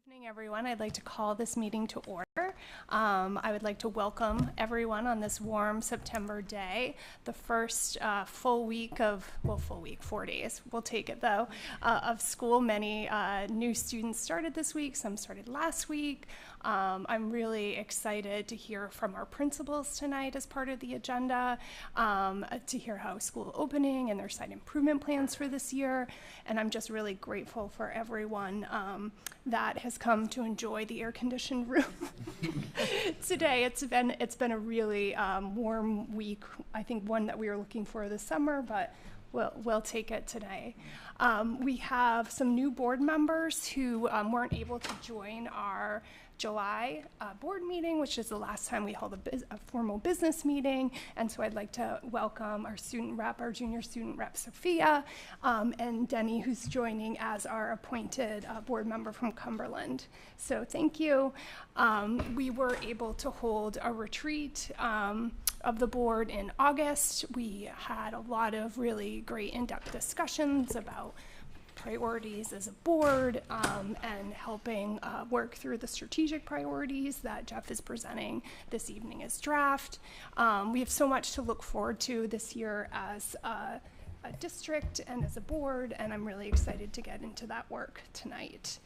Evening, everyone. I'd like to call this meeting to order. I would like to welcome everyone on this warm September day, the first full week, 4 days, we'll take it though, of school. Many new students started this week, some started last week. I'm really excited to hear from our principals tonight as part of the agenda, to hear how school opening and their site improvement plans for this year. And I'm just really grateful for everyone that has come to enjoy the air-conditioned room today. It's been a really warm week. I think one that we were looking for this summer, but we'll take it today. We have some new board members who weren't able to join our July board meeting, which is the last time we held a formal business meeting. And so I'd like to welcome our student rep, our junior student rep, Sophia, and Denny, who's joining as our appointed board member from Cumberland. So thank you. We were able to hold a retreat of the board in August. We had a lot of really great in-depth discussions about priorities as a board, and helping work through the strategic priorities that Jeff is presenting this evening as draft. We have so much to look forward to this year as a district and as a board, and I'm really excited to get into that work tonight.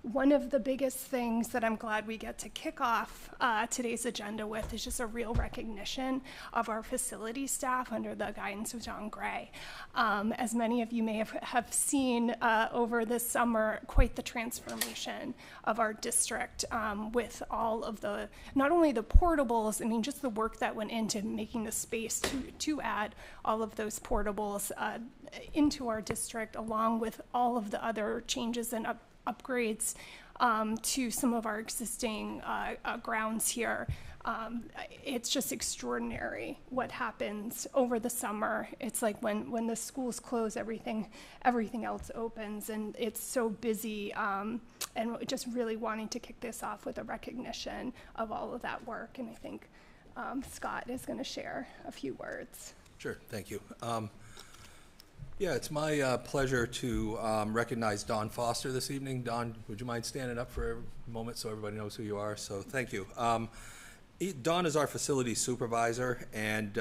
One of the biggest things that I'm glad we get to kick off today's agenda with is just a real recognition of our facility staff under the guidance of John Gray. As many of you may have seen over this summer, quite the transformation of our district, with all of the, not only the portables, I mean, just the work that went into making the space to add all of those portables into our district, along with all of the other changes and upgrades to some of our existing grounds here. It's just extraordinary what happens over the summer. It's like when the schools close, everything else opens, and it's so busy, and just really wanting to kick this off with a recognition of all of that work. And I think Scott is going to share a few words. Sure, thank you. Yeah, it's my pleasure to recognize Dawn Foster this evening. Dawn, would you mind standing up for a moment so everybody knows who you are? So thank you. Dawn is our facility supervisor, and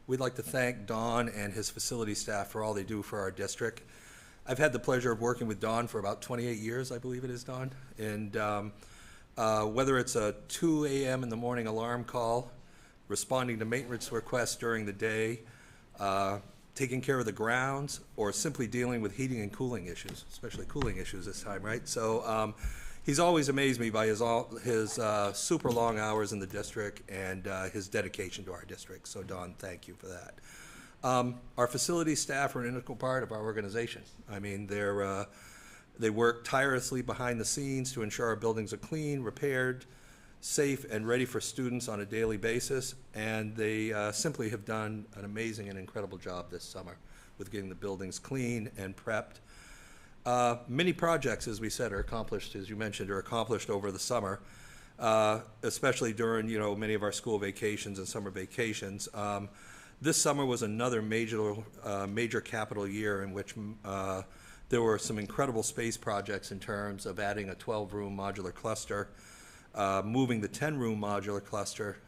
we'd like to thank Dawn and his facility staff for all they do for our district. I've had the pleasure of working with Dawn for about 28 years, I believe it is, Dawn. And whether it's a 2 a.m. in the morning alarm call, responding to maintenance requests during the day, taking care of the grounds, or simply dealing with heating and cooling issues, especially cooling issues this time, right? So he's always amazed me by his super long hours in the district and his dedication to our district. So Don, thank you for that. Our facility staff are an integral part of our organization. I mean, they work tirelessly behind the scenes to ensure our buildings are clean, repaired, safe, and ready for students on a daily basis, and they simply have done an amazing and incredible job this summer with getting the buildings clean and prepped. Many projects, as we said, are accomplished, as you mentioned, are accomplished over the summer, especially during, many of our school vacations and summer vacations. This summer was another major capital year in which there were some incredible space projects in terms of adding a 12-room modular cluster, moving the 10-room modular cluster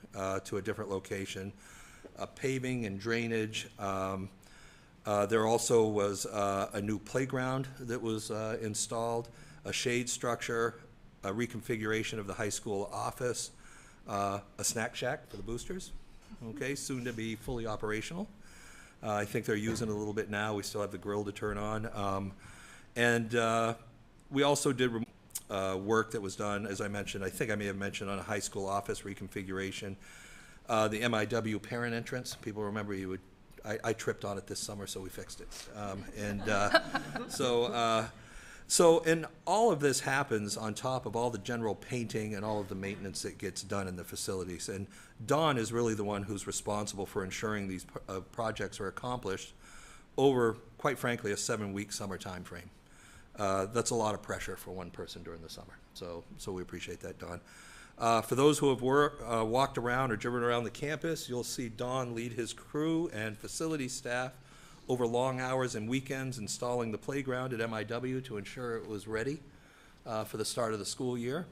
to a different location, paving and drainage. There also was a new playground that was installed, a shade structure, a reconfiguration of the high school office, a snack shack for the boosters, okay, soon to be fully operational. I think they're using it a little bit now. We still have the grill to turn on. And we also did work that was done, as I mentioned, I think I may have mentioned, on a high school office reconfiguration. The MIW parent entrance, people remember I tripped on it this summer, so we fixed it. And all of this happens on top of all the general painting and all of the maintenance that gets done in the facilities. And Dawn is really the one who's responsible for ensuring these projects are accomplished over, quite frankly, a 7-week summer time frame. That's a lot of pressure for one person during the summer. So we appreciate that, Dawn. For those who have walked around or driven around the campus, you'll see Dawn lead his crew and facility staff over long hours and weekends installing the playground at MIW to ensure it was ready for the start of the school year.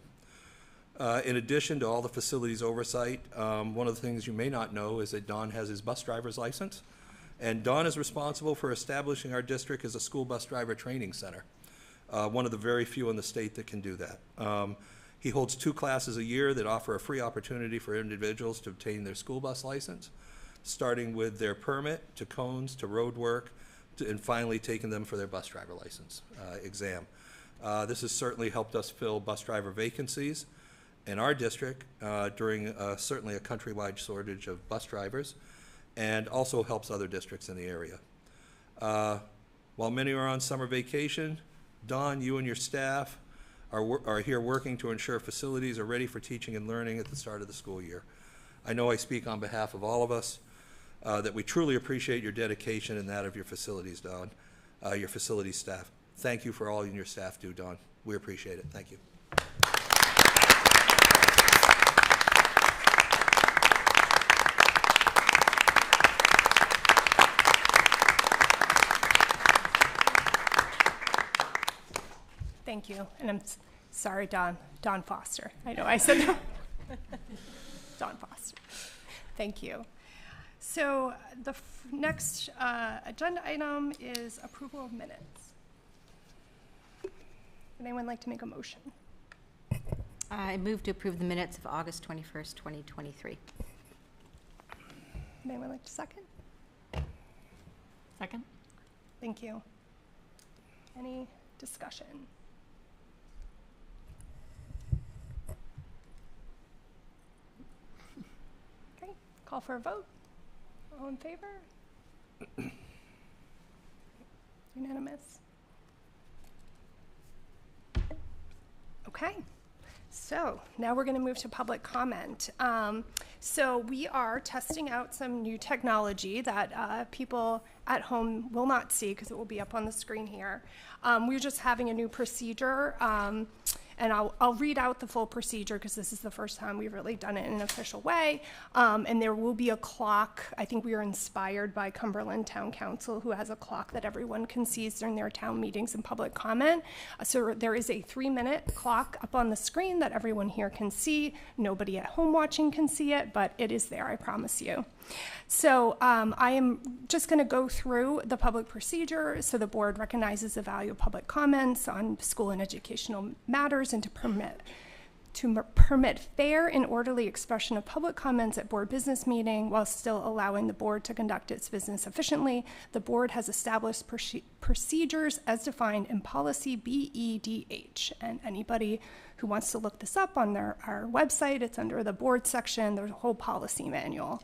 In addition to all the facilities oversight, one of the things you may not know is that Don has his bus driver's license. And Don is responsible for establishing our district as a school bus driver training center, one of the very few in the state that can do that. He holds 2 classes a year that offer a free opportunity for individuals to obtain their school bus license, starting with their permit, to cones, to road work, and finally taking them for their bus driver license exam. This has certainly helped us fill bus driver vacancies in our district during certainly a countrywide shortage of bus drivers, and also helps other districts in the area. While many are on summer vacation, Don, you and your staff are here working to ensure facilities are ready for teaching and learning at the start of the school year. I know I speak on behalf of all of us that we truly appreciate your dedication and that of your facilities, Don, your facilities staff. Thank you for all you and your staff do, Don. We appreciate it. Thank you. Thank you, and I'm sorry, Don Foster. I know I said Don Foster. Thank you. So the next agenda item is approval of minutes. Would anyone like to make a motion? I move to approve the minutes of August 21st, 2023. Would anyone like to second? Second. Thank you. Any discussion? Okay, call for a vote. All in favor? Unanimous. Okay, so now we're going to move to public comment. So we are testing out some new technology that people at home will not see because it will be up on the screen here. We're just having a new procedure, and I'll read out the full procedure because this is the first time we've really done it in an official way. And there will be a clock. I think we are inspired by Cumberland Town Council, who has a clock that everyone can see during their town meetings and public comment. So there is a 3-minute clock up on the screen that everyone here can see. Nobody at home watching can see it, but it is there, I promise you. So I am just going to go through the public procedure so the board recognizes the value of public comments on school and educational matters, and to permit fair and orderly expression of public comments at board business meeting while still allowing the board to conduct its business efficiently. The board has established procedures as defined in policy BEDH, and anybody who wants to look this up on our website, it's under the board section. There's a whole policy manual.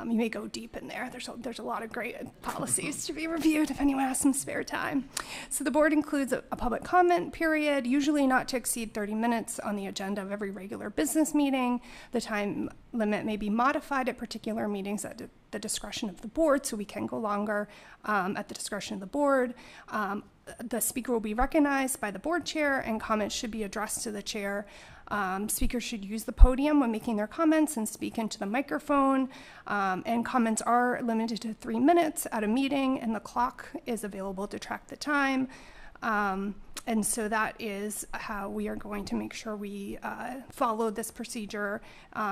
You may go deep in there. There's a lot of great policies to be reviewed if anyone has some spare time. So the board includes a public comment period, usually not to exceed 30 minutes on the agenda of every regular business meeting. The time limit may be modified at particular meetings at the discretion of the board, so we can go longer at the discretion of the board. The speaker will be recognized by the board chair, and comments should be addressed to the chair. Speakers should use the podium when making their comments and speak into the microphone. And comments are limited to 3 minutes at a meeting, and the clock is available to track the time. And so that is how we are going to make sure we follow this procedure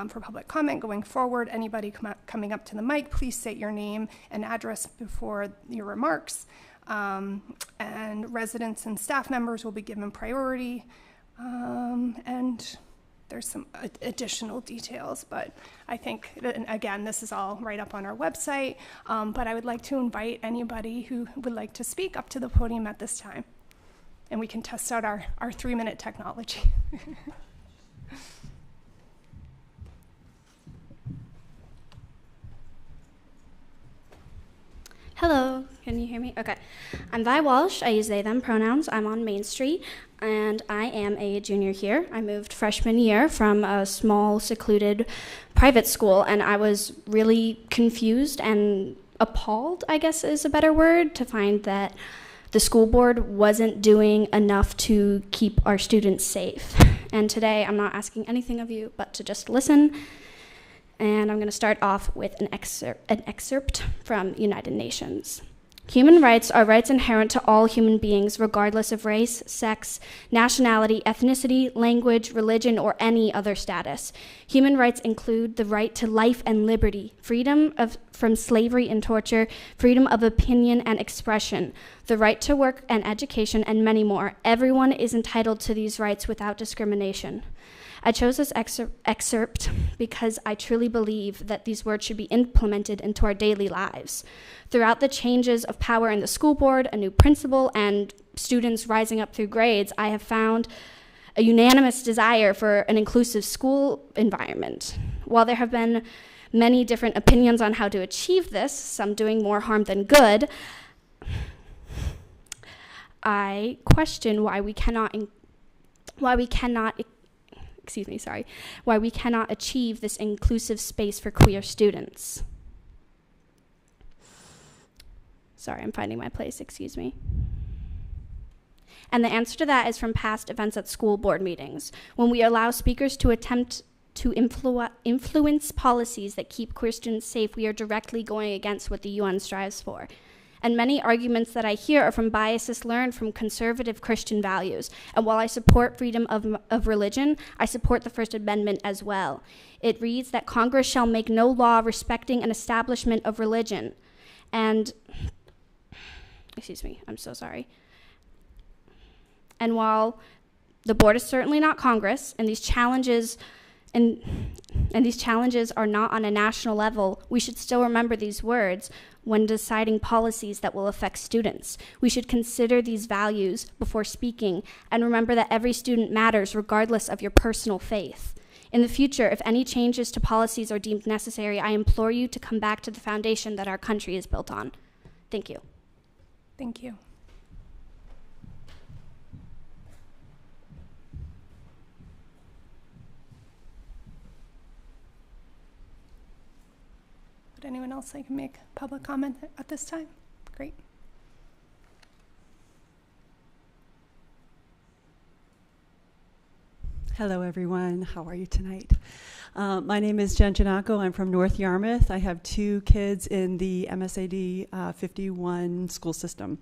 for public comment going forward. Anybody coming up to the mic, please state your name and address before your remarks. And residents and staff members will be given priority. And there's some additional details, but I think that, again, this is all right up on our website. But I would like to invite anybody who would like to speak up to the podium at this time, and we can test out our 3-minute technology. Hello, can you hear me? Okay. I'm Vi Walsh. I use they, them pronouns. I'm on Main Street, and I am a junior here. I moved freshman year from a small, secluded private school, and I was really confused and appalled, I guess is a better word, to find that the school board wasn't doing enough to keep our students safe. And today, I'm not asking anything of you but to just listen. And I'm going to start off with an excerpt from United Nations. Human rights are rights inherent to all human beings, regardless of race, sex, nationality, ethnicity, language, religion, or any other status. Human rights include the right to life and liberty, freedom from slavery and torture, freedom of opinion and expression, the right to work and education, and many more. Everyone is entitled to these rights without discrimination. I chose this excerpt because I truly believe that these words should be implemented into our daily lives. Throughout the changes of power in the school board, a new principal, and students rising up through grades, I have found a unanimous desire for an inclusive school environment. While there have been many different opinions on how to achieve this, some doing more harm than good, I question why we cannot achieve this inclusive space for queer students. Sorry, I'm finding my place, excuse me. And the answer to that is from past events at school board meetings. When we allow speakers to attempt to influence policies that keep queer students safe, we are directly going against what the UN strives for. And many arguments that I hear are from biases learned from conservative Christian values. And while I support freedom of religion, I support the First Amendment as well. It reads that Congress shall make no law respecting an establishment of religion. And, excuse me, I'm so sorry. And while the board is certainly not Congress, and these challenges are not on a national level, we should still remember these words when deciding policies that will affect students. We should consider these values before speaking and remember that every student matters regardless of your personal faith. In the future, if any changes to policies are deemed necessary, I implore you to come back to the foundation that our country is built on. Thank you. Thank you. Would anyone else like to make public comment at this time? Great. Hello, everyone. How are you tonight? My name is Jen Janako. I'm from North Yarmouth. I have 2 kids in the MSAD 51 school system.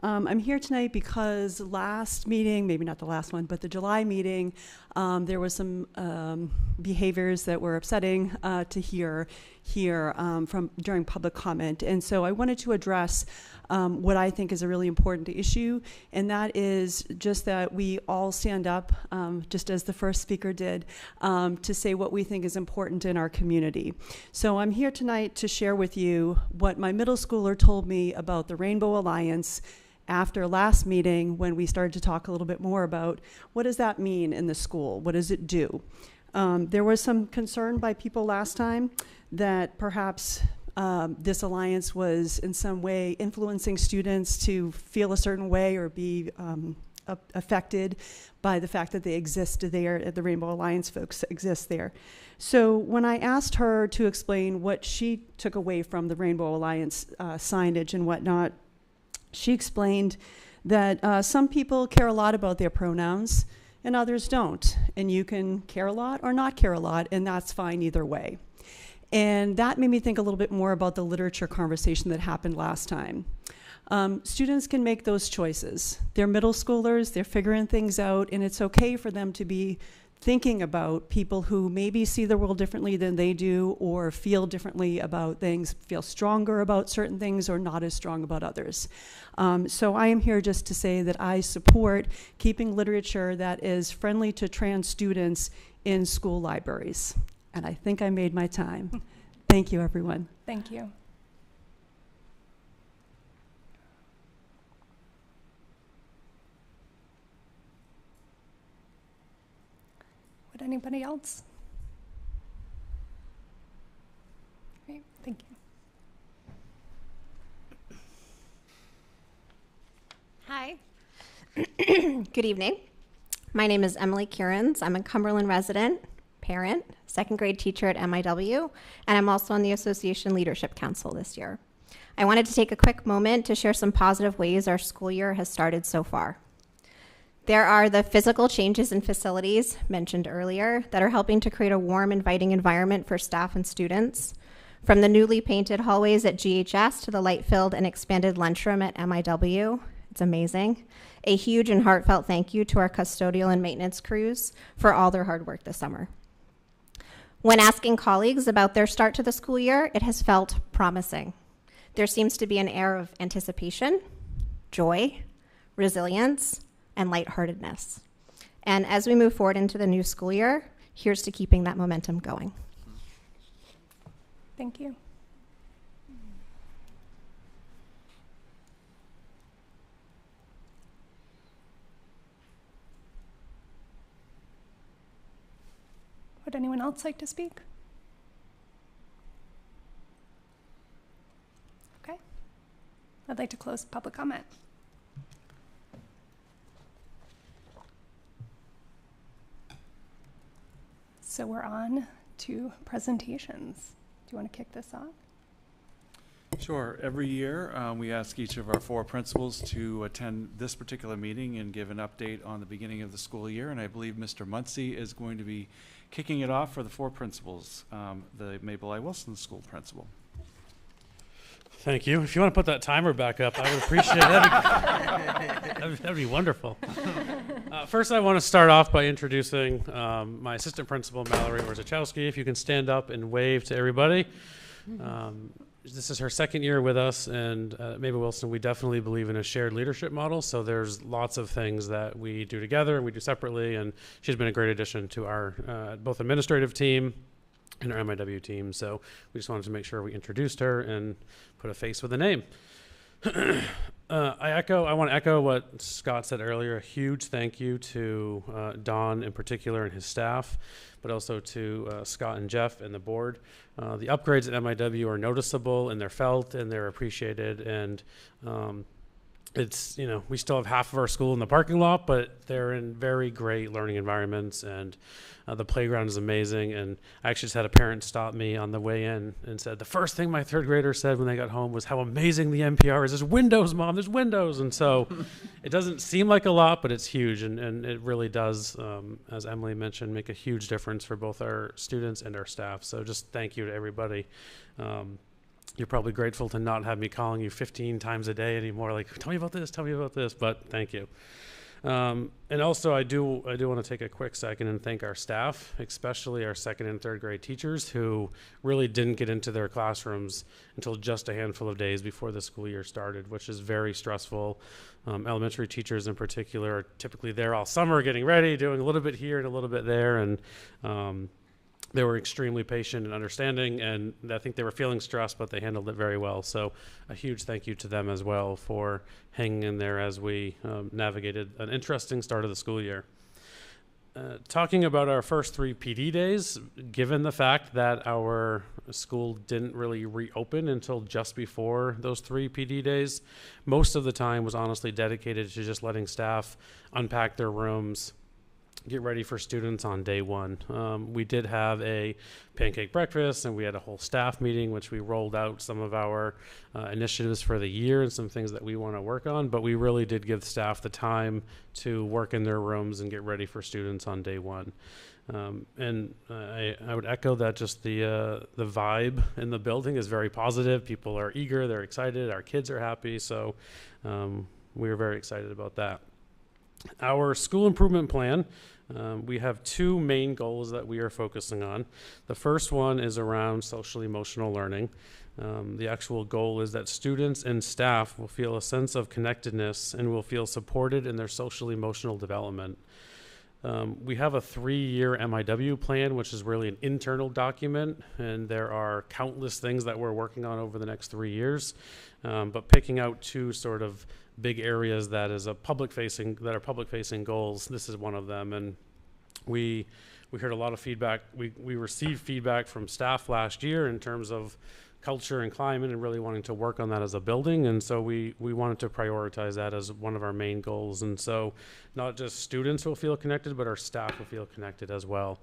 I'm here tonight because last meeting, maybe not the last one, but the July meeting, there was some behaviors that were upsetting to hear from during public comment. And so I wanted to address what I think is a really important issue, and that is just that we all stand up, just as the first speaker did, to say what we think is important in our community. So I'm here tonight to share with you what my middle schooler told me about the Rainbow Alliance after last meeting, when we started to talk a little bit more about what does that mean in the school? What does it do? There was some concern by people last time that perhaps this alliance was in some way influencing students to feel a certain way or be affected by the fact that they exist there, the Rainbow Alliance folks exist there. So when I asked her to explain what she took away from the Rainbow Alliance signage and whatnot, she explained that some people care a lot about their pronouns and others don't. And you can care a lot or not care a lot, and that's fine either way. And that made me think a little bit more about the literature conversation that happened last time. Students can make those choices. They're middle schoolers, they're figuring things out, and it's okay for them to be thinking about people who maybe see the world differently than they do, or feel differently about things, feel stronger about certain things or not as strong about others. So I am here just to say that I support keeping literature that is friendly to trans students in school libraries. And I think I made my time. Thank you, everyone. Thank you. Would anybody else? Great, thank you. Hi. Good evening. My name is Emily Kierans. I'm a Cumberland resident, parent, second grade teacher at MIW, and I'm also on the Association Leadership Council this year. I wanted to take a quick moment to share some positive ways our school year has started so far. There are the physical changes in facilities mentioned earlier that are helping to create a warm, inviting environment for staff and students. From the newly painted hallways at GHS to the light-filled and expanded lunchroom at MIW, it's amazing. A huge and heartfelt thank you to our custodial and maintenance crews for all their hard work this summer. When asking colleagues about their start to the school year, it has felt promising. There seems to be an air of anticipation, joy, resilience, and lightheartedness. And as we move forward into the new school year, here's to keeping that momentum going. Thank you. Would anyone else like to speak? Okay. I'd like to close public comment. So we're on to presentations. Do you want to kick this off? Sure. Every year, we ask each of our 4 principals to attend this particular meeting and give an update on the beginning of the school year. And I believe Mr. Muncie is going to be kicking it off for the 4 principals, the Mabel I. Wilson School principal. Thank you. If you want to put that timer back up, I would appreciate it. That'd be wonderful. First, I want to start off by introducing my assistant principal, Mallory Orzechowski. If you can stand up and wave to everybody. This is her 2nd year with us, and at Mabel Wilson, we definitely believe in a shared leadership model. So there's lots of things that we do together and we do separately, and she's been a great addition to our both administrative team and our MIW team. So we just wanted to make sure we introduced her and put a face with a name. I want to echo what Scott said earlier. A huge thank you to Don in particular and his staff, but also to Scott and Jeff and the board. The upgrades at MIW are noticeable and they're felt and they're appreciated. And it's, we still have half of our school in the parking lot, but they're in very great learning environments, and the playground is amazing. And I actually just had a parent stop me on the way in and said, the first thing my 3rd grader said when they got home was how amazing the NPR is. There's windows, Mom, there's windows. And so it doesn't seem like a lot, but it's huge. And it really does, as Emily mentioned, make a huge difference for both our students and our staff. So just thank you to everybody. You're probably grateful to not have me calling you 15 times a day anymore. Like, tell me about this, but thank you. And also I do want to take a quick second and thank our staff, especially our 2nd and 3rd grade teachers who really didn't get into their classrooms until just a handful of days before the school year started, which is very stressful. Elementary teachers in particular are typically there all summer getting ready, doing a little bit here and a little bit there. And, they were extremely patient and understanding, and I think they were feeling stressed, but they handled it very well. So a huge thank you to them as well for hanging in there as we navigated an interesting start of the school year. Talking about our first 3 PD days, given the fact that our school didn't really reopen until just before those 3 PD days, most of the time was honestly dedicated to just letting staff unpack their rooms, get ready for students on day 1. We did have a pancake breakfast, and we had a whole staff meeting, which we rolled out some of our initiatives for the year and some things that we want to work on. But we really did give staff the time to work in their rooms and get ready for students on day 1. And I would echo that just the vibe in the building is very positive. People are eager, they're excited, our kids are happy. So we were very excited about that. Our school improvement plan, we have 2 main goals that we are focusing on. The first one is around social emotional learning. The actual goal is that students and staff will feel a sense of connectedness and will feel supported in their social emotional development. We have a 3-year MIW plan, which is really an internal document, and there are countless things that we're working on over the next 3 years. But picking out 2 sort of big areas that are public facing goals, this is one of them. And we heard a lot of feedback. We received feedback from staff last year in terms of culture and climate and really wanting to work on that as a building. And so we wanted to prioritize that as one of our main goals. And so not just students will feel connected, but our staff will feel connected as well.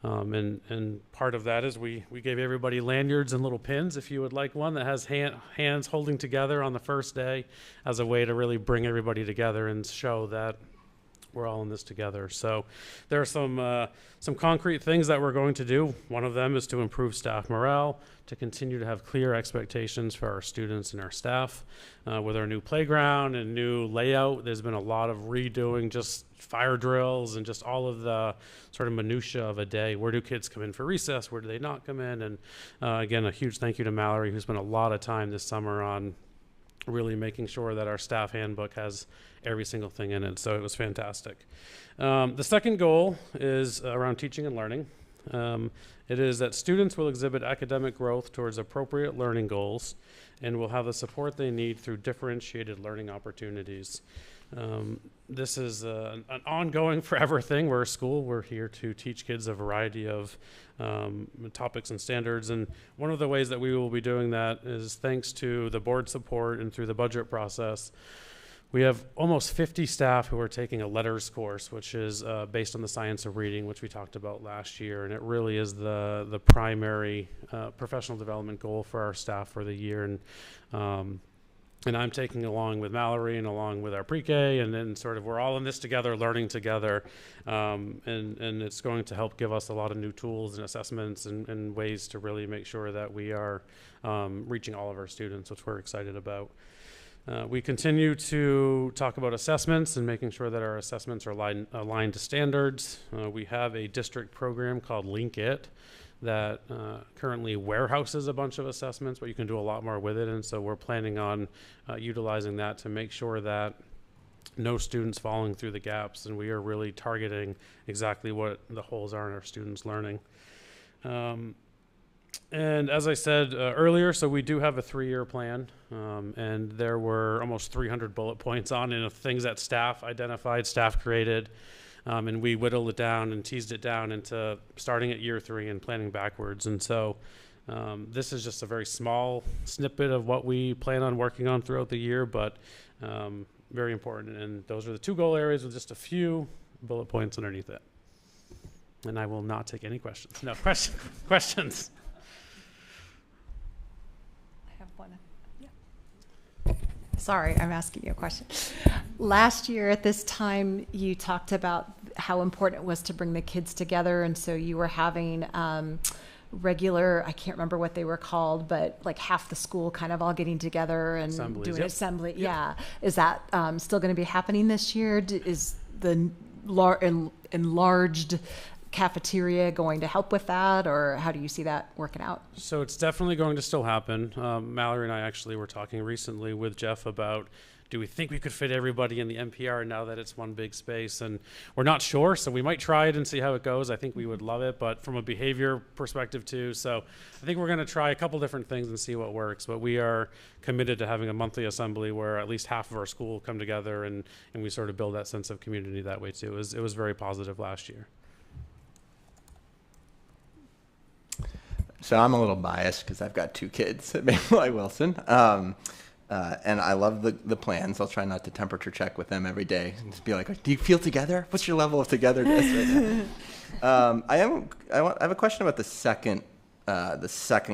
And part of that is we gave everybody lanyards and little pins, if you would like one, that has hands holding together on the first day as a way to really bring everybody together and show that we're all in this together. So there are some concrete things that we're going to do. One of them is to improve staff morale, to continue to have clear expectations for our students and our staff. With our new playground and new layout, there's been a lot of redoing, just fire drills and just all of the sort of minutia of a day. Where do kids come in for recess? Where do they not come in? And again, a huge thank you to Mallory, who spent a lot of time this summer on really making sure that our staff handbook has every single thing in it. So it was fantastic. The second goal is around teaching and learning. It is that students will exhibit academic growth towards appropriate learning goals and will have the support they need through differentiated learning opportunities. This is an ongoing forever thing. We're a school. We're here to teach kids a variety of topics and standards. And one of the ways that we will be doing that is thanks to the board support and through the budget process. We have almost 50 staff who are taking a letters course, which is based on the science of reading, which we talked about last year. And it really is the primary professional development goal for our staff for the year. And I'm taking along with Mallory and along with our pre-K, and then sort of we're all in this together, learning together. And it's going to help give us a lot of new tools and assessments and ways to really make sure that we are reaching all of our students, which we're excited about. We continue to talk about assessments and making sure that our assessments are aligned to standards. We have a district program called Link It that currently warehouses a bunch of assessments, but you can do a lot more with it. And so we're planning on utilizing that to make sure that no students falling through the gaps, and we are really targeting exactly what the holes are in our students' learning. And as I said earlier, so we do have a 3-year plan, and there were almost 300 bullet points on it of things that staff identified, staff created, and we whittled it down and teased it down into starting at year 3 and planning backwards. And so this is just a very small snippet of what we plan on working on throughout the year, but very important. And those are the 2 goal areas with just a few bullet points underneath it. And I will not take any questions. No questions. Sorry, I'm asking you a question. Last year at this time, you talked about how important it was to bring the kids together, and so you were having regular, I can't remember what they were called, but like half the school kind of all getting together and doing yep. assembly. Yep. Yeah. Is that still going to be happening this year? Is the enlarged cafeteria going to help with that, or how do you see that working out? So it's definitely going to still happen. Mallory and I actually were talking recently with Jeff about, do we think we could fit everybody in the NPR now that it's one big space? And we're not sure, so we might try it and see how it goes. I think we would love it, but from a behavior perspective too. So I think we're going to try a couple different things and see what works. But we are committed to having a monthly assembly where at least half of our school come together and we sort of build that sense of community that way too. It was very positive last year. So I'm a little biased because I've got 2 kids at Maple Wilson. And I love the plans. I'll try not to temperature check with them every day and just be like, do you feel together? What's your level of togetherness right now? I have a question about the second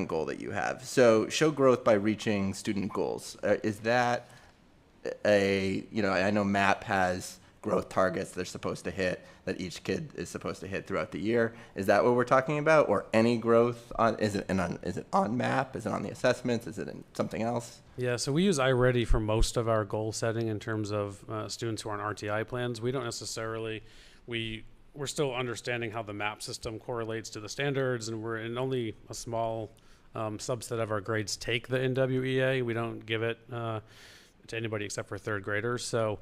goal that you have. So show growth by reaching student goals. Is that I know MAP has growth targets they're supposed to hit, that each kid is supposed to hit throughout the year. Is that what we're talking about? Or any growth is it on MAP? Is it on the assessments? Is it in something else? Yeah, so we use iReady for most of our goal setting in terms of students who are on RTI plans. We don't necessarily, we're still understanding how the MAP system correlates to the standards, and we're in only a small subset of our grades take the NWEA. We don't give it to anybody except for 3rd graders. So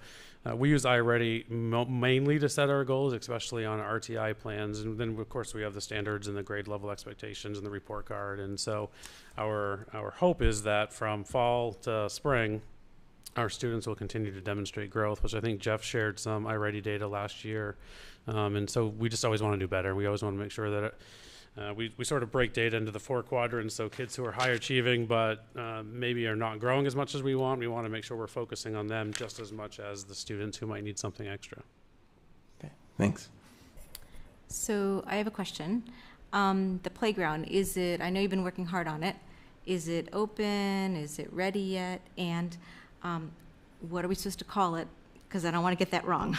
we use iReady mainly to set our goals, especially on RTI plans. And then, of course, we have the standards and the grade level expectations and the report card. And so our hope is that from fall to spring, our students will continue to demonstrate growth, which I think Jeff shared some iReady data last year. And so we just always want to do better. We always want to make sure that we sort of break data into the 4 quadrants. So kids who are high achieving but maybe are not growing as much as we want to make sure we're focusing on them just as much as the students who might need something extra. Okay, thanks. So I have a question. The playground, I know you've been working hard on it. Is it open? Is it ready yet? And what are we supposed to call it because I don't want to get that wrong.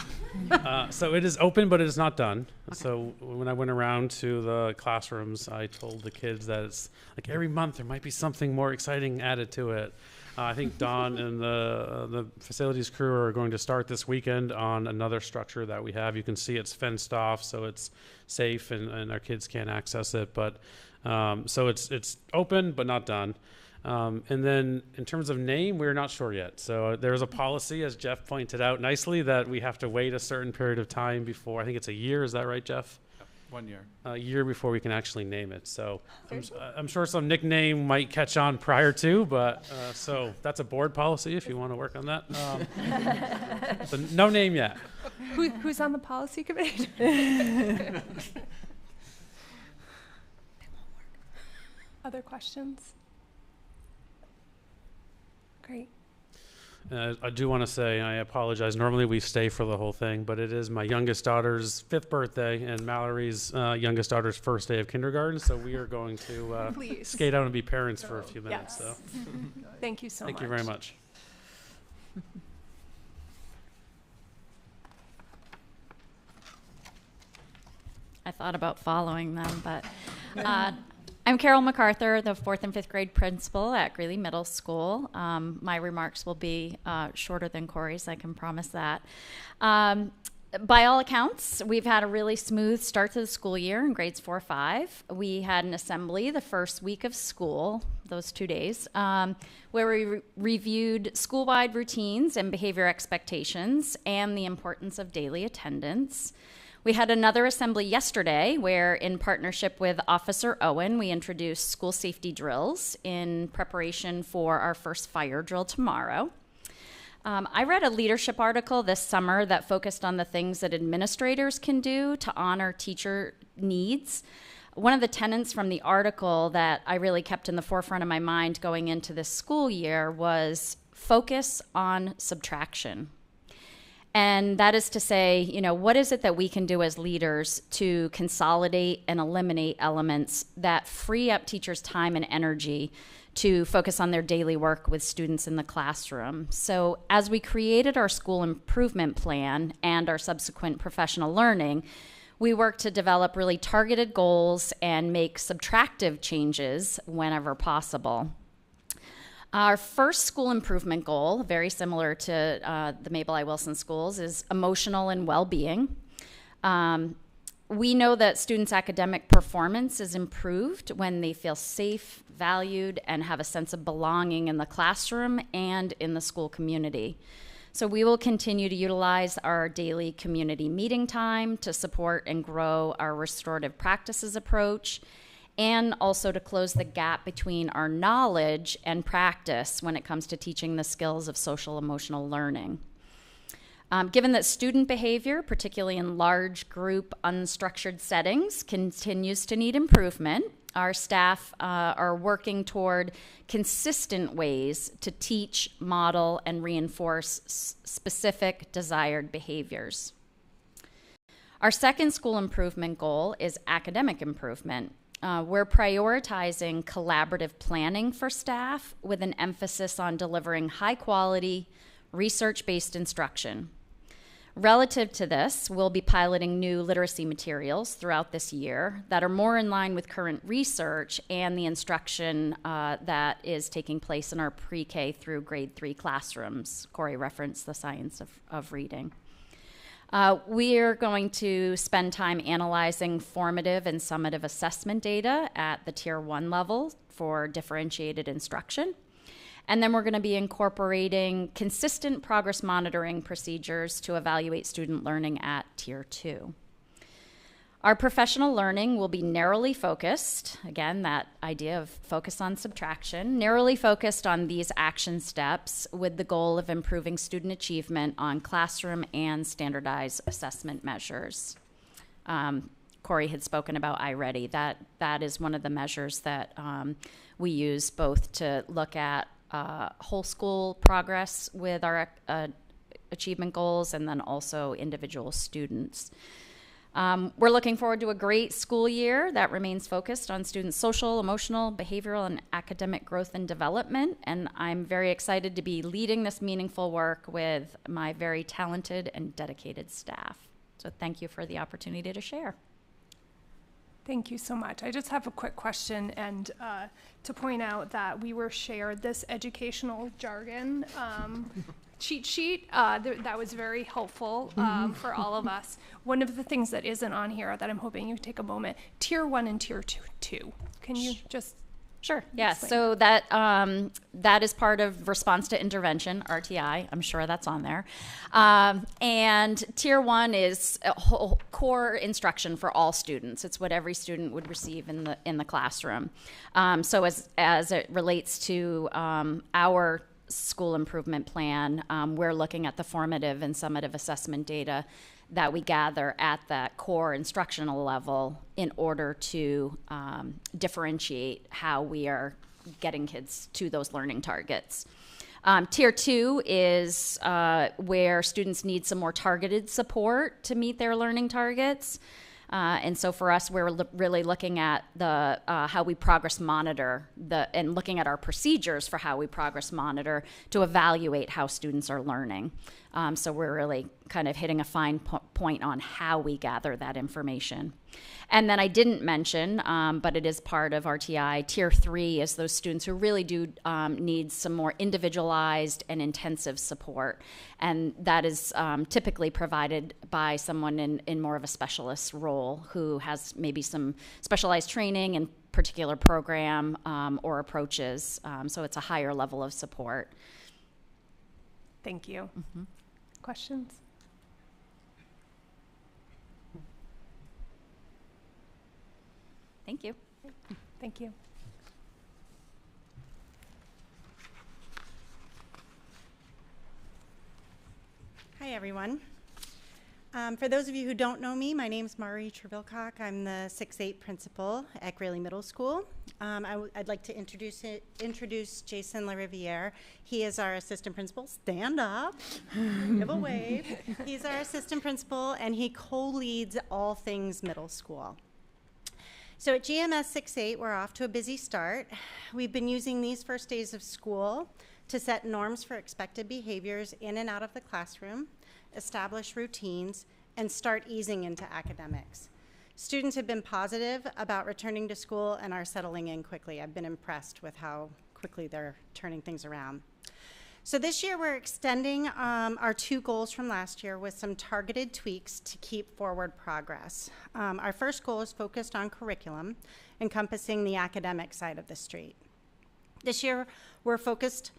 So it is open, but it is not done. Okay. So when I went around to the classrooms, I told the kids that it's like every month there might be something more exciting added to it. I think Don and the facilities crew are going to start this weekend on another structure that we have. You can see it's fenced off, so it's safe and our kids can't access it. But so it's open, but not done. And then in terms of name, we're not sure yet. So there's a policy, as Jeff pointed out nicely, that we have to wait a certain period of time before, I think it's a year. Is that right, Jeff? 1 year. A year before we can actually name it. So I'm sure some nickname might catch on prior to, but so that's a board policy if you want to work on that. So no name yet. Who's on the policy committee? Other questions? Great. I do want to say, I apologize. Normally we stay for the whole thing, but it is my youngest daughter's 5th birthday and Mallory's youngest daughter's first day of kindergarten. So we are going to skate out and be parents for a few minutes. Yes. So Thank you so much. thank you very much. I thought about following them, but I'm Carol MacArthur, the 4th and 5th grade principal at Greeley Middle School. My remarks will be shorter than Corey's, I can promise that. By all accounts, we've had a really smooth start to the school year in grades 4-5. We had an assembly the first week of school, those 2 days, where we reviewed school-wide routines and behavior expectations and the importance of daily attendance. We had another assembly yesterday where, in partnership with Officer Owen, we introduced school safety drills in preparation for our first fire drill tomorrow. I read a leadership article this summer that focused on the things that administrators can do to honor teacher needs. One of the tenets from the article that I really kept in the forefront of my mind going into this school year was focus on subtraction. And that is to say, you know, what is it that we can do as leaders to consolidate and eliminate elements that free up teachers' time and energy to focus on their daily work with students in the classroom? So as we created our school improvement plan and our subsequent professional learning, we worked to develop really targeted goals and make subtractive changes whenever possible. Our first school improvement goal, very similar to the Mabel I. Wilson schools, is emotional and well-being. We know that students' academic performance is improved when they feel safe, valued, and have a sense of belonging in the classroom and in the school community. So we will continue to utilize our daily community meeting time to support and grow our restorative practices approach, and also to close the gap between our knowledge and practice when it comes to teaching the skills of social emotional learning. Given that student behavior, particularly in large group unstructured settings, continues to need improvement, our staff are working toward consistent ways to teach, model, and reinforce specific desired behaviors. Our second school improvement goal is academic improvement. We're prioritizing collaborative planning for staff with an emphasis on delivering high-quality, research-based instruction. Relative to this, we'll be piloting new literacy materials throughout this year that are more in line with current research and the instruction that is taking place in our pre-K through grade 3 classrooms. Corey referenced the science of reading. We are going to spend time analyzing formative and summative assessment data at the Tier 1 level for differentiated instruction. And then we're going to be incorporating consistent progress monitoring procedures to evaluate student learning at Tier 2. Our professional learning will be narrowly focused, again, that idea of focus on subtraction, narrowly focused on these action steps with the goal of improving student achievement on classroom and standardized assessment measures. Corey had spoken about iReady. That is one of the measures that we use both to look at whole school progress with our achievement goals and then also individual students. We're looking forward to a great school year that remains focused on students' social, emotional, behavioral, and academic growth and development. And I'm very excited to be leading this meaningful work with my very talented and dedicated staff. So thank you for the opportunity to share. Thank you so much. I just have a quick question, and to point out that we were shared this educational jargon cheat sheet that was very helpful for all of us. One of the things that isn't on here that I'm hoping you take a moment, Tier 1 and Tier 2. Can you just Sure. Yes. explain? So that is part of response to intervention, RTI. I'm sure that's on there. And Tier 1 is a whole core instruction for all students. It's what every student would receive in the classroom. So as it relates to our school improvement plan, we're looking at the formative and summative assessment data that we gather at that core instructional level in order to differentiate how we are getting kids to those learning targets. Tier 2 is where students need some more targeted support to meet their learning targets. And so for us, we're really looking at the how we progress monitor and looking at our procedures for how we progress monitor to evaluate how students are learning. So we're really kind of hitting a fine point on how we gather that information. And then I didn't mention, but it is part of RTI, Tier 3 is those students who really do need some more individualized and intensive support. And that is typically provided by someone in more of a specialist role who has maybe some specialized training in particular program or approaches. So it's a higher level of support. Thank you. Mm-hmm. Questions? Thank you. Thank you. Hi, everyone. For those of you who don't know me, my name's Mari Trevilcock. I'm the 6-8 principal at Greeley Middle School. I'd like to introduce Jason LaRiviere. He is our assistant principal. Stand up. Give a wave. He's our assistant principal, and he co-leads all things middle school. So at GMS 6-8, we're off to a busy start. We've been using these first days of school to set norms for expected behaviors in and out of the classroom, establish routines, and start easing into academics. Students have been positive about returning to school and are settling in quickly. I've been impressed with how quickly they're turning things around. So this year we're extending our 2 goals from last year with some targeted tweaks to keep forward progress. Our first goal is focused on curriculum, encompassing the academic side of the street. This year we're focused,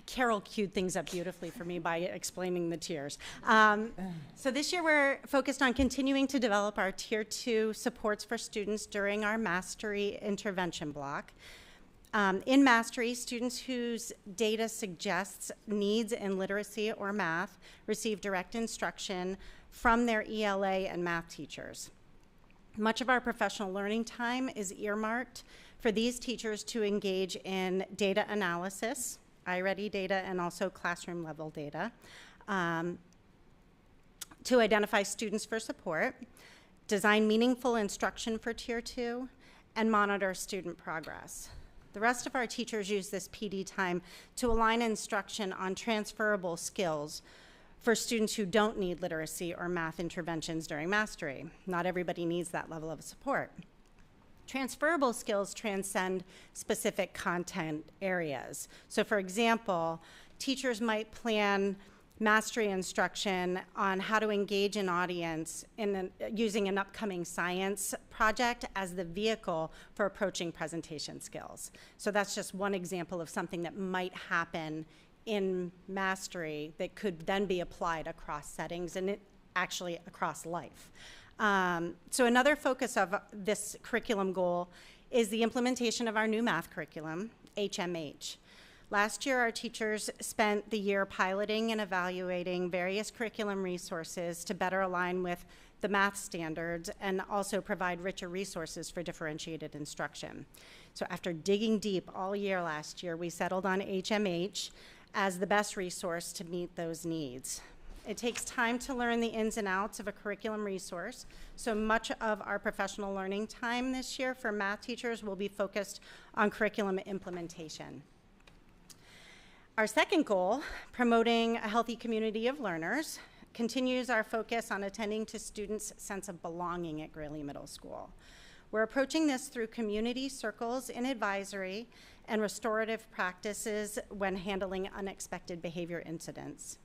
Carol queued things up beautifully for me by explaining the tiers. So this year we're focused on continuing to develop our Tier 2 supports for students during our Mastery intervention block. In Mastery, students whose data suggests needs in literacy or math receive direct instruction from their ELA and math teachers. Much of our professional learning time is earmarked for these teachers to engage in data analysis, iReady data, and also classroom level data, to identify students for support, design meaningful instruction for Tier 2, and monitor student progress. The rest of our teachers use this PD time to align instruction on transferable skills for students who don't need literacy or math interventions during Mastery. Not everybody needs that level of support. Transferable skills transcend specific content areas. So for example, teachers might plan Mastery instruction on how to engage an audience using an upcoming science project as the vehicle for approaching presentation skills. So that's just one example of something that might happen in Mastery that could then be applied across settings and actually across life. So another focus of this curriculum goal is the implementation of our new math curriculum, HMH. Last year, our teachers spent the year piloting and evaluating various curriculum resources to better align with the math standards and also provide richer resources for differentiated instruction. So after digging deep all year last year, we settled on HMH as the best resource to meet those needs. It takes time to learn the ins and outs of a curriculum resource, so much of our professional learning time this year for math teachers will be focused on curriculum implementation. Our second goal, promoting a healthy community of learners, continues our focus on attending to students' sense of belonging at Greeley Middle School. We're approaching this through community circles in advisory and restorative practices when handling unexpected behavior incidents.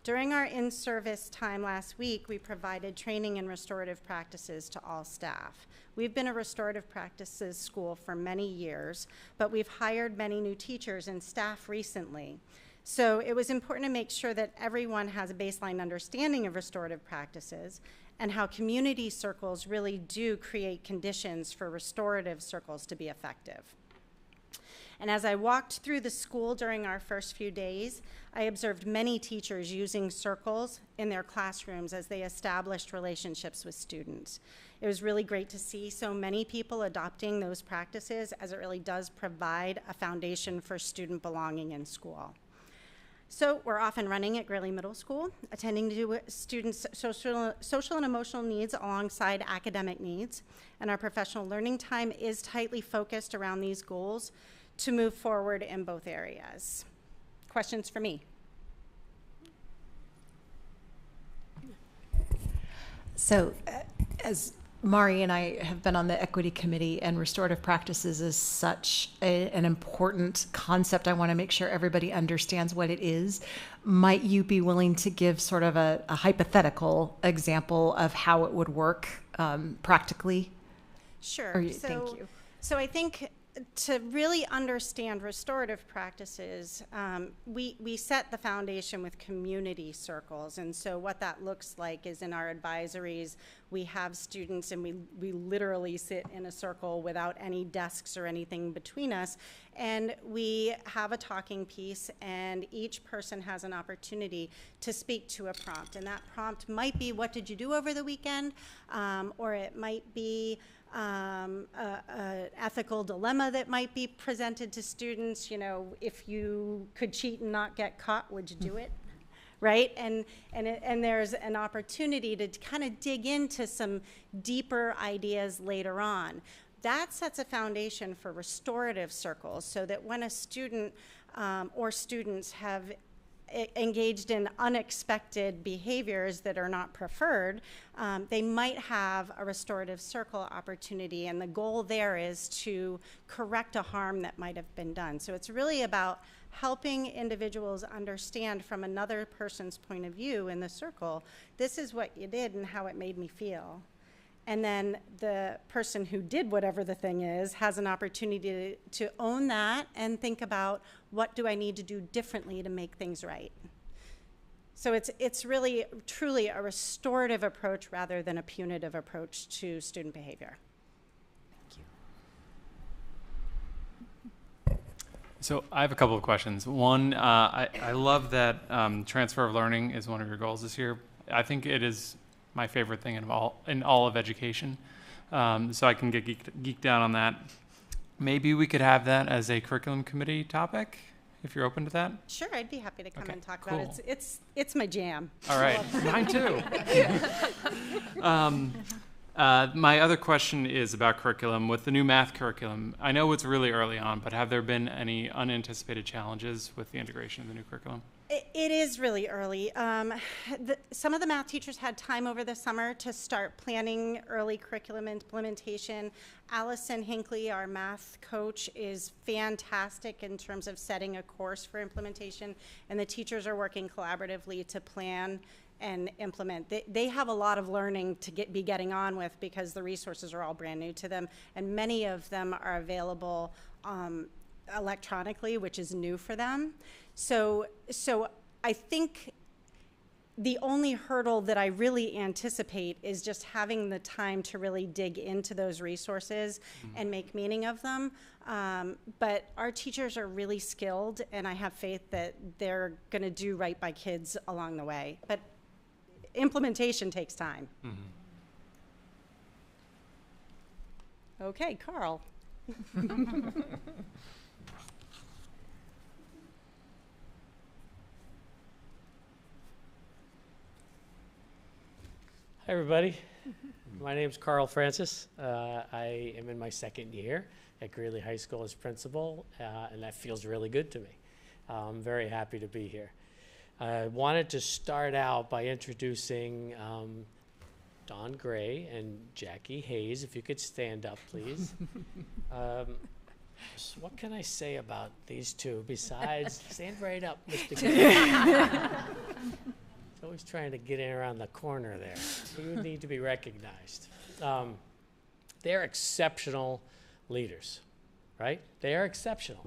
During our in-service time last week, we provided training in restorative practices to all staff. We've been a restorative practices school for many years, but we've hired many new teachers and staff recently. So it was important to make sure that everyone has a baseline understanding of restorative practices and how community circles really do create conditions for restorative circles to be effective. And as I walked through the school during our first few days, I observed many teachers using circles in their classrooms as they established relationships with students. It was really great to see so many people adopting those practices, as it really does provide a foundation for student belonging in school. So we're off and running at Greeley Middle School, attending to students' social and emotional needs alongside academic needs. And our professional learning time is tightly focused around these goals to move forward in both areas. Questions for me? So as Mari and I have been on the equity committee, and restorative practices is such an important concept. I want to make sure everybody understands what it is. Might you be willing to give sort of a hypothetical example of how it would work practically? Sure. Thank you. So I think to really understand restorative practices, we set the foundation with community circles. And so what that looks like is in our advisories, we have students and we literally sit in a circle without any desks or anything between us. And we have a talking piece, and each person has an opportunity to speak to a prompt. And that prompt might be, what did you do over the weekend? Or it might be an ethical dilemma that might be presented to students. You know, if you could cheat and not get caught, would you do it? Right? And there's an opportunity to kind of dig into some deeper ideas later on. That sets a foundation for restorative circles, so that when a student or students have engaged in unexpected behaviors that are not preferred, they might have a restorative circle opportunity, and the goal there is to correct a harm that might have been done. So it's really about helping individuals understand from another person's point of view in the circle, this is what you did and how it made me feel. And then the person who did whatever the thing is has an opportunity to own that and think about, what do I need to do differently to make things right? So it's really truly a restorative approach rather than a punitive approach to student behavior. Thank you. So I have a couple of questions. One, I love that transfer of learning is one of your goals this year. I think it is my favorite thing in all of education. So I can get geeked out on that. Maybe we could have that as a curriculum committee topic, if you're open to that. Sure, I'd be happy to come and talk cool. about it. It's my jam. All right, mine too. My other question is about curriculum. With the new math curriculum, I know it's really early on, but have there been any unanticipated challenges with the integration of the new curriculum? It is really early. Some of the math teachers had time over the summer to start planning early curriculum implementation. Allison Hinckley, our math coach, is fantastic in terms of setting a course for implementation, and the teachers are working collaboratively to plan and implement. They have a lot of learning to be getting on with, because the resources are all brand new to them, and many of them are available electronically, which is new for them. So I think the only hurdle that I really anticipate is just having the time to really dig into those resources and make meaning of them. But our teachers are really skilled, and I have faith that they're going to do right by kids along the way. But implementation takes time. Okay, Carl. Hi, everybody. My name's Carl Francis. I am in my second year at Greeley High School as principal, and that feels really good to me. I'm very happy to be here. I wanted to start out by introducing Don Gray and Jackie Hayes. If you could stand up, please. So what can I say about these two besides stand right up, Mr. Gray? Always trying to get in around the corner there. You need to be recognized. They're exceptional leaders, right? They are exceptional.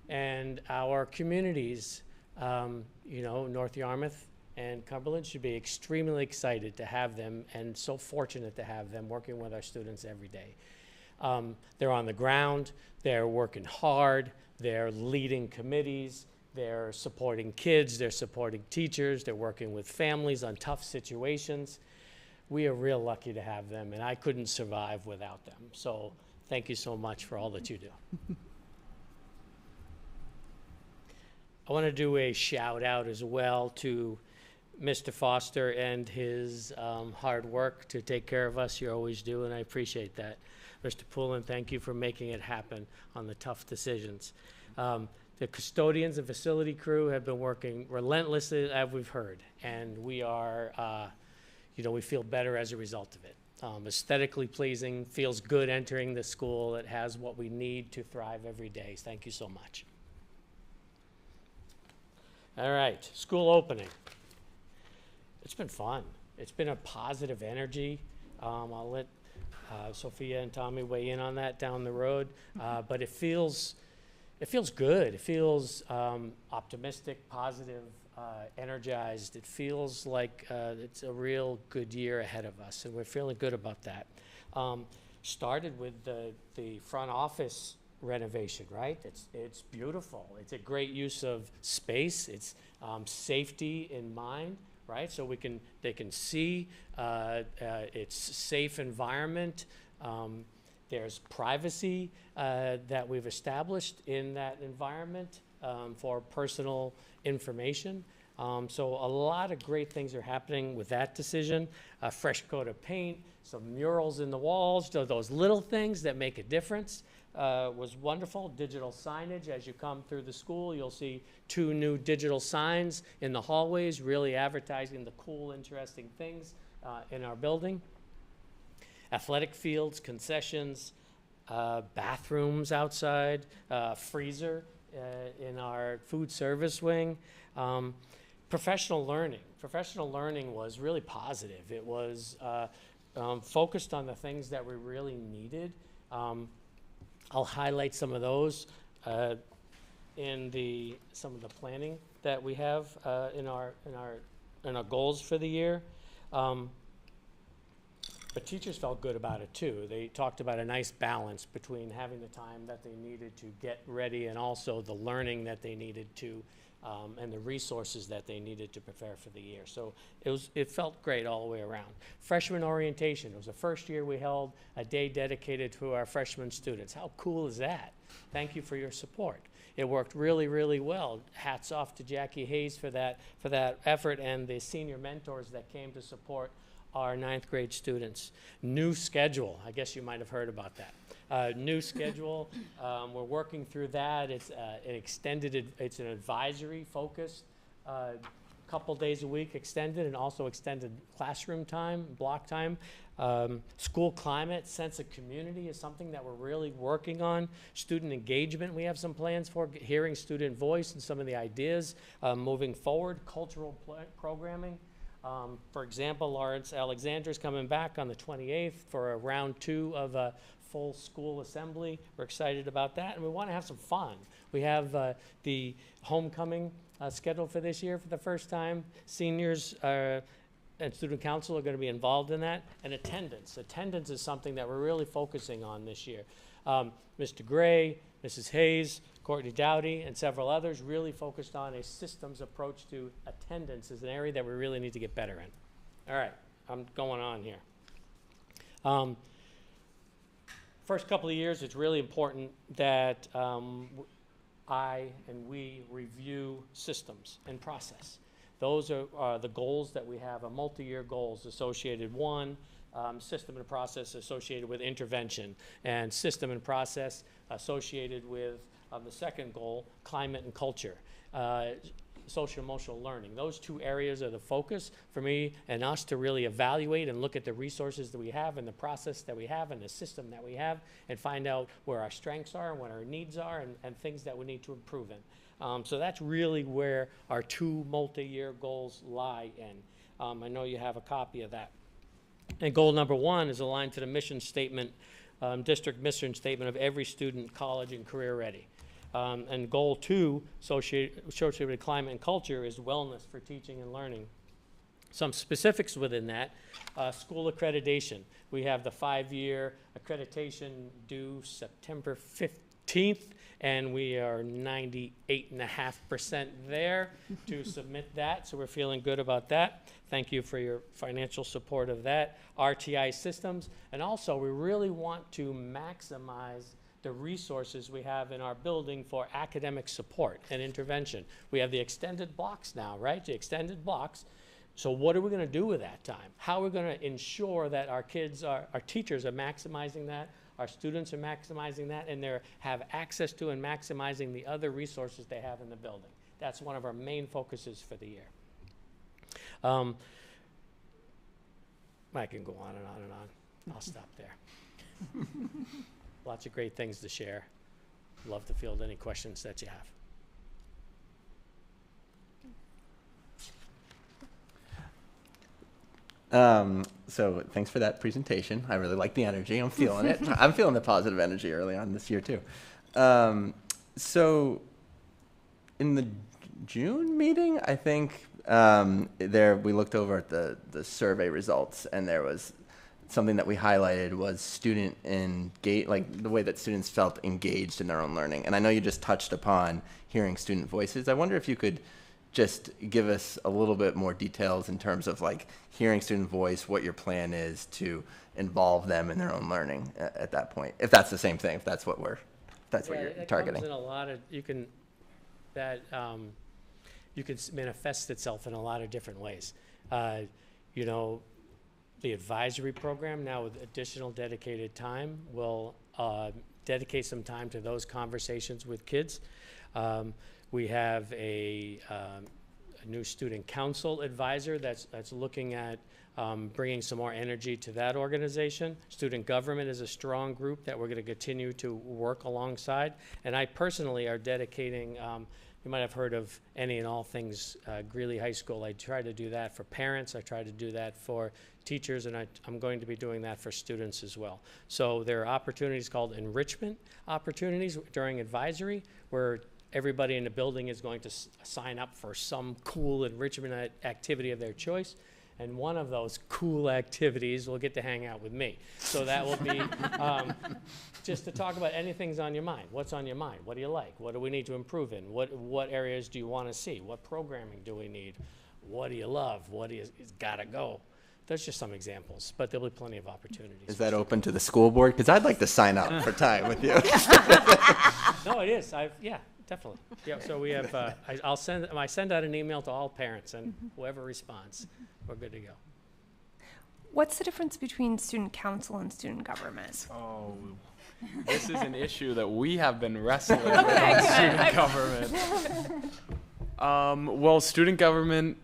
And our communities, North Yarmouth and Cumberland should be extremely excited to have them and so fortunate to have them working with our students every day. They're on the ground, they're working hard, they're leading committees, they're supporting kids, they're supporting teachers, they're working with families on tough situations. We are real lucky to have them, and I couldn't survive without them. So thank you so much for all that you do. I want to do a shout out as well to Mr. Foster and his hard work to take care of us. You always do, and I appreciate that. Mr. Poulin, thank you for making it happen on the tough decisions. The custodians and facility crew have been working relentlessly, as we've heard, and we are, we feel better as a result of it. Aesthetically pleasing, feels good entering the school. It has what we need to thrive every day. Thank you so much. All right, school opening. It's been fun. It's been a positive energy. I'll let Sophia and Tommy weigh in on that down the road, but it feels good. It feels optimistic, positive, energized. It feels like it's a real good year ahead of us, and we're feeling good about that. Started with the front office renovation, right? It's beautiful. It's a great use of space. It's safety in mind, right? So they can see it's safe environment. There's privacy that we've established in that environment for personal information. So a lot of great things are happening with that decision. A fresh coat of paint, some murals in the walls, those little things that make a difference was wonderful. Digital signage, as you come through the school, you'll see 2 new digital signs in the hallways, really advertising the cool, interesting things in our building. Athletic fields, concessions, bathrooms outside, freezer in our food service wing. Professional learning. Professional learning was really positive. It was focused on the things that we really needed. I'll highlight some of those in some of the planning that we have in our goals for the year. But teachers felt good about it too. They talked about a nice balance between having the time that they needed to get ready and also the learning that they needed to, and the resources that they needed to prepare for the year. So it felt great all the way around. Freshman orientation. It was the first year we held a day dedicated to our freshman students. How cool is that? Thank you for your support. It worked really, really well. Hats off to Jackie Hayes for that effort and the senior mentors that came to support our 9th grade students. New schedule, I guess you might have heard about that. New schedule, we're working through that. It's it's an advisory focused, couple days a week extended, and also extended classroom time, block time. School climate, sense of community is something that we're really working on. Student engagement, we have some plans for, hearing student voice and some of the ideas moving forward. Cultural programming. For example, Lawrence Alexander is coming back on the 28th for a round 2 of a full school assembly. We're excited about that, and we want to have some fun. We have the homecoming scheduled for this year for the first time. Seniors and student council are going to be involved in that, and attendance. Attendance is something that we're really focusing on this year. Mr. Gray, Mrs. Hayes, Courtney Dowdy, and several others really focused on a systems approach to attendance as an area that we really need to get better in. All right, I'm going on here. First couple of years, it's really important that I and we review systems and process. Those are the goals that we have, multi-year goals associated. One, system and process associated with intervention, and system and process associated with the second goal, climate and culture, social emotional learning. Those two areas are the focus for me and us to really evaluate and look at the resources that we have and the process that we have and the system that we have and find out where our strengths are and what our needs are and things that we need to improve in. So that's really where our two multi-year goals lie in. I know you have a copy of that. And goal number one is aligned to the mission statement, district mission statement of every student, college and career ready. And goal two, associated with climate and culture, is wellness for teaching and learning. Some specifics within that, school accreditation. We have the 5-year accreditation due September 15th, and we are 98.5% there to submit that, so we're feeling good about that. Thank you for your financial support of that. RTI systems, and also we really want to maximize the resources we have in our building for academic support and intervention. We have the extended blocks now, right? The extended blocks. So what are we going to do with that time? How are we going to ensure that our kids, our teachers are maximizing that, our students are maximizing that, and they have access to and maximizing the other resources they have in the building? That's one of our main focuses for the year. I can go on and on and on. I'll stop there. Lots of great things to share. Love to field any questions that you have. So thanks for that presentation. I really like the energy. I'm feeling it. I'm feeling the positive energy early on this year too. So in the June meeting, I think we looked over at the survey results, and there was something that we highlighted was student like the way that students felt engaged in their own learning. And I know you just touched upon hearing student voices. I wonder if you could just give us a little bit more details in terms of like hearing student voice, what your plan is to involve them in their own learning at that point, if that's the same thing, if that's what what you're targeting. Comes in a lot of, you can manifest itself in a lot of different ways. You know, the advisory program now with additional dedicated time will dedicate some time to those conversations with kids. We have a new student council advisor that's looking at bringing some more energy to that organization. Student government is a strong group that we're going to continue to work alongside. And I personally are dedicating, you might have heard of Any and All Things Greeley High School. I try to do that for parents. I try to do that for teachers, and I'm going to be doing that for students as well. So there are opportunities called enrichment opportunities during advisory, where everybody in the building is going to sign up for some cool enrichment activity of their choice. And one of those cool activities will get to hang out with me. So that will be just to talk about anything's on your mind. What's on your mind? What do you like? What do we need to improve in? What areas do you want to see? What programming do we need? What do you love? What is gotta go? There's just some examples, but there'll be plenty of opportunities. Is that open to the school board? Because I'd like to sign up for time with you. No, it is. Yeah, definitely. Yeah. So we have. I send out an email to all parents, and whoever responds, we're good to go. What's the difference between student council and student government? Oh, this is an issue that we have been wrestling with on student government. Well, student government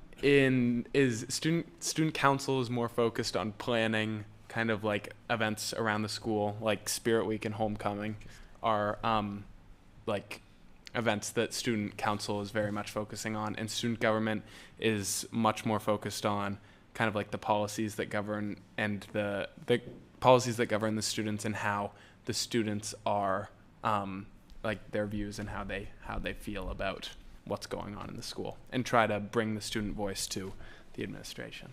student council is more focused on planning kind of like events around the school, like Spirit Week and Homecoming are like events that student council is very much focusing on, and student government is much more focused on kind of like the policies that govern and the policies that govern the students and how the students are like their views and how they feel about what's going on in the school, and try to bring the student voice to the administration.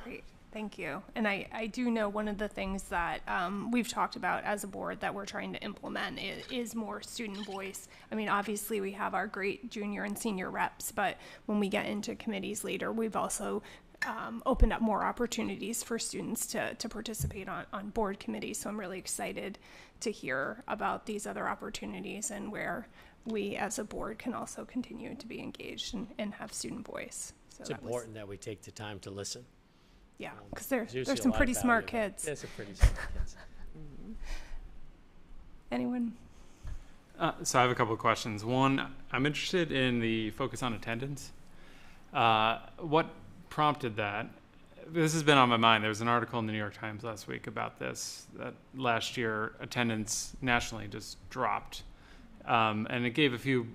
Great, thank you. And I do know one of the things that we've talked about as a board that we're trying to implement is more student voice. I mean, obviously we have our great junior and senior reps, but when we get into committees later, we've also opened up more opportunities for students to participate on board committees. So I'm really excited to hear about these other opportunities and where we as a board can also continue to be engaged and have student voice. So It's important that we take the time to listen. Yeah, because there's usually some a lot pretty of smart value in it. kids. There's some pretty smart kids. Anyone? So I have a couple of questions. One, I'm interested in the focus on attendance. What prompted that? This has been on my mind. There was an article in the New York Times last week about this, that last year attendance nationally just dropped. And it gave a few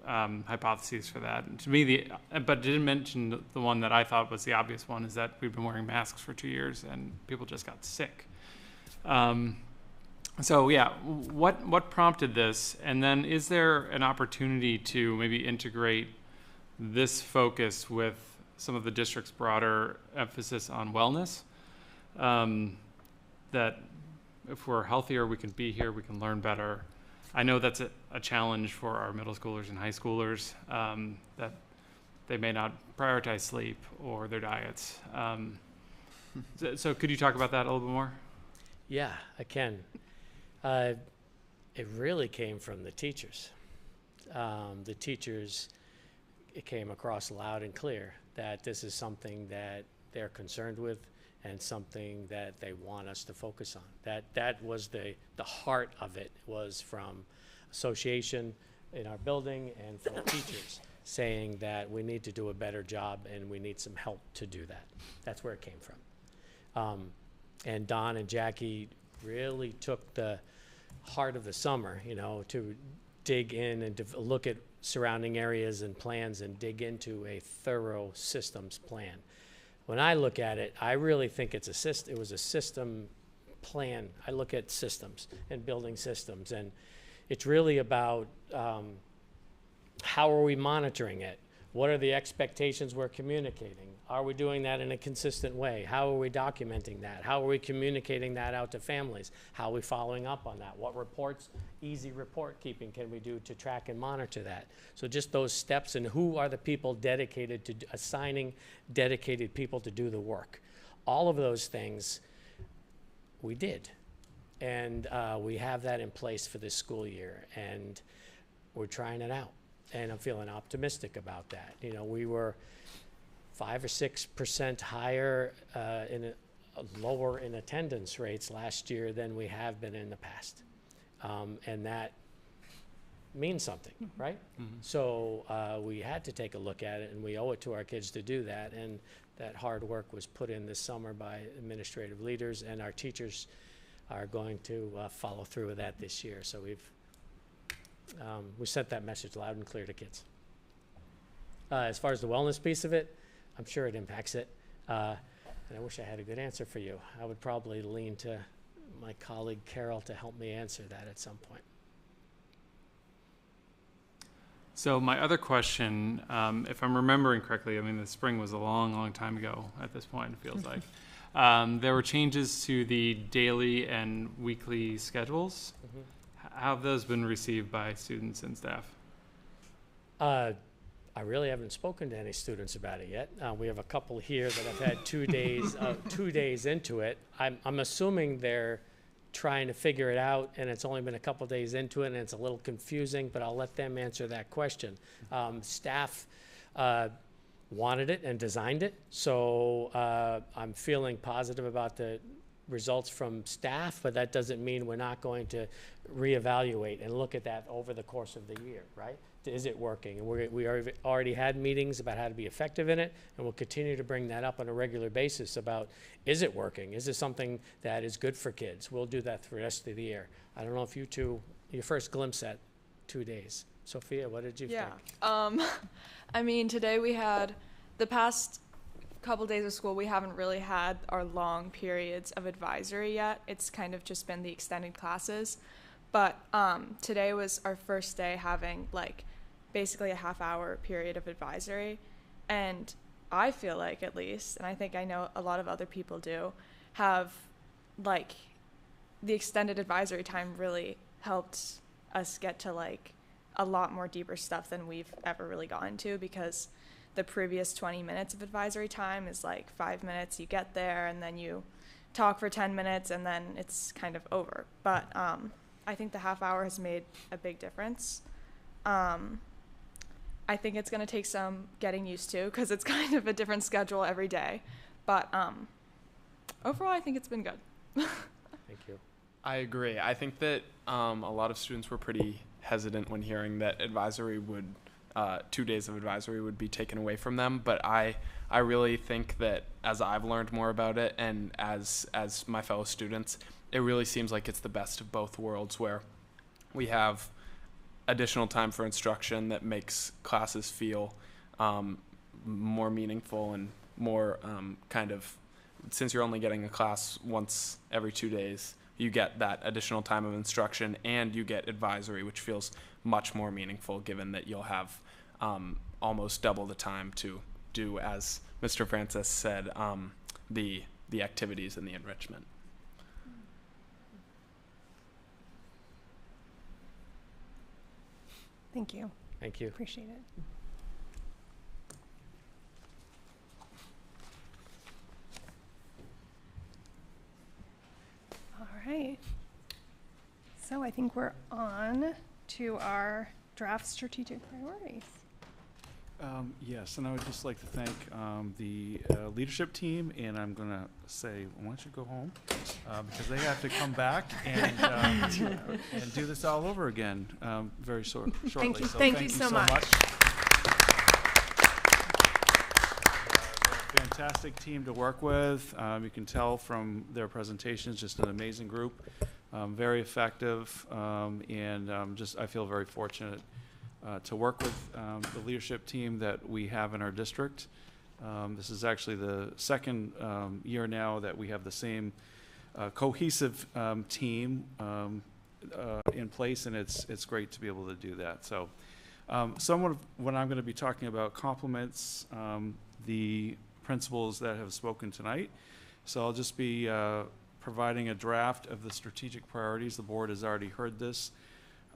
hypotheses for that. And to me, but it didn't mention the one that I thought was the obvious one, is that we've been wearing masks for 2 years and people just got sick. So yeah, what prompted this? And then is there an opportunity to maybe integrate this focus with some of the district's broader emphasis on wellness? That if we're healthier, we can be here, we can learn better. I know that's a challenge for our middle schoolers and high schoolers, that they may not prioritize sleep or their diets. So could you talk about that a little bit more? Yeah, I can. It really came from the teachers. The teachers, it came across loud and clear that this is something that they're concerned with and something that they want us to focus on. That was the heart of it, was from association in our building and from teachers saying that we need to do a better job and we need some help to do that. That's where it came from. And Don and Jackie really took the heart of the summer, to dig in and look at surrounding areas and plans and dig into a thorough systems plan. When I look at it, I really think it was a system plan. I look at systems and building systems, and it's really about how are we monitoring it? What are the expectations we're communicating? Are we doing that in a consistent way? How are we documenting that? How are we communicating that out to families? How are we following up on that? What reports, easy report keeping can we do to track and monitor that? So just those steps, and who are the people dedicated to assigning dedicated people to do the work? All of those things we did. And we have that in place for this school year, and we're trying it out. And I'm feeling optimistic about that. We were 5 or 6% higher lower in attendance rates last year than we have been in the past. And that means something, right? Mm-hmm. So we had to take a look at it, and we owe it to our kids to do that. And that hard work was put in this summer by administrative leaders, and our teachers are going to follow through with that this year. So we sent that message loud and clear to kids. As far as the wellness piece of it, I'm sure it impacts it. And I wish I had a good answer for you. I would probably lean to my colleague Carol to help me answer that at some point. So my other question, if I'm remembering correctly, the spring was a long, long time ago at this point, it feels like. There were changes to the daily and weekly schedules. Mm-hmm. How have those been received by students and staff? I really haven't spoken to any students about it yet. We have a couple here that have had 2 days, 2 days into it. I'm assuming they're trying to figure it out, and it's only been a couple days into it, and it's a little confusing, but I'll let them answer that question. Staff wanted it and designed it, so I'm feeling positive about the results from staff, but that doesn't mean we're not going to reevaluate and look at that over the course of the year, right? Is it working? And we already had meetings about how to be effective in it, and we'll continue to bring that up on a regular basis about, is it working? Is it something that is good for kids? We'll do that for the rest of the year. I don't know if you two, your first glimpse at 2 days. Sophia, what did you think? Today we had the past couple days of school, we haven't really had our long periods of advisory yet. It's kind of just been the extended classes. But today was our first day having basically a half-hour period of advisory. And I feel like, at least, and I think I know a lot of other people do, have the extended advisory time really helped us get to a lot more deeper stuff than we've ever really gotten to, because the previous 20 minutes of advisory time is like 5 minutes. You get there and then you talk for 10 minutes and then it's kind of over. But I think the half hour has made a big difference. I think it's going to take some getting used to because it's kind of a different schedule every day. But overall, I think it's been good. Thank you. I agree. I think that a lot of students were pretty hesitant when hearing that advisory would, 2 days of advisory would be taken away from them. But I really think that as I've learned more about it and as my fellow students, it really seems like it's the best of both worlds, where we have additional time for instruction that makes classes feel more meaningful and more kind of, since you're only getting a class once every 2 days, you get that additional time of instruction and you get advisory, which feels much more meaningful given that you'll have almost double the time to do, as Mr. Francis said, the activities and the enrichment. Thank you. Thank you. Appreciate it. All right. So I think we're on to our draft strategic priorities. Yes, and I would just like to thank the leadership team, and I'm going to say, why don't you go home, because they have to come back and do this all over again very shortly. Thank you. So Thank you so much. Fantastic team to work with. You can tell from their presentations, just an amazing group, very effective, and just I feel very fortunate to work with the leadership team that we have in our district. This is actually the second year now that we have the same cohesive team in place, and it's great to be able to do that. So some of what I'm going to be talking about complements the principals that have spoken tonight. So I'll just be providing a draft of the strategic priorities. The board has already heard this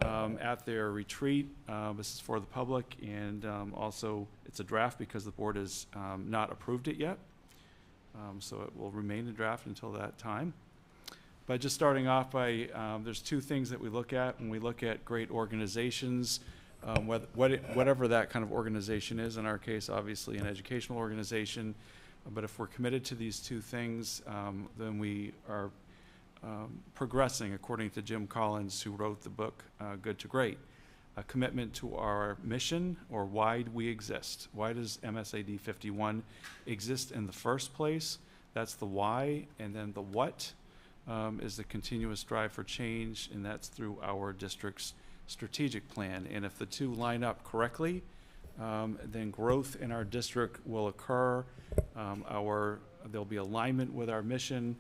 at their retreat. This is for the public, and also it's a draft because the board has not approved it yet. So it will remain a draft until that time. But just starting off by, there's two things that we look at when we look at great organizations, whatever that kind of organization is. In our case, obviously an educational organization. But if we're committed to these two things, then we are progressing according to Jim Collins, who wrote the book Good to Great. A commitment to our mission, or why do we exist? Why does MSAD 51 exist in the first place? That's the why. And then the what is the continuous drive for change, and that's through our district's strategic plan. And if the two line up correctly, then growth in our district will occur. There'll be alignment with our mission.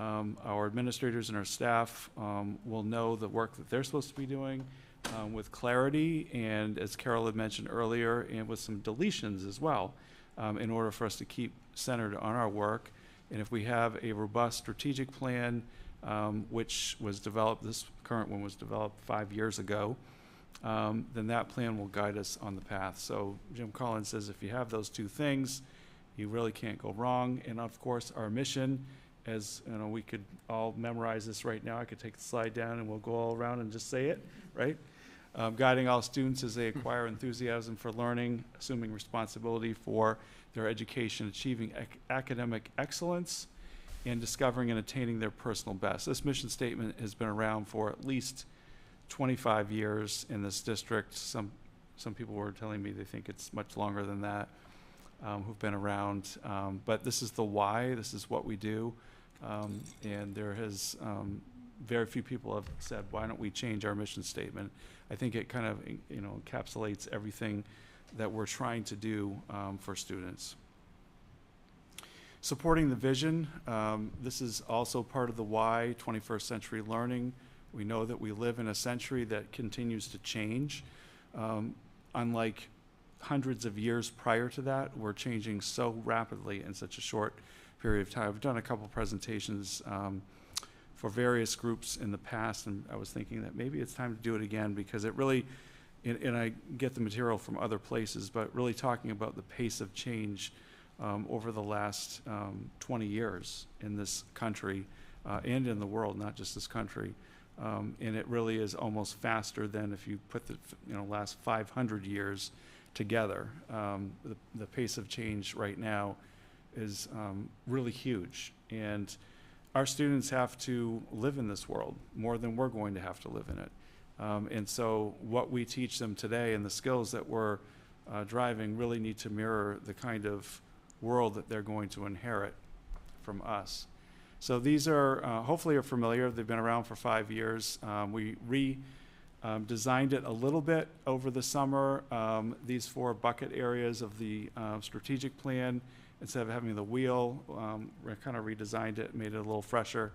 Our administrators and our staff will know the work that they're supposed to be doing with clarity, and as Carol had mentioned earlier, and with some deletions as well, in order for us to keep centered on our work. And if we have a robust strategic plan, which was developed, this current one was developed 5 years ago, then that plan will guide us on the path. So Jim Collins says if you have those two things, you really can't go wrong. And of course, our mission, as you know, we could all memorize this right now. I could take the slide down and we'll go all around and just say it, right? Guiding all students as they acquire enthusiasm for learning, assuming responsibility for their education, achieving academic excellence, and discovering and attaining their personal best. This mission statement has been around for at least 25 years in this district. Some people were telling me they think it's much longer than that, who've been around. But this is the why. This is what we do. And there has very few people have said, why don't we change our mission statement? I think it kind of encapsulates everything that we're trying to do for students. Supporting the vision, this is also part of the why, 21st century learning. We know that we live in a century that continues to change. Unlike hundreds of years prior to that, we're changing so rapidly in such a short period of time. I've done a couple presentations for various groups in the past, and I was thinking that maybe it's time to do it again, because it really and I get the material from other places, but really talking about the pace of change over the last 20 years in this country and in the world, not just this country. And it really is almost faster than if you put the last 500 years together. The pace of change right now is really huge. And our students have to live in this world more than we're going to have to live in it. And so what we teach them today and the skills that we're driving really need to mirror the kind of world that they're going to inherit from us. So these are, hopefully are familiar. They've been around for 5 years. We designed it a little bit over the summer. These 4 bucket areas of the strategic plan, instead of having the wheel, we kind of redesigned it, made it a little fresher.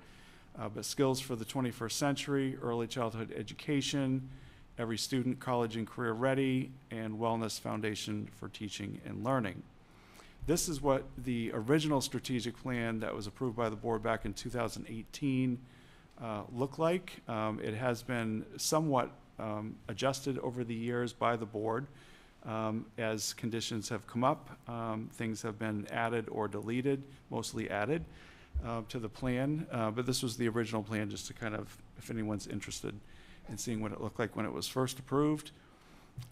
But skills for the 21st century, early childhood education, every student college and career ready, and wellness foundation for teaching and learning. This is what the original strategic plan that was approved by the board back in 2018 looked like. It has been somewhat adjusted over the years by the board as conditions have come up. Things have been added or deleted, mostly added to the plan. But this was the original plan, just to kind of, if anyone's interested in seeing what it looked like when it was first approved.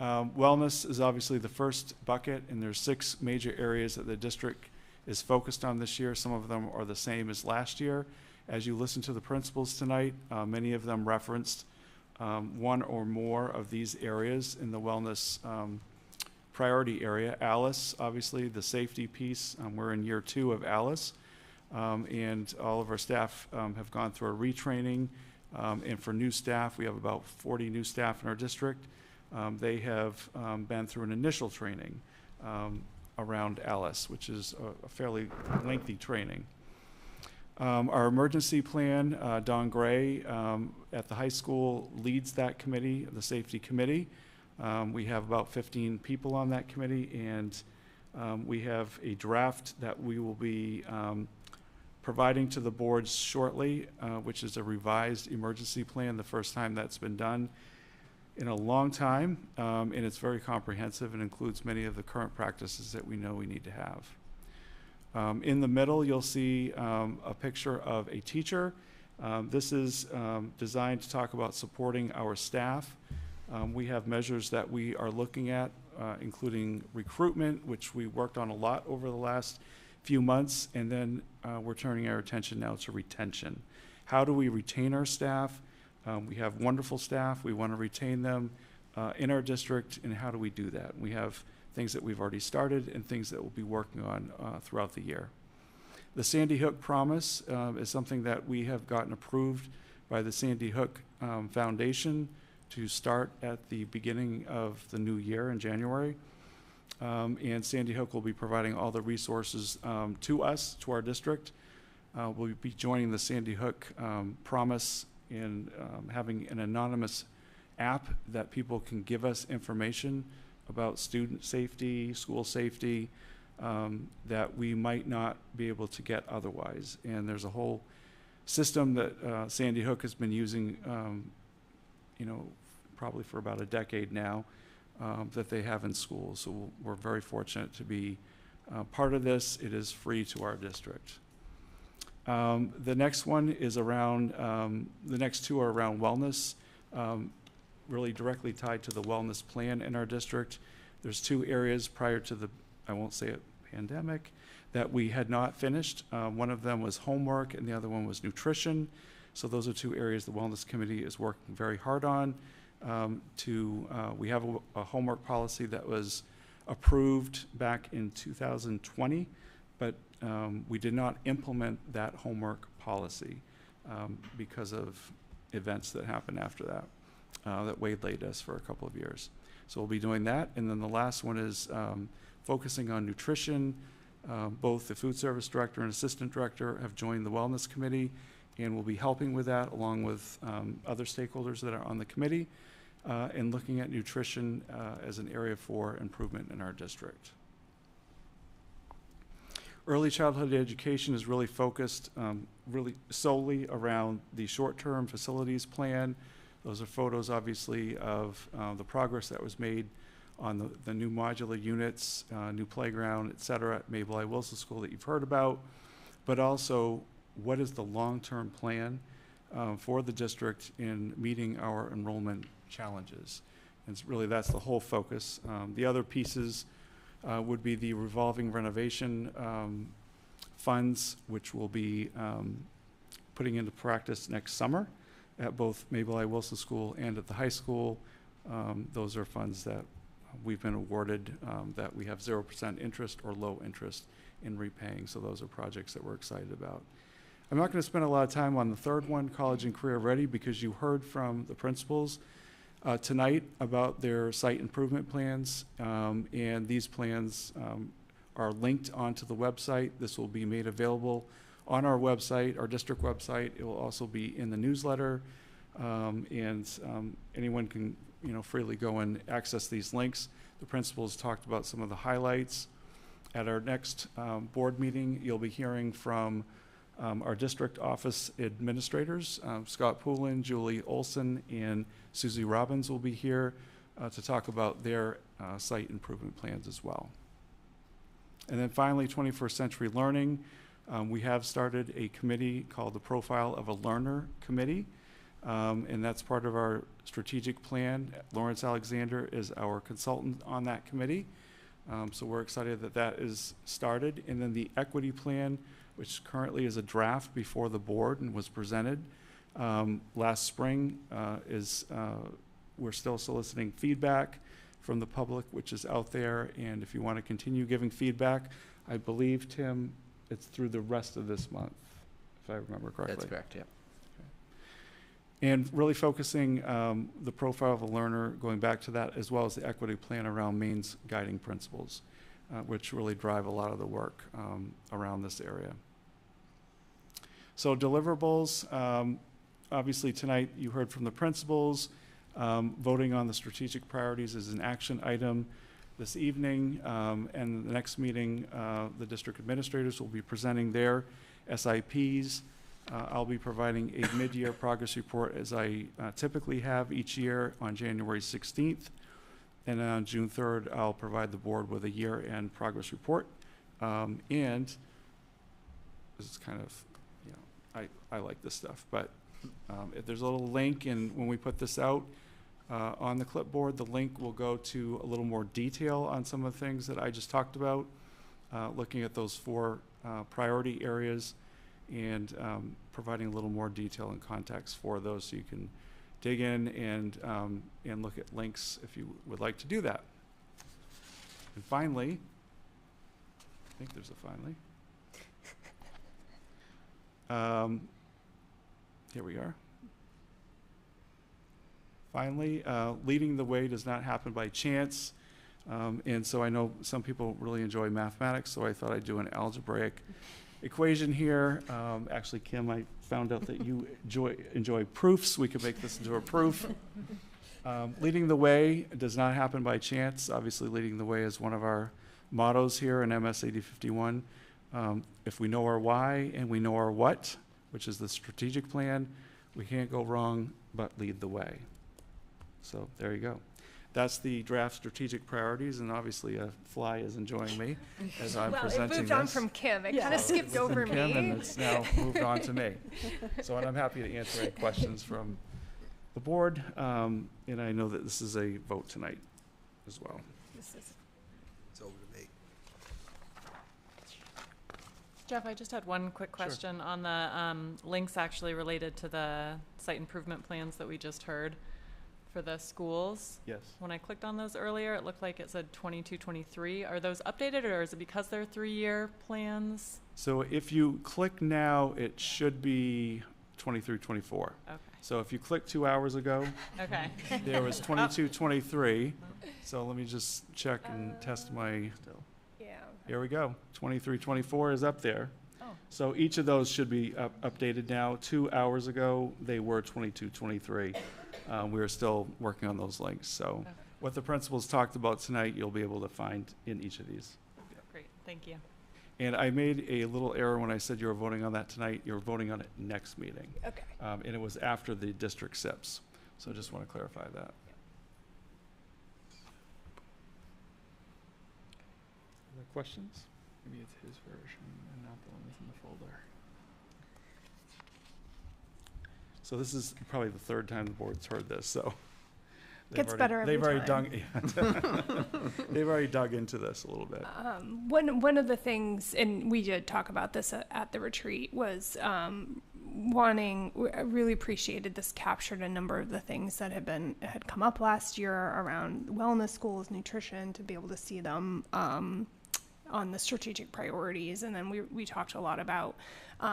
Wellness is obviously the first bucket, and there's 6 major areas that the district is focused on this year. Some of them are the same as last year. As you listen to the principals tonight, many of them referenced one or more of these areas in the wellness priority area. ALICE, obviously, the safety piece. We're in year 2 of ALICE, and all of our staff have gone through a retraining. And for new staff, we have about 40 new staff in our district. They have been through an initial training around ALICE, which is a fairly lengthy training. Our emergency plan, Don Gray at the high school leads that committee, the safety committee. We have about 15 people on that committee, and we have a draft that we will be providing to the boards shortly, which is a revised emergency plan, the first time that's been done in a long time, and it's very comprehensive and includes many of the current practices that we know we need to have. In the middle, you'll see a picture of a teacher. This is designed to talk about supporting our staff. We have measures that we are looking at, including recruitment, which we worked on a lot over the last few months, and then we're turning our attention now to retention. How do we retain our staff? We have wonderful staff. We want to retain them in our district, and how do we do that? We have things that we've already started and things that we'll be working on throughout the year. The Sandy Hook Promise is something that we have gotten approved by the Sandy Hook Foundation to start at the beginning of the new year in January. And Sandy Hook will be providing all the resources to us, to our district. We'll be joining the Sandy Hook Promise in having an anonymous app that people can give us information about student safety, school safety, that we might not be able to get otherwise. And there's a whole system that Sandy Hook has been using, probably for about a decade now, that they have in schools. So we're very fortunate to be part of this. It is free to our district. The next one is around, the next 2 are around wellness, really directly tied to the wellness plan in our district. There's 2 areas prior to the, I won't say it, pandemic, that we had not finished. One of them was homework and the other one was nutrition. So those are 2 areas the Wellness Committee is working very hard on. We have a homework policy that was approved back in 2020, but we did not implement that homework policy because of events that happened after that, that waylaid us for a couple of years. So we'll be doing that. And then the last one is focusing on nutrition. Both the food service director and assistant director have joined the Wellness Committee and will be helping with that along with other stakeholders that are on the committee and looking at nutrition as an area for improvement in our district. Early childhood education is really focused really solely around the short-term facilities plan, Those are photos, obviously, of the progress that was made on the new modular units, new playground, et cetera, at Mabel I. Wilson School that you've heard about, but also what is the long-term plan for the district in meeting our enrollment challenges. And that's the whole focus. The other pieces would be the revolving renovation funds, which we'll be putting into practice next summer at both Mabel I. Wilson School and at the high school. Those are funds that we've been awarded that we have 0% interest or low interest in repaying. So those are projects that we're excited about. I'm not going to spend a lot of time on the third one, College and Career Ready, because you heard from the principals tonight about their site improvement plans, and these plans are linked onto the website. This will be made available on our website, our district website. It will also be in the newsletter, and anyone can freely go and access these links. The principals talked about some of the highlights. At our next board meeting, you'll be hearing from our district office administrators. Scott Poulin, Julie Olson, and Susie Robbins will be here to talk about their site improvement plans as well. And then finally, 21st Century Learning. We have started a committee called the Profile of a Learner Committee, and that's part of our strategic plan. Lawrence Alexander is our consultant on that committee. So we're excited that that is started. And then the equity plan, which currently is a draft before the board and was presented last spring, we're still soliciting feedback from the public, which is out there. And if you want to continue giving feedback, I believe, Tim, it's through the rest of this month, if I remember correctly. That's correct, yeah. And really focusing the profile of a learner, going back to that, as well as the equity plan around Maine's guiding principles, which really drive a lot of the work around this area. So deliverables, obviously tonight you heard from the principals. Voting on the strategic priorities is an action item this evening, and the next meeting, the district administrators will be presenting their SIPs. I'll be providing a mid-year progress report, as I typically have each year, on January 16th. And on June 3rd, I'll provide the board with a year-end progress report. And this is kind of, I like this stuff, but if there's a little link, and when we put this out on the clipboard, the link will go to a little more detail on some of the things that I just talked about, looking at those 4 priority areas, and providing a little more detail and context for those, so you can dig in and look at links if you would like to do that. And finally, I think there's a finally. Here we are. Finally, leading the way does not happen by chance. And so I know some people really enjoy mathematics, so I thought I'd do an algebraic equation here. Actually, Kim, I found out that you enjoy proofs. We could make this into a proof. Leading the way does not happen by chance. Obviously, leading the way is one of our mottos here in MSAD 51. If we know our why and we know our what, which is the strategic plan, we can't go wrong but lead the way. So there you go. That's the draft strategic priorities, and obviously a fly is enjoying me as I'm presenting this. It moved on from Kim. It kind of skipped over me. Kim, and it's now moved on to me. So, and I'm happy to answer any questions from the board, and I know that this is a vote tonight as well. It's over to me. Jeff, I just had one quick question on the links actually related to the site improvement plans that we just heard for the schools. Yes. When I clicked on those earlier, it looked like it said 22, 23. Are those updated, or is it because they're 3-year plans? So if you click now, it should be 23, 24. Okay. So if you clicked 2 hours ago, okay. there was 22, 23. So let me just check and test my, Yeah. here we go. 23, 24 is up there. Oh. So each of those should be updated now. 2 hours ago, they were 22, 23. We are still working on those links. So okay. What the principals talked about tonight, you'll be able to find in each of these. Great, thank you. And I made a little error when I said you were voting on that tonight. You're voting on it next meeting. Okay. And it was after the district SIPs. So I just want to clarify that. Other questions? Maybe it's his version and not the one that's in the folder. So this is probably the third time the board's heard this, so. Gets better every They've already time. they've already dug into this a little bit. One of the things, and we did talk about this at the retreat, was I really appreciated this captured a number of the things that had come up last year around wellness goals, nutrition, to be able to see them on the strategic priorities. And then we talked a lot about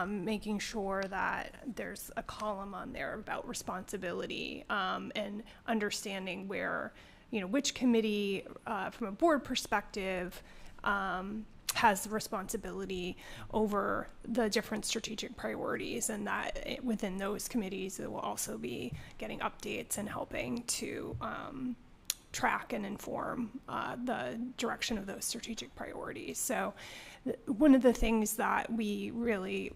making sure that there's a column on there about responsibility and understanding where, which committee from a board perspective has the responsibility over the different strategic priorities, and that within those committees it will also be getting updates and helping to track and inform the direction of those strategic priorities. So one of the things that we really,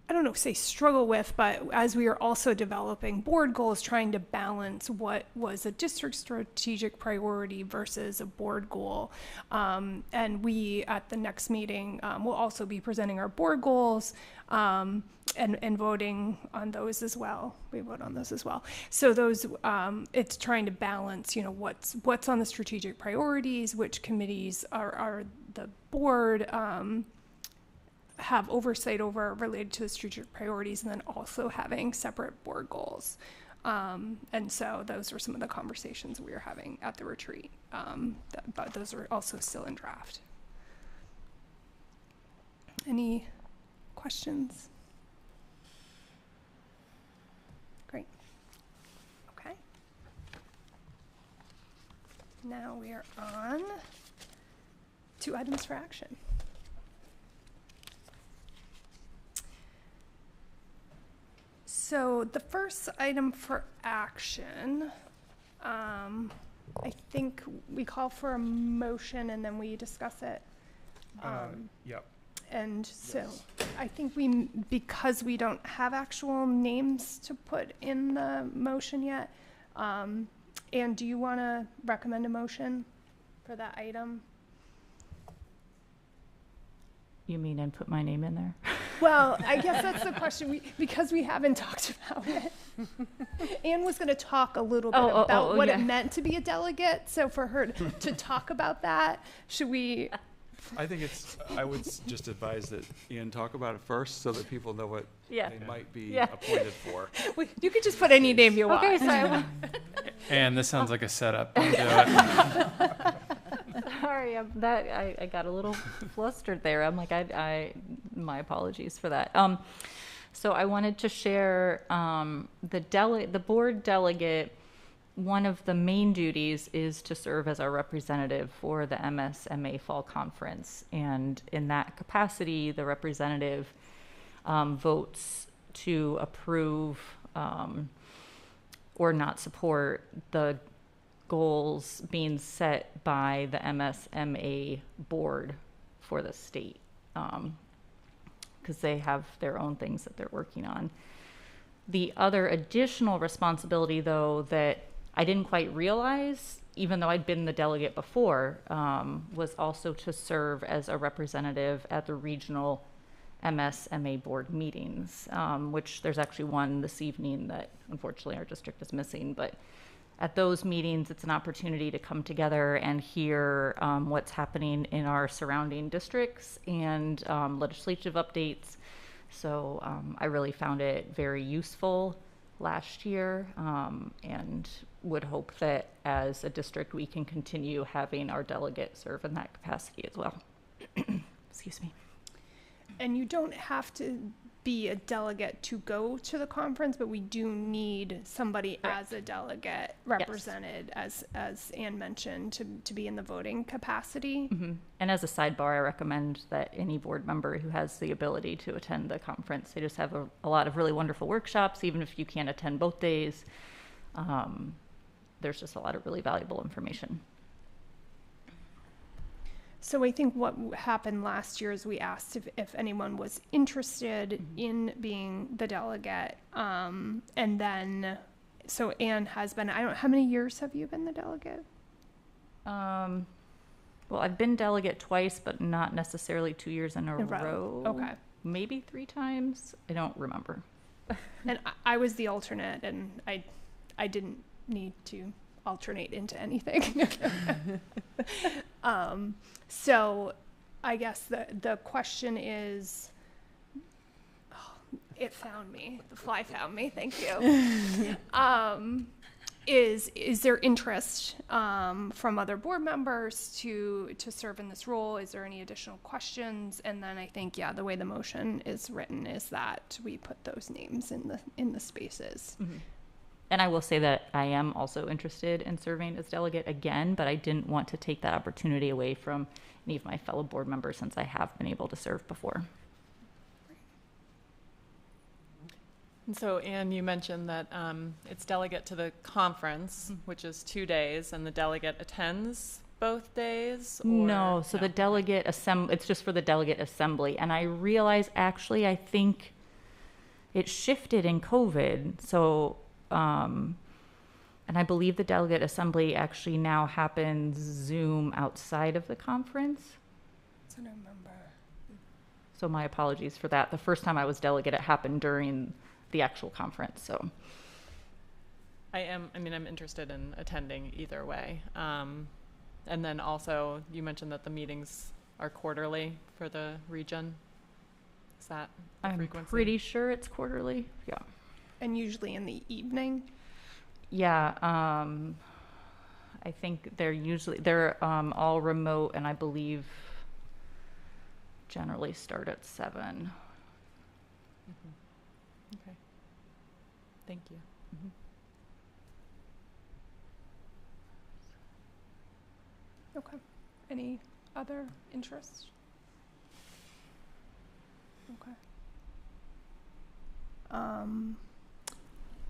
I don't know, say struggle with, but as we are also developing board goals, trying to balance what was a district strategic priority versus a board goal. And we, at the next meeting, will also be presenting our board goals and voting on those as well. We vote on those as well. So those, it's trying to balance, what's on the strategic priorities, which committees are the board have oversight over related to the strategic priorities, and then also having separate board goals. And so those were some of the conversations we were having at the retreat, but those are also still in draft. Any questions? Great. Okay. Now we are on 2 items for action. So the first item for action, I think we call for a motion and then we discuss it. Yep. And so I think because we don't have actual names to put in the motion yet, Anne, do you want to recommend a motion for that item? You mean and put my name in there? Well, I guess that's the question. Because we haven't talked about it. Anne was going to talk a little bit about what it meant to be a delegate. So for her to talk about that, should we? I think I would just advise that Ian talk about it first so that people know what they might be appointed for. You could just put any name you want. Okay, so And this sounds like a setup. Don't do it. Sorry, I got a little flustered there. I'm like, my apologies for that. So I wanted to share the board delegate. One of the main duties is to serve as our representative for the MSMA Fall Conference, and in that capacity, the representative votes to approve or not support the goals being set by the MSMA board for the state, because they have their own things that they're working on. The other additional responsibility, though, that I didn't quite realize, even though I'd been the delegate before, was also to serve as a representative at the regional MSMA board meetings, which there's actually one this evening that unfortunately our district is missing, but at those meetings, it's an opportunity to come together and hear what's happening in our surrounding districts and legislative updates. So I really found it very useful last year, and would hope that as a district we can continue having our delegate serve in that capacity as well. Excuse me. And you don't have to be a delegate to go to the conference, but we do need somebody as a delegate represented, as Anne mentioned, to be in the voting capacity. Mm-hmm. And as a sidebar, I recommend that any board member who has the ability to attend the conference, they just have a lot of really wonderful workshops, even if you can't attend both days. There's just a lot of really valuable information. So I think what happened last year is we asked if anyone was interested in being the delegate, and then so Anne has been, how many years have you been the delegate? Well, I've been delegate twice, but not necessarily 2 years in a row. Okay. Maybe 3 times. I don't remember. And I was the alternate, and I didn't need to alternate into anything. So I guess the question is, it found me. The fly found me. Thank you. Is there interest from other board members to serve in this role? Is there any additional questions? And then I think, yeah, the way the motion is written is that we put those names in the spaces. Mm-hmm. And I will say that I am also interested in serving as delegate again, but I didn't want to take that opportunity away from any of my fellow board members since I have been able to serve before. And so, Anne, you mentioned that it's delegate to the conference, which is 2 days, and the delegate attends both days? Or No, so the delegate it's just for the delegate assembly. And I realize, actually, I think it shifted in COVID. So, and I believe the delegate assembly actually now happens Zoom outside of the conference. I don't remember. So my apologies for that. The first time I was delegate, it happened during the actual conference. So I'm interested in attending either way. And then also you mentioned that the meetings are quarterly for the region. Is that the I'm frequency? pretty sure it's quarterly. Yeah. And usually in the evening? Yeah. I think they're all remote, and I believe generally start at 7. Mm-hmm. Okay. Thank you. Mm-hmm. Okay. Any other interest? Okay.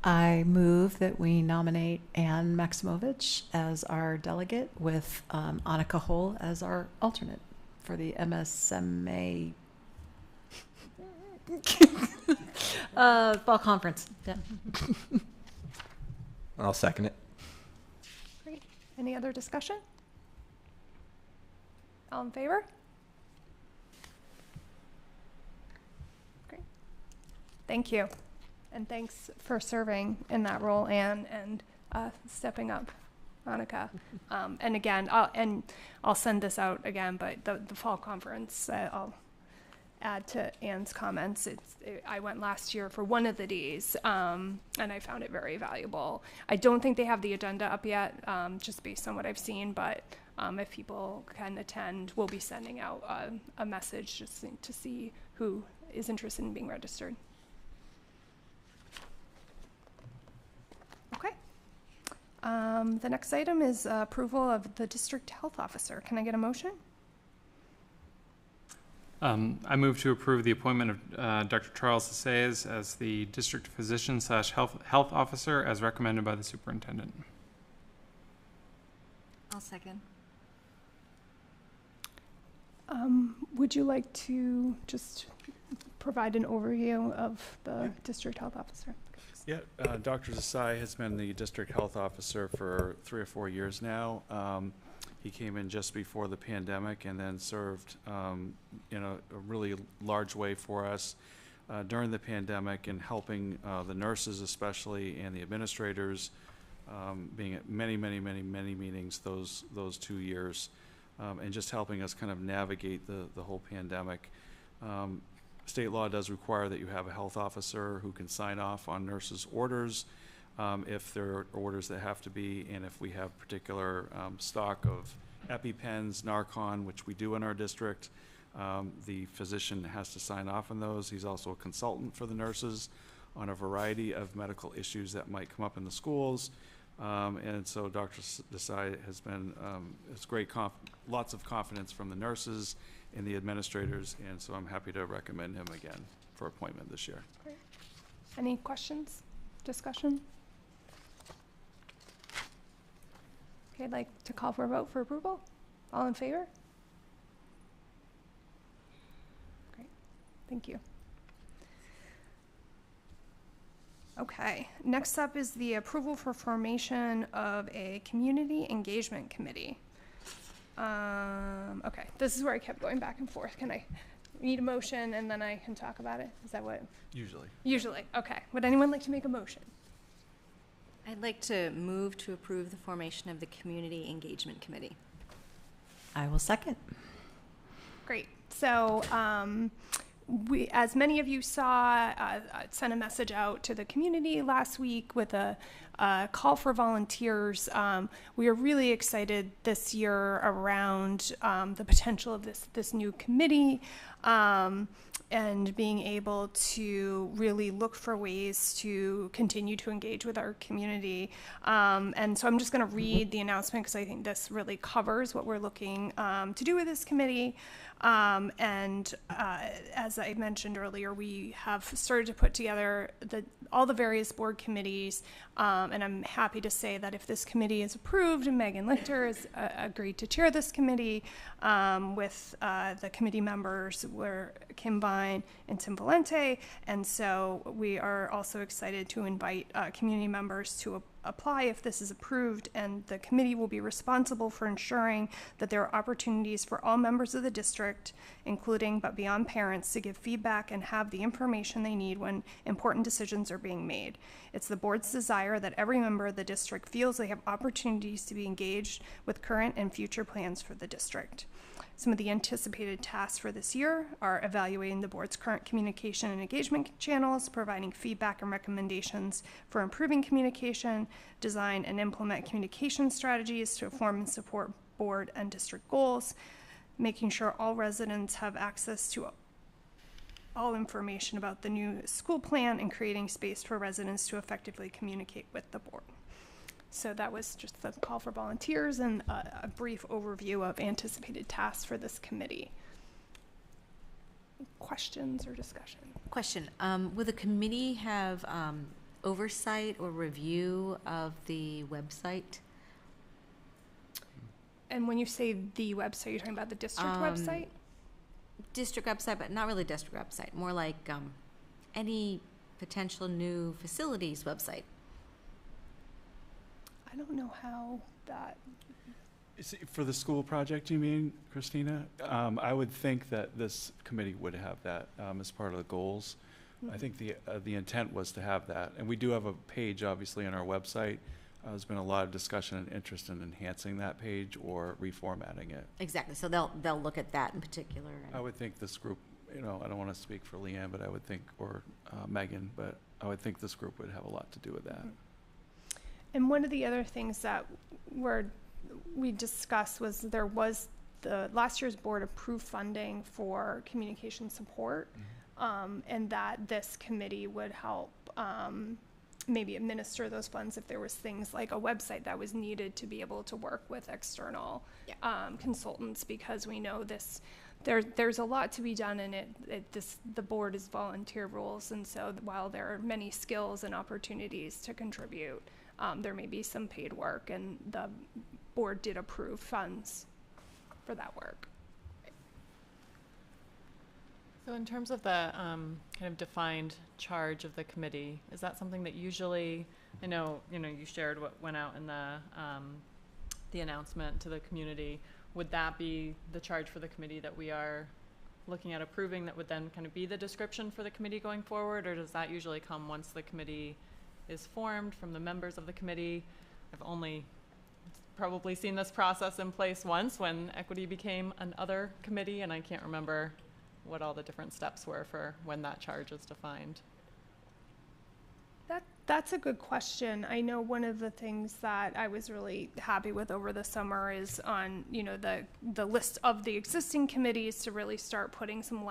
I move that we nominate Anne Maximovich as our delegate with Annika Hull as our alternate for the MSMA fall conference. Yeah. I'll second it. Great. Any other discussion? All in favor? Great. Thank you. And thanks for serving in that role, Anne, and stepping up, Annika. And again, I'll send this out again, but the fall conference, I'll add to Anne's comments. I went last year for one of the days, and I found it very valuable. I don't think they have the agenda up yet, just based on what I've seen, but if people can attend, we'll be sending out a message just to see who is interested in being registered. Okay. The next item is approval of the district health officer. Can I get a motion? I move to approve the appointment of Dr. Charles Assayas as the district physician / health officer as recommended by the superintendent. I'll second. Would you like to just provide an overview of the district health officer? Yeah, Dr. Desai has been the district health officer for 3 or 4 years now. He came in just before the pandemic and then served in a really large way for us during the pandemic and helping the nurses especially and the administrators, being at many meetings those 2 years, and just helping us kind of navigate the whole pandemic. State law does require that you have a health officer who can sign off on nurses' orders if there are orders that have to be, and if we have particular stock of EpiPens, Narcan, which we do in our district, the physician has to sign off on those. He's also a consultant for the nurses on a variety of medical issues that might come up in the schools. And so Dr. Desai has been, it's great, lots of confidence from the nurses and the administrators, and so I'm happy to recommend him again for appointment this year. Great. Any questions, discussion? Okay, I'd like to call for a vote for approval. All in favor? Great, thank you. Okay, next up is the approval for formation of a community engagement committee. Okay, this is where I kept going back and forth. Can I need a motion and then I can talk about it? Is that what? Usually. Usually, okay. Would anyone like to make a motion? I'd like to move to approve the formation of the Community Engagement Committee. I will second. Great. So, we, as many of you saw, I sent a message out to the community last week with a call for volunteers. We are really excited this year around the potential of this new committee and being able to really look for ways to continue to engage with our community. And so I'm just going to read the announcement because I think this really covers what we're looking to do with this committee. As I mentioned earlier, we have started to put together all the various board committees, and I'm happy to say that if this committee is approved, and Megan Lichter has agreed to chair this committee with the committee members were Kim Vine and Tim Valente, and so we are also excited to invite community members to apply if this is approved, and the committee will be responsible for ensuring that there are opportunities for all members of the district, including but beyond parents, to give feedback and have the information they need when important decisions are being made. It's the board's desire that every member of the district feels they have opportunities to be engaged with current and future plans for the district. Some of the anticipated tasks for this year are evaluating the board's current communication and engagement channels, providing feedback and recommendations for improving communication, design and implement communication strategies to inform and support board and district goals, making sure all residents have access to all information about the new school plan, and creating space for residents to effectively communicate with the board. So that was just the call for volunteers and a brief overview of anticipated tasks for this committee. Questions or discussion? Question, will the committee have oversight or review of the website? And when you say the website, you're talking about the district website? District website, but not really district website, more like any potential new facilities website. I don't know how that. For the school project, you mean, Christina? I would think that this committee would have that as part of the goals. Mm-hmm. I think the intent was to have that. And we do have a page, obviously, on our website. There's been a lot of discussion and interest in enhancing that page or reformatting it. Exactly, so they'll look at that in particular. I would think this group, I don't want to speak for Leanne, but I would think, or Megan, but I would think this group would have a lot to do with that. Mm-hmm. And one of the other things that we discussed was there was the last year's board approved funding for communication support, and that this committee would help maybe administer those funds if there was things like a website that was needed to be able to work with external consultants, because we know there's a lot to be done, and the board is volunteer rules, and so while there are many skills and opportunities to contribute, there may be some paid work, and the board did approve funds for that work. So in terms of the kind of defined charge of the committee, is that something that usually, I know, you shared what went out in the announcement to the community. Would that be the charge for the committee that we are looking at approving, that would then kind of be the description for the committee going forward, or does that usually come once the committee is formed from the members of the committee? I've only probably seen this process in place once when equity became another committee, and I can't remember what all the different steps were for when that charge is defined. That's a good question. I know one of the things that I was really happy with over the summer is on, the list of the existing committees to really start putting some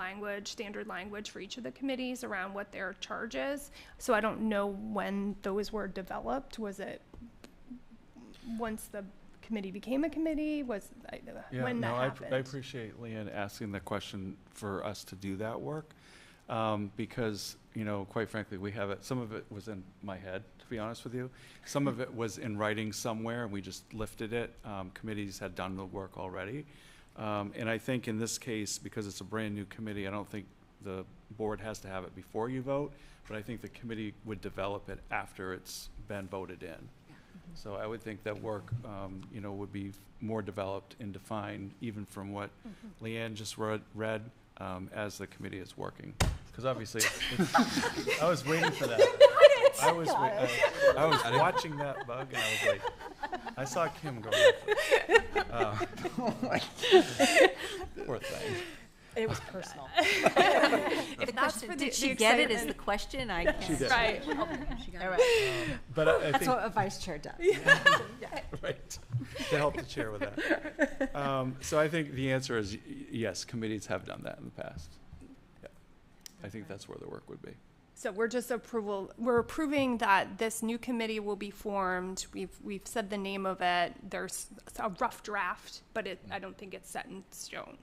standard language for each of the committees around what their charge is. So I don't know when those were developed. Was it once the committee became a committee? When that happened? I appreciate Leanne asking the question for us to do that work, because quite frankly, we have it. Some of it was in my head, to be honest with you. Some of it was in writing somewhere, and we just lifted it. Committees had done the work already, and I think in this case, because it's a brand new committee, I don't think the board has to have it before you vote, but I think the committee would develop it after it's been voted in. So I would think that work, you know, would be more developed and defined, even from what Leanne just read as the committee is working. Because obviously, I was waiting for that. I was watching that bug, and I was like, I saw Kim go. Oh my Poor thing. It was personal. If that's for did the she get it? Is the question? I She did. Right. She got All it. right. But I That's think, what a vice chair does. right, to help the chair with that. So I think the answer is yes, committees have done that in the past. Yeah. I think that's where the work would be. So we're just we're approving that this new committee will be formed. We've said the name of it. There's a rough draft, but I don't think it's set in stone.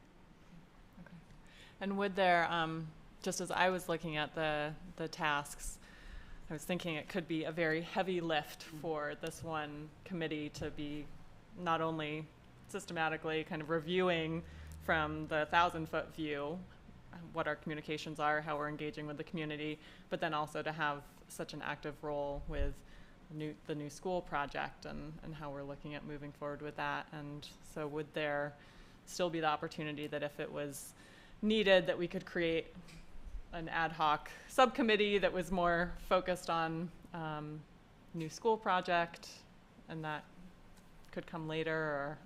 And would there, just as I was looking at the tasks, I was thinking it could be a very heavy lift for this one committee to be not only systematically kind of reviewing from the 1,000-foot view what our communications are, how we're engaging with the community, but then also to have such an active role with the new school project and how we're looking at moving forward with that. And so would there still be the opportunity that if it was needed, that we could create an ad hoc subcommittee that was more focused on new school project, and that could come later? Or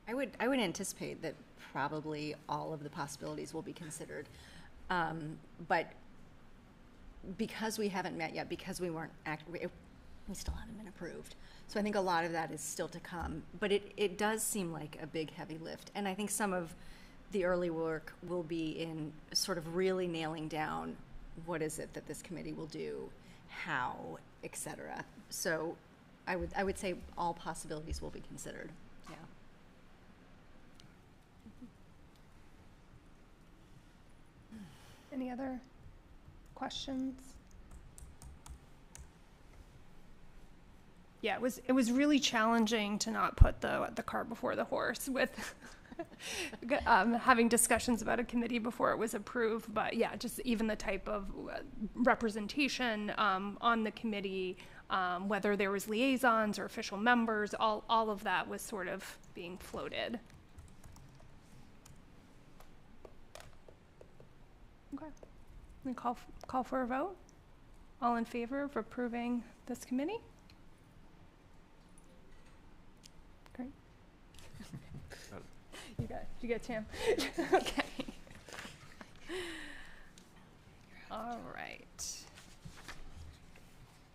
I would anticipate that probably all of the possibilities will be considered, but because we haven't met yet, because we weren't we still haven't been approved. So I think a lot of that is still to come, but it does seem like a big heavy lift, and I think some of the early work will be in sort of really nailing down what is it that this committee will do, how, etc. So I would say all possibilities will be considered. Yeah. Any other questions? Yeah, it was really challenging to not put the cart before the horse with having discussions about a committee before it was approved. But yeah, just even the type of representation on the committee, whether there was liaisons or official members, all of that was sort of being floated. Okay, we call for a vote. All in favor of approving this committee? Great. You got Tim. Okay. All right.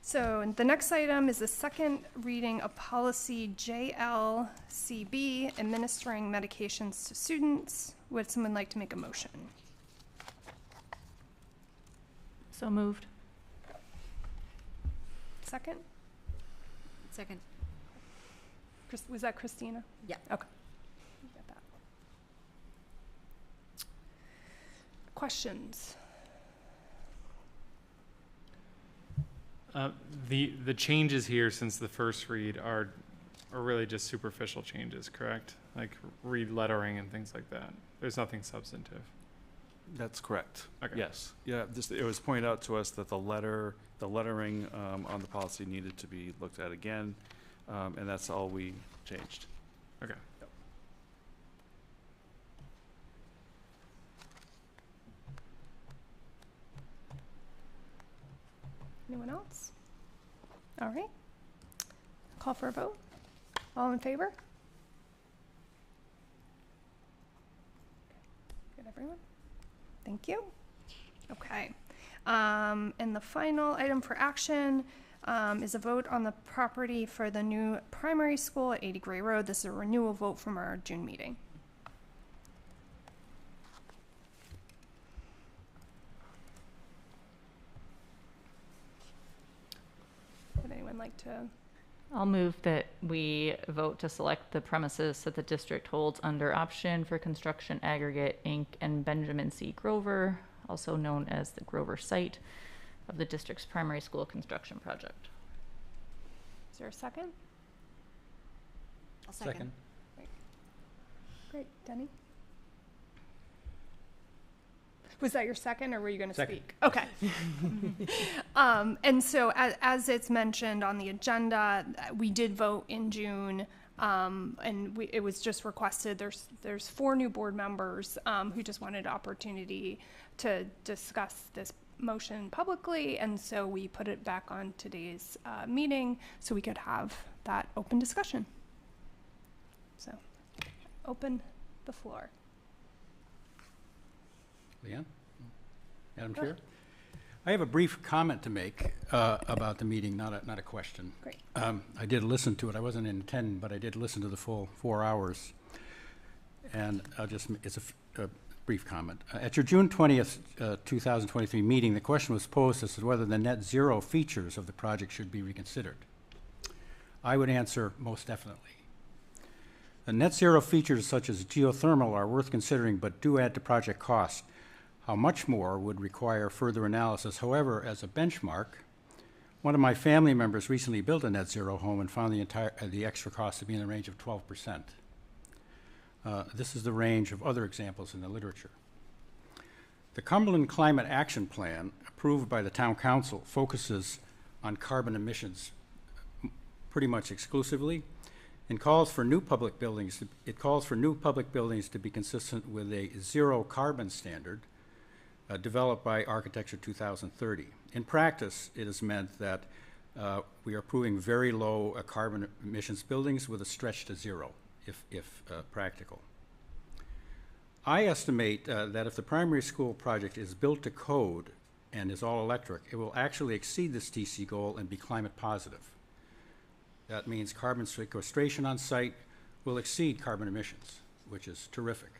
So the next item is the second reading of policy JLCB, administering medications to students. Would someone like to make a motion? So moved. Second? Second. Was that Christina? Yeah. Okay. You got that. Questions? The changes here since the first read are really just superficial changes, correct? Like read lettering and things like that. There's nothing substantive. That's correct. Okay. Yes. Yeah. It was pointed out to us that the lettering on the policy needed to be looked at again, and that's all we changed. Okay. Yep. Anyone else? All right. Call for a vote. All in favor? Good, everyone? Thank you. Okay. And the final item for action is a vote on the property for the new primary school at 80 Gray Road. This is a renewal vote from our June meeting. Would anyone like to? I'll move that we vote to select the premises that the district holds under option for construction aggregate Inc. and Benjamin C. Grover, also known as the Grover site of the district's primary school construction project. Is there a second? I'll second. Great. Denny? Was that your second, or were you going to Second. speak? Okay. And so, as it's mentioned on the agenda, we did vote in June, and it was just requested. There's 4 new board members who just wanted an opportunity to discuss this motion publicly, and so we put it back on today's meeting so we could have that open discussion. So, open the floor. Leanne? Madam Chair? I have a brief comment to make about the meeting, not a question. Great. I did listen to it. I wasn't in attendance, but I did listen to the full 4 hours. And it's a brief comment. At your June 20th, 2023 meeting, the question was posed as to whether the net zero features of the project should be reconsidered. I would answer most definitely. The net zero features such as geothermal are worth considering, but do add to project costs. How much more would require further analysis. However, as a benchmark, one of my family members recently built a net zero home and found the extra cost to be in the range of 12%. This is the range of other examples in the literature. The Cumberland Climate Action Plan, approved by the Town Council, focuses on carbon emissions pretty much exclusively, and calls for new public buildings. It calls for new public buildings to be consistent with a zero carbon standard developed by Architecture 2030. In practice, it has meant that we are approving very low carbon emissions buildings with a stretch to zero, if practical. I estimate that if the primary school project is built to code and is all electric, it will actually exceed this TC goal and be climate positive. That means carbon sequestration on site will exceed carbon emissions, which is terrific.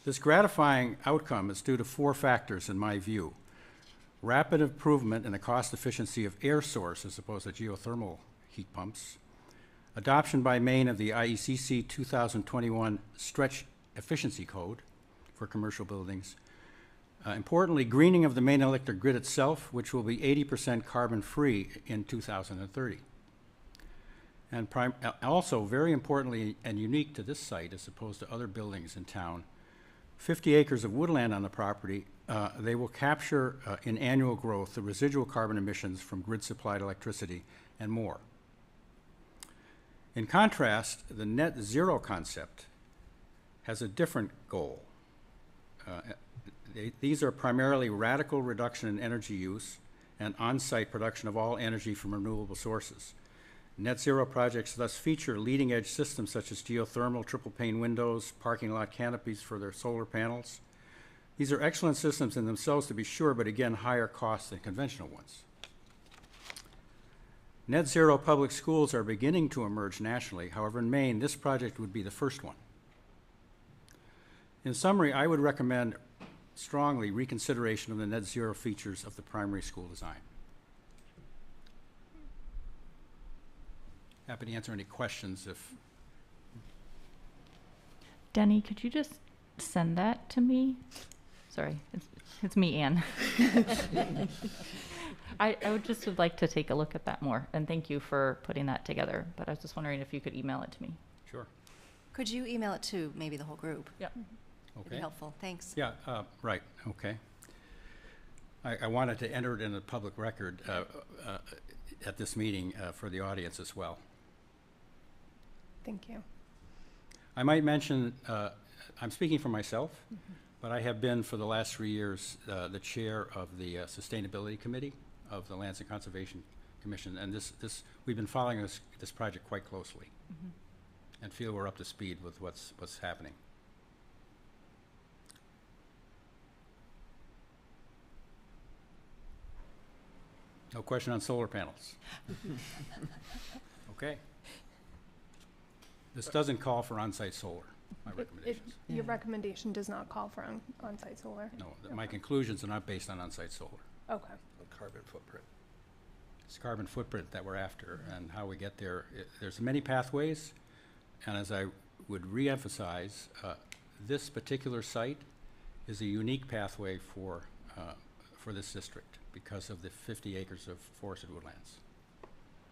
This gratifying outcome is due to 4 factors in my view. Rapid improvement in the cost efficiency of air source as opposed to geothermal heat pumps. Adoption by Maine of the IECC 2021 Stretch Efficiency Code for commercial buildings. Importantly, greening of the Maine electric grid itself, which will be 80% carbon free in 2030. And also, very importantly and unique to this site as opposed to other buildings in town, 50 acres of woodland on the property, they will capture in annual growth the residual carbon emissions from grid-supplied electricity and more. In contrast, the net zero concept has a different goal. These are primarily radical reduction in energy use and on-site production of all energy from renewable sources. Net zero projects thus feature leading-edge systems such as geothermal, triple-pane windows, parking lot canopies for their solar panels. These are excellent systems in themselves, to be sure, but again, higher cost than conventional ones. Net zero public schools are beginning to emerge nationally. However, in Maine, this project would be the first one. In summary, I would recommend strongly reconsideration of the net zero features of the primary school design. Happy to answer any questions if... Denny, could you just send that to me? Sorry, it's me, Ann. I would like to take a look at that more, and thank you for putting that together. But I was just wondering if you could email it to me. Sure. Could you email it to maybe the whole group? Yeah. It'd be helpful. Thanks. Yeah, right, okay. I wanted to enter it in the public record at this meeting for the audience as well. Thank you. I might mention, I'm speaking for myself, but I have been for the last 3 years the chair of the Sustainability Committee of the Lands and Conservation Commission, and we've been following this project quite closely, and feel we're up to speed with what's happening. No question on solar panels. Okay. This doesn't call for on-site solar, my recommendations. Your recommendation does not call for on-site solar? No, my conclusions are not based on on-site solar. Okay. Carbon footprint. It's carbon footprint that we're after, and how we get there. There's many pathways, and as I would reemphasize, this particular site is a unique pathway for this district because of the 50 acres of forested woodlands.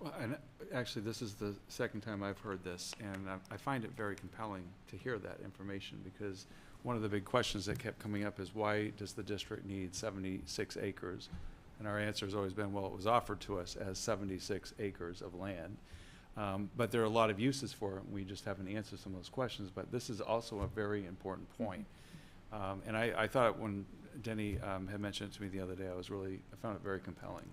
Well, and actually, this is the second time I've heard this, and I find it very compelling to hear that information, because one of the big questions that kept coming up is, why does the district need 76 acres? And our answer has always been, well, it was offered to us as 76 acres of land. But there are a lot of uses for it, and we just haven't answered some of those questions. But this is also a very important point. And I thought when Denny had mentioned it to me the other day, I found it very compelling.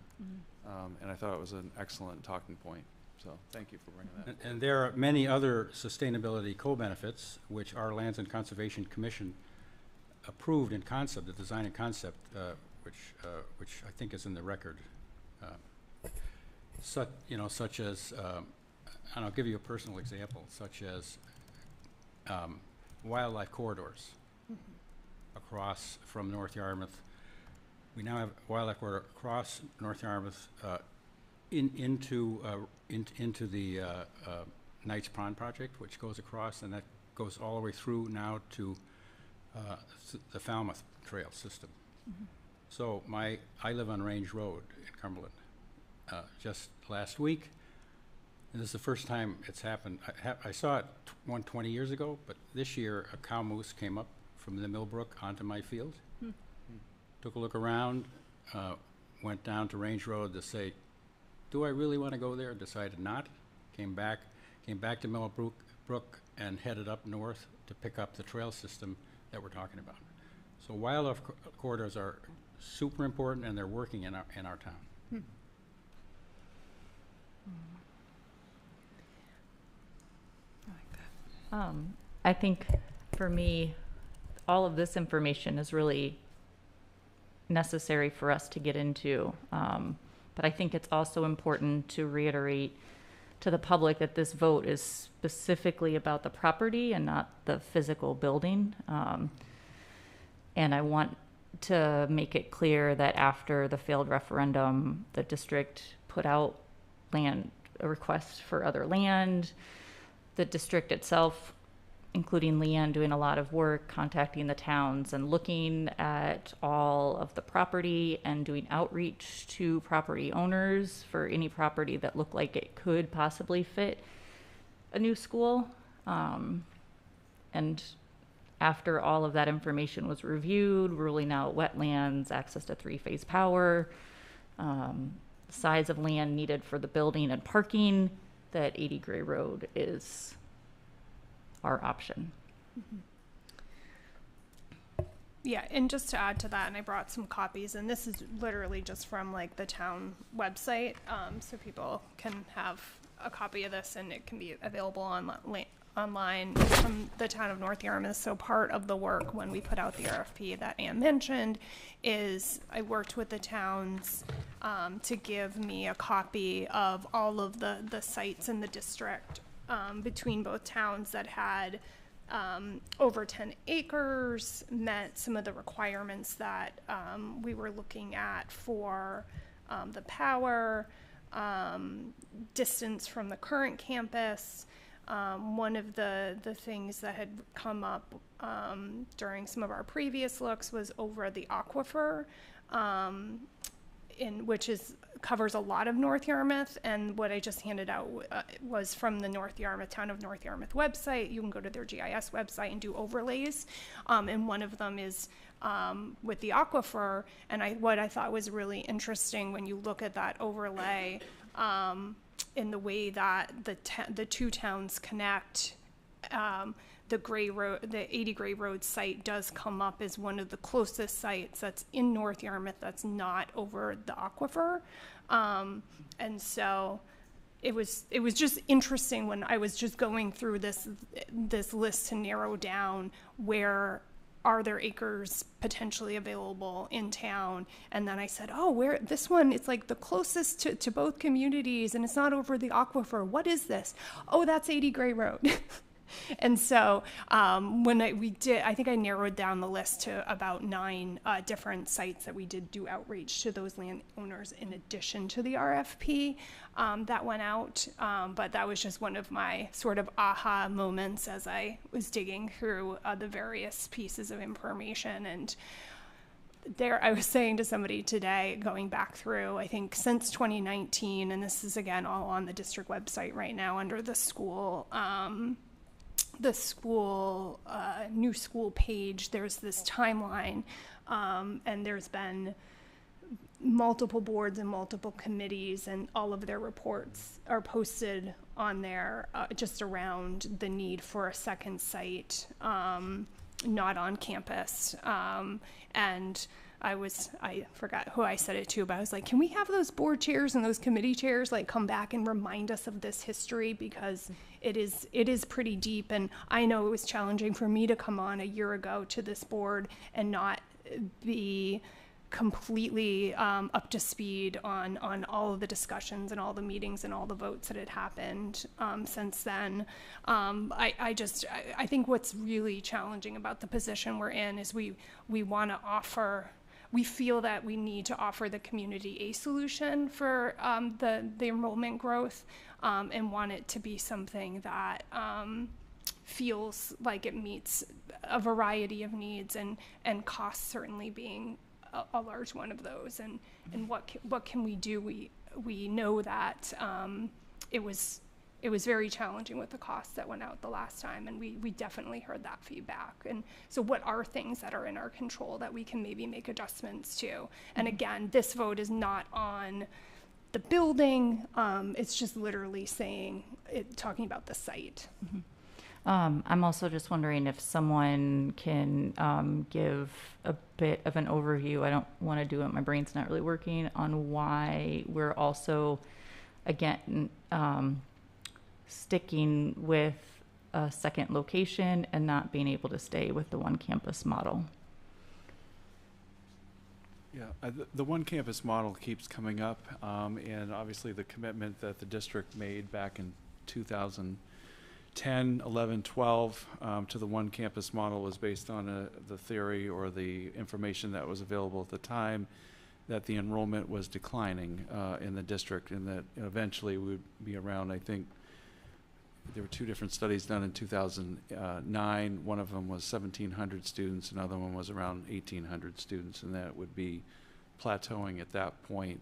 And I thought it was an excellent talking point. So thank you for bringing that. And there are many other sustainability co-benefits, which our Lands and Conservation Commission approved in concept, the design and concept, which I think is in the record. Such as, and I'll give you a personal example, such as wildlife corridors across from North Yarmouth. We now have wildlife corridor across North Yarmouth into the Knights Pond project, which goes across, and that goes all the way through now to the Falmouth Trail system. So I live on Range Road in Cumberland. Just last week, and this is the first time it's happened. I saw it 20 years ago, but this year a cow moose came up from the Millbrook onto my field. Took a look around, went down to Range Road to say, do I really want to go there? Decided not. Came back to Millbrook and headed up north to pick up the trail system that we're talking about. So wildlife corridors are super important, and they're working in our town. I think for me, all of this information is really necessary for us to get into. But I think it's also important to reiterate to the public that this vote is specifically about the property and not the physical building. And I want to make it clear that after the failed referendum, the district put out a request for other land. The district itself, including Leanne, doing a lot of work contacting the towns and looking at all of the property and doing outreach to property owners for any property that looked like it could possibly fit a new school. And after all of that information was reviewed, ruling out wetlands, access to three-phase power, size of land needed for the building and parking, that 80 Gray Road is our option. Yeah, and just to add to that, and I brought some copies, and this is literally just from like the town website, so people can have a copy of this, and it can be available online from the town of North Yarmouth. So part of the work when we put out the RFP that Ann mentioned is I worked with the towns to give me a copy of all of the sites in the district between both towns that had over 10 acres, met some of the requirements that we were looking at for the power, distance from the current campus. One of the things that had come up during some of our previous looks was over the aquifer, which covers a lot of North Yarmouth, and what I just handed out was from the Town of North Yarmouth website. You can go to their GIS website and do overlays, and one of them is with the aquifer. And what I thought was really interesting when you look at that overlay, in the way that the two towns connect, the 80 Gray Road site does come up as one of the closest sites that's in North Yarmouth that's not over the aquifer. And so it was just interesting when I was just going through this list to narrow down where are there acres potentially available in town. And then I said, oh, this one, it's like the closest to both communities, and it's not over the aquifer. What is this? Oh, that's 80 Gray Road. And so I think I narrowed down the list to about 9 different sites that we did do outreach to those landowners in addition to the RFP that went out. But that was just one of my sort of aha moments as I was digging through the various pieces of information. And I was saying to somebody today, going back through, I think since 2019, and this is again all on the district website right now under the school new school page, there's this timeline, and there's been multiple boards and multiple committees, and all of their reports are posted on there, just around the need for a second site, not on campus. And I forgot who I said it to, but I was like, can we have those board chairs and those committee chairs like come back and remind us of this history, because it is pretty deep. And I know it was challenging for me to come on a year ago to this board and not be completely up to speed on all of the discussions and all the meetings and all the votes that had happened since then. I think what's really challenging about the position we're in is we want to offer, we feel that we need to offer the community a solution for the enrollment growth, and want it to be something that feels like it meets a variety of needs, and costs certainly being a large one of those. And what can we do? We know that it was very challenging with the costs that went out the last time, and we definitely heard that feedback. And so what are things that are in our control that we can maybe make adjustments to? And again, this vote is not on the building, it's just literally talking about the site. I'm also just wondering if someone can give a bit of an overview. I don't want to do it, my brain's not really working, on why we're also, again, sticking with a second location and not being able to stay with the one campus model. Yeah, the one campus model keeps coming up, and obviously the commitment that the district made back in 2010, 11, 12 to the one campus model was based on the theory or the information that was available at the time that the enrollment was declining in the district, and that eventually we would be around, I think, there were two different studies done in 2009. One of them was 1,700 students, another one was around 1,800 students, and that would be plateauing at that point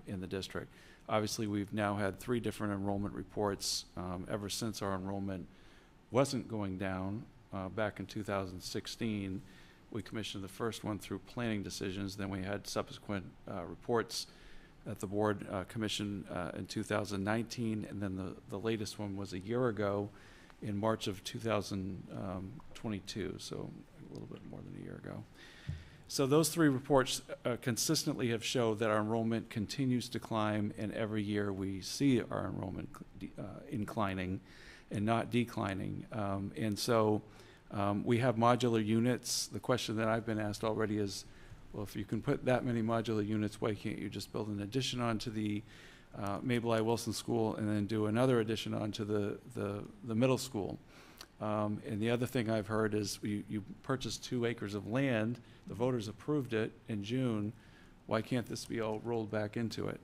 in the district. Obviously, we've now had 3 different enrollment reports ever since our enrollment wasn't going down. Back in 2016, we commissioned the first one through planning decisions. Then we had subsequent reports that the board commissioned in 2019, and then the latest one was a year ago in March of 2022, so a little bit more than a year ago. So those 3 reports consistently have showed that our enrollment continues to climb, and every year we see our enrollment inclining and not declining. And so we have modular units. The question that I've been asked already is, well, if you can put that many modular units, why can't you just build an addition onto the Mabel I. Wilson School and then do another addition onto the middle school? And the other thing I've heard is you purchased 2 acres of land, the voters approved it in June, why can't this be all rolled back into it?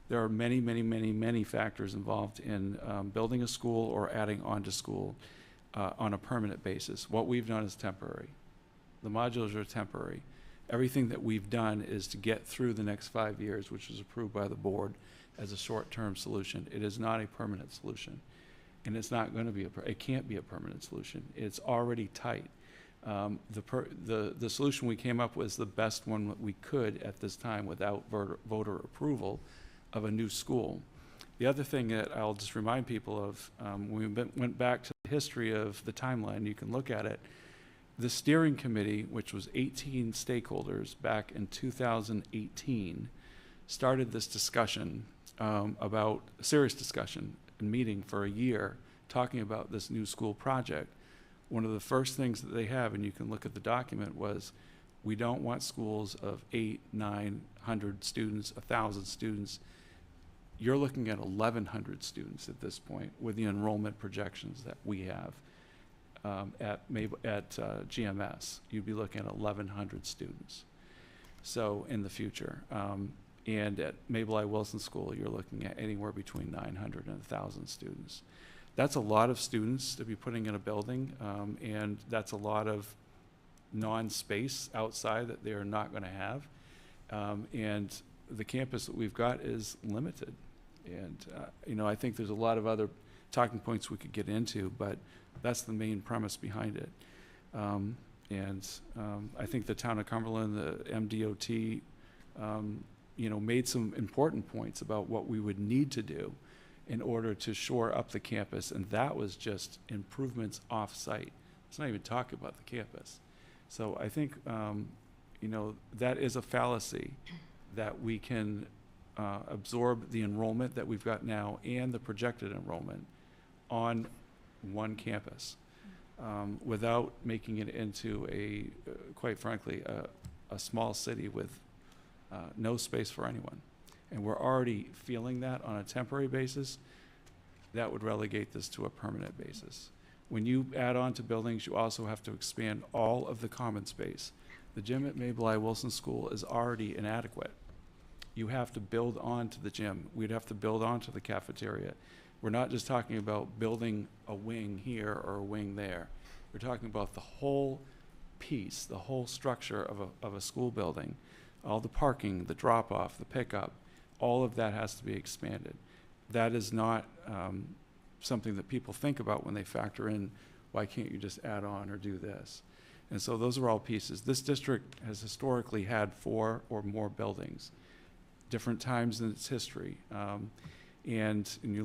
There are many, many, many, many factors involved in building a school or adding onto school on a permanent basis. What we've done is temporary. The modulars are temporary. Everything that we've done is to get through the next 5 years, which was approved by the board as a short-term solution. It is not a permanent solution, and it's not going to be it can't be a permanent solution. It's already tight. The solution we came up with is the best one that we could at this time without voter approval of a new school. The other thing that I'll just remind people of, when we went back to the history of the timeline, you can look at it. The steering committee, which was 18 stakeholders back in 2018, started this discussion about a serious discussion and meeting for a year, talking about this new school project. One of the first things that they have, and you can look at the document, was we don't want schools of 800, 900 students, 1,000 students. You're looking at 1,100 students at this point with the enrollment projections that we have. At GMS, you'd be looking at 1,100 students. So in the future, and at Mabel I. Wilson School, you're looking at anywhere between 900 and 1,000 students. That's a lot of students to be putting in a building, and that's a lot of non-space outside that they are not going to have. And the campus that we've got is limited. And, you know, I think there's a lot of other talking points we could get into, but that's the main premise behind it. I think the town of Cumberland, the MDOT, you know, made some important points about what we would need to do in order to shore up the campus, and that was just improvements off-site. It's not even talking about the campus. So I think, you know, that is a fallacy that we can absorb the enrollment that we've got now and the projected enrollment on one campus without making it into a, quite frankly, a small city with no space for anyone. And we're already feeling that on a temporary basis. That would relegate this to a permanent basis. When you add on to buildings, you also have to expand all of the common space. The gym at Mabel I. Wilson School is already inadequate. You have to build on to the gym. We'd have to build on to the cafeteria. We're not just talking about building a wing here or a wing there. We're talking about the whole piece, the whole structure of a school building. All the parking, the drop-off, the pickup, all of that has to be expanded. That is not something that people think about when they factor in, why can't you just add on or do this? And so those are all pieces. This district has historically had 4 or more buildings, different times in its history. And when you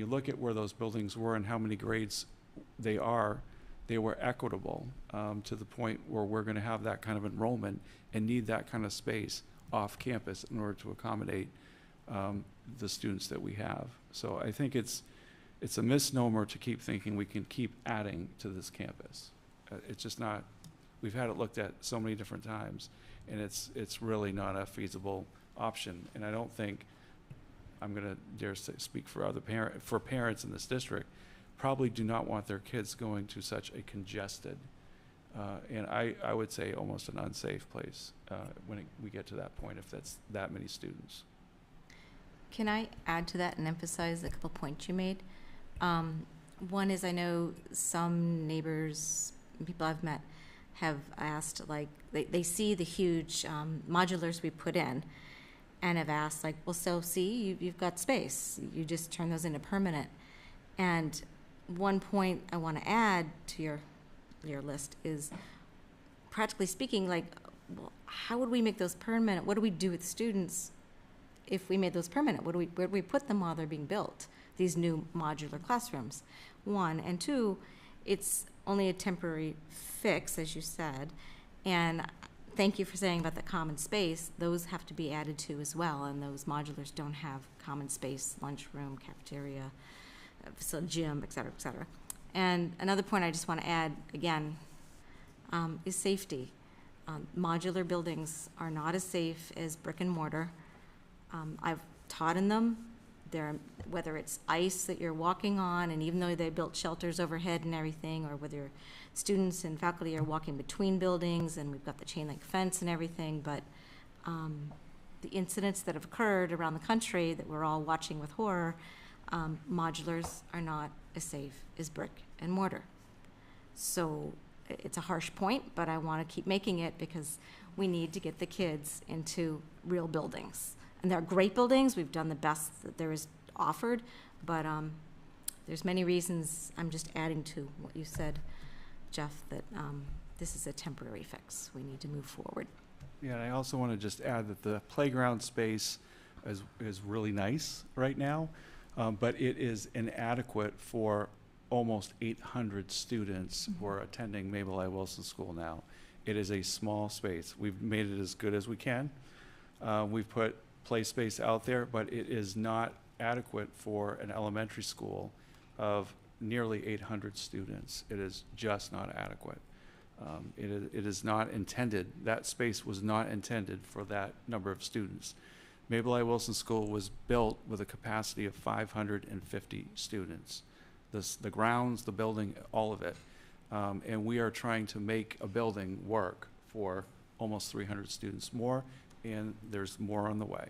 look at where those buildings were and how many grades they were equitable to the point where we're going to have that kind of enrollment and need that kind of space off campus in order to accommodate the students that we have. So I think it's a misnomer to keep thinking we can keep adding to this campus. It's just not. We've had it looked at so many different times, and it's really not a feasible option. And I don't think, I'm going to dare say, speak for parents in this district, probably do not want their kids going to such a congested, and I would say almost an unsafe place when we get to that point, if that's that many students. Can I add to that and emphasize a couple points you made? One is, I know some neighbors, people I've met, have asked, like, they see the huge modulars we put in and have asked, like, well, so see, you've got space. You just turn those into permanent. And one point I want to add to your list is, practically speaking, like, well, how would we make those permanent? What do we do with students if we made those permanent? Where do we put them while they're being built, these new modular classrooms? 1, and 2, it's only a temporary fix, as you said, and thank you for saying about the common space. Those have to be added to as well, and those modulars don't have common space, lunchroom, cafeteria, so gym, et cetera, et cetera. And another point I just want to add, again, is safety. Modular buildings are not as safe as brick and mortar. I've taught in them. Whether it's ice that you're walking on, and even though they built shelters overhead and everything, or whether students and faculty are walking between buildings and we've got the chain link fence and everything, but the incidents that have occurred around the country that we're all watching with horror, modulars are not as safe as brick and mortar. So it's a harsh point, but I want to keep making it because we need to get the kids into real buildings. And they're great buildings. We've done the best that there is offered, but there's many reasons. I'm just adding to what you said, Jeff, that this is a temporary fix. We need to move forward. Yeah, and I also want to just add that the playground space is really nice right now, but it is inadequate for almost 800 students who are attending Mabel I. Wilson School now. It is a small space. We've made it as good as we can. We've put play space out there, but it is not adequate for an elementary school of nearly 800 students. It is just not adequate. It is not intended, that space was not intended for that number of students. Mabel I. Wilson School was built with a capacity of 550 students. The grounds, the building, all of it. And we are trying to make a building work for almost 300 students more, and there's more on the way.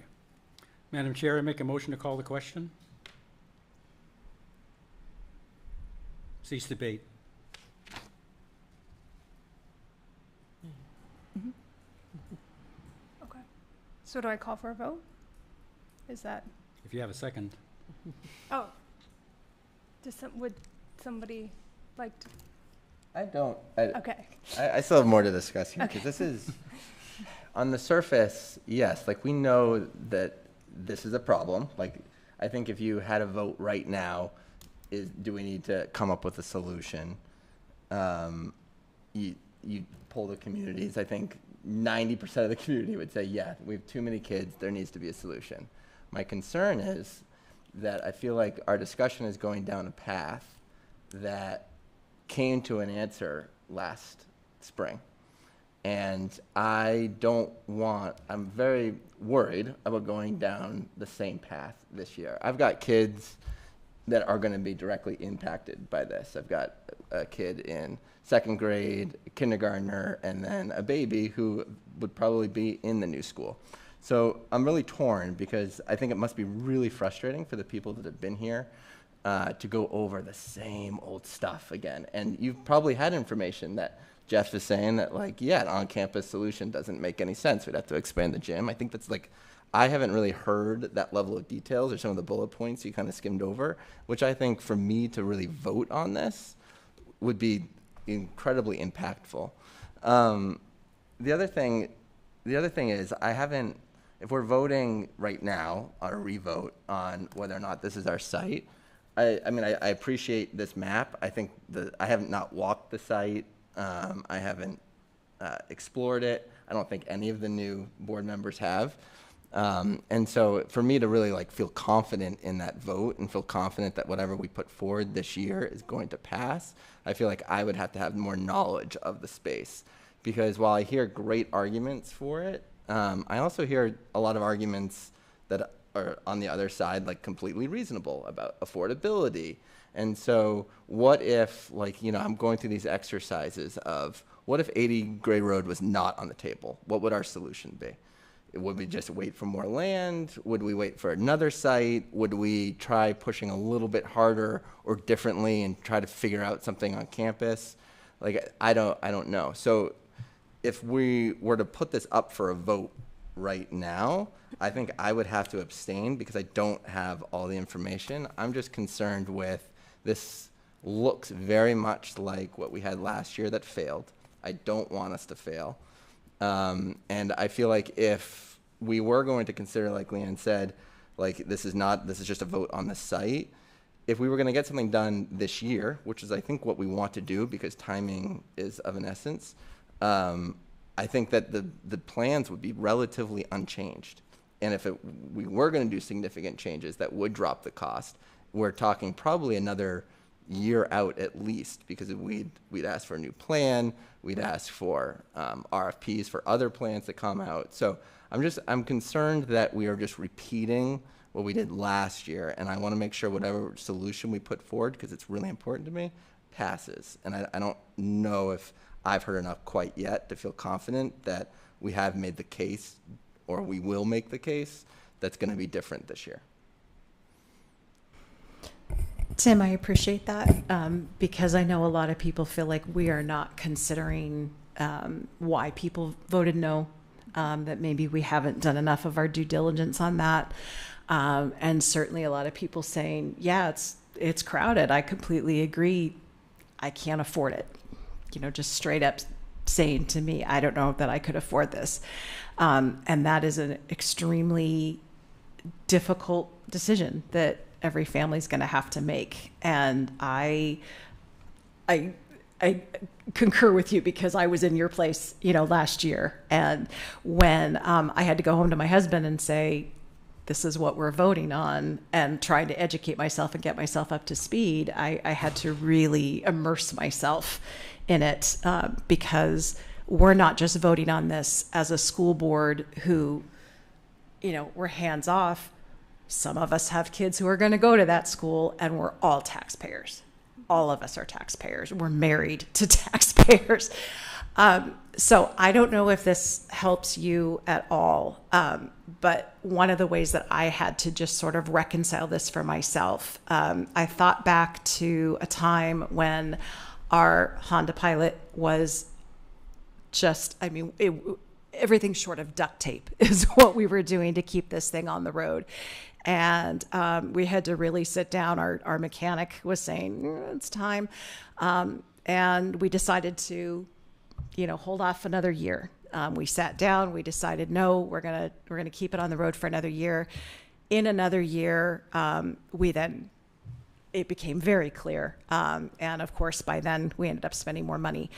Madam Chair, I make a motion to call the question. Cease debate. So do I call for a vote? Is that, If you have a second. oh, would somebody like to? I don't. Okay. I still have more to discuss here, because Okay. this is, on the surface, yes, like we know that this is a problem. Like, I think if you had a vote right now, do we need to come up with a solution? You poll the communities, I think 90% of the community would say, yeah, we have too many kids, there needs to be a solution. My concern is that I feel like our discussion is going down a path that came to an answer last spring. And I'm very worried about going down the same path this year. I've got kids that are going to be directly impacted by this. I've got a kid in second grade, a kindergartner, and then a baby who would probably be in the new school. So I'm really torn, because I think it must be really frustrating for the people that have been here to go over the same old stuff again. And you've probably had information that Jeff is saying that, like, yeah, an on-campus solution doesn't make any sense. We'd have to expand the gym. I think that's like, I haven't really heard that level of details or some of the bullet points you kind of skimmed over, which I think for me to really vote on this would be incredibly impactful. The other thing is, if we're voting right now on a revote on whether or not this is our site, I appreciate this map. I think I haven't not walked the site. I haven't explored it. I don't think any of the new board members have. And so for me to really feel confident in that vote and feel confident that whatever we put forward this year is going to pass, I feel like I would have to have more knowledge of the space. Because while I hear great arguments for it, I also hear a lot of arguments that are on the other side, completely reasonable about affordability. And so what if, I'm going through these exercises of, what if 80 Gray Road was not on the table? What would our solution be? Would we just wait for more land? Would we wait for another site? Would we try pushing a little bit harder or differently and try to figure out something on campus? I don't know. So if we were to put this up for a vote right now, I think I would have to abstain because I don't have all the information. I'm just concerned with this. Looks very much like what we had last year that failed. I don't want us to fail. And I feel like if we were going to consider, like Leanne said, this is just a vote on the site. If we were going to get something done this year, which is I think what we want to do because timing is of an essence, I think that the plans would be relatively unchanged. And if we were going to do significant changes that would drop the cost, we're talking probably another year out at least, because we'd ask for a new plan, we'd ask for RFPs for other plans to come out. So I'm concerned that we are just repeating what we did last year, and I want to make sure whatever solution we put forward, because it's really important to me, passes. And I don't know if I've heard enough quite yet to feel confident that we have made the case, or we will make the case, that's going to be different this year. Tim, I appreciate that because I know a lot of people feel like we are not considering why people voted no, that maybe we haven't done enough of our due diligence on that. And certainly a lot of people saying, yeah, it's crowded. I completely agree. I can't afford it. Just straight up saying to me, I don't know that I could afford this. And that is an extremely difficult decision that every family's going to have to make. And I concur with you because I was in your place, last year. And when I had to go home to my husband and say, this is what we're voting on, and trying to educate myself and get myself up to speed, I had to really immerse myself in it because we're not just voting on this as a school board who, we're hands off. Some of us have kids who are going to go to that school, and we're all taxpayers. All of us are taxpayers. We're married to taxpayers. So I don't know if this helps you at all. But one of the ways that I had to just sort of reconcile this for myself, I thought back to a time when our Honda Pilot was just, everything short of duct tape is what we were doing to keep this thing on the road. And we had to really sit down. Our mechanic was saying, it's time. And we decided to, hold off another year. We sat down, we decided, no, we're gonna keep it on the road for another year. In another year, it became very clear. And of course, by then we ended up spending more money.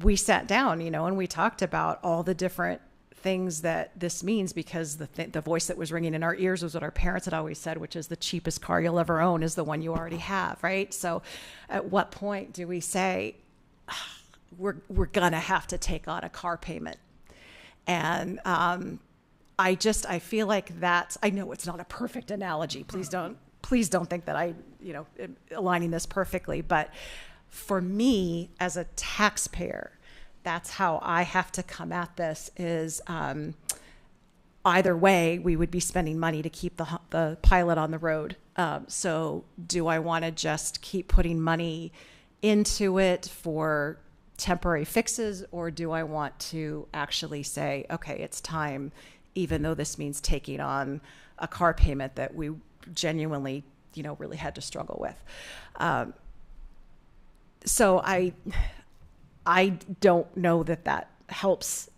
We sat down, and we talked about all the different things that this means, because the voice that was ringing in our ears was what our parents had always said, which is the cheapest car you'll ever own is the one you already have, right? So at what point do we say, we're gonna have to take on a car payment? And I feel like I know it's not a perfect analogy. Please don't think that I, am aligning this perfectly. But for me as a taxpayer, that's how I have to come at this is either way, we would be spending money to keep the pilot on the road. So do I want to just keep putting money into it for temporary fixes, or do I want to actually say, okay, it's time, even though this means taking on a car payment that we genuinely, really had to struggle with. So I don't know that helps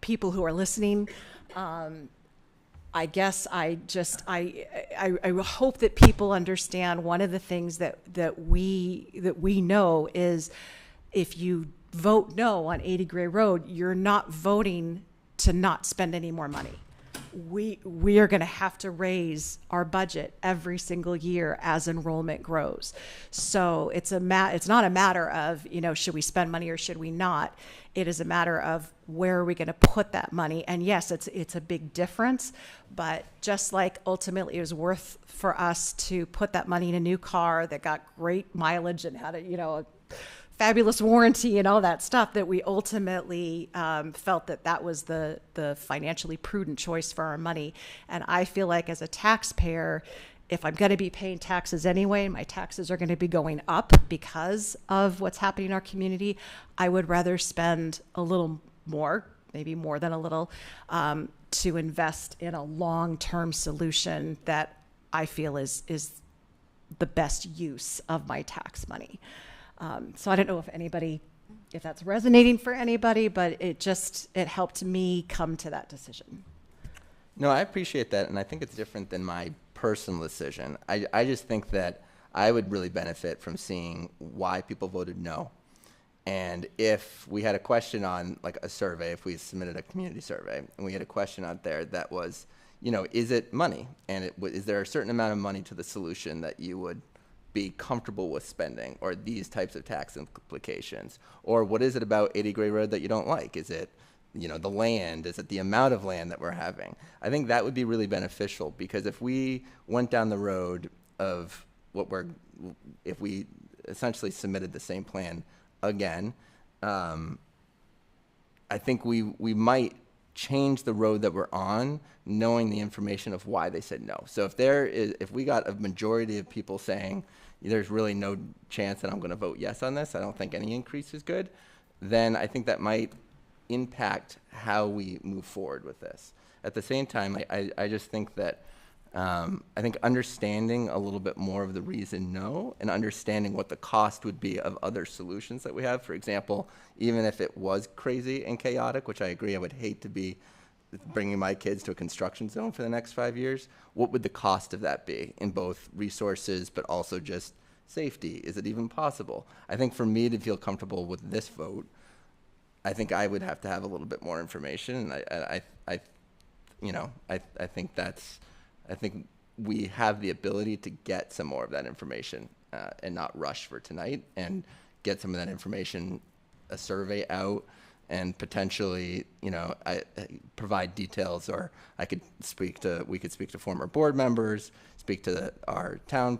people who are listening. I guess I hope that people understand one of the things that we know is if you vote no on 80 Gray Road, you're not voting to not spend any more money. We are going to have to raise our budget every single year as enrollment grows. So it's not a matter of, should we spend money or should we not? It is a matter of where are we going to put that money? And yes, it's a big difference, but just like ultimately it was worth for us to put that money in a new car that got great mileage and had a fabulous warranty and all that stuff, that we ultimately felt that was the financially prudent choice for our money. And I feel like as a taxpayer, if I'm going to be paying taxes anyway, my taxes are going to be going up because of what's happening in our community, I would rather spend a little more, maybe more than a little, to invest in a long-term solution that I feel is the best use of my tax money. So I don't know if that's resonating for anybody, but it helped me come to that decision. No, I appreciate that, and I think it's different than my personal decision. I just think that I would really benefit from seeing why people voted no. And if we had a question on like a survey, if we submitted a community survey, and we had a question out there that was, is it money? And is there a certain amount of money to the solution that you would be comfortable with spending, or these types of tax implications? Or what is it about 80 Gray Road that you don't like? Is it, the land? Is it the amount of land that we're having? I think that would be really beneficial, because if we went down the road of if we essentially submitted the same plan again, I think we might change the road that we're on, knowing the information of why they said no. So if we got a majority of people saying there's really no chance that I'm going to vote yes on this, I don't think any increase is good, then I think that might impact how we move forward with this. At the same time, I just think that I think understanding a little bit more of the reason no, and understanding what the cost would be of other solutions that we have. For example, even if it was crazy and chaotic, which I agree, I would hate to be bringing my kids to a construction zone for the next 5 years, what would the cost of that be in both resources but also just safety? Is it even possible? I think for me to feel comfortable with this vote, I think I would have to have a little bit more information. And I think we have the ability to get some more of that information and not rush for tonight, and get some of that information, a survey out, and potentially, provide details, or we could speak to former board members, speak to our town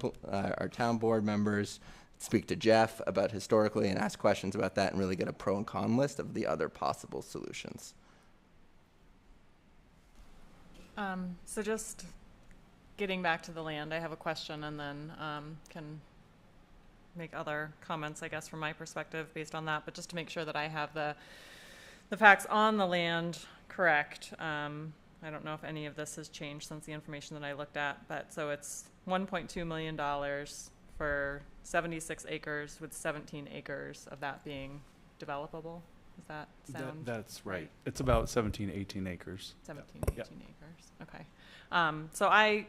board members, speak to Jeff about historically and ask questions about that, and really get a pro and con list of the other possible solutions. So just getting back to the land, I have a question, and then can make other comments, I guess, from my perspective based on that. But just to make sure that I have the the facts on the land correct. I don't know if any of this has changed since the information that I looked at, but so it's $1.2 million for 76 acres, with 17 acres of that being developable. Does that sound? That's right. It's about 17, 18 acres. 17, 18 acres. Okay. So I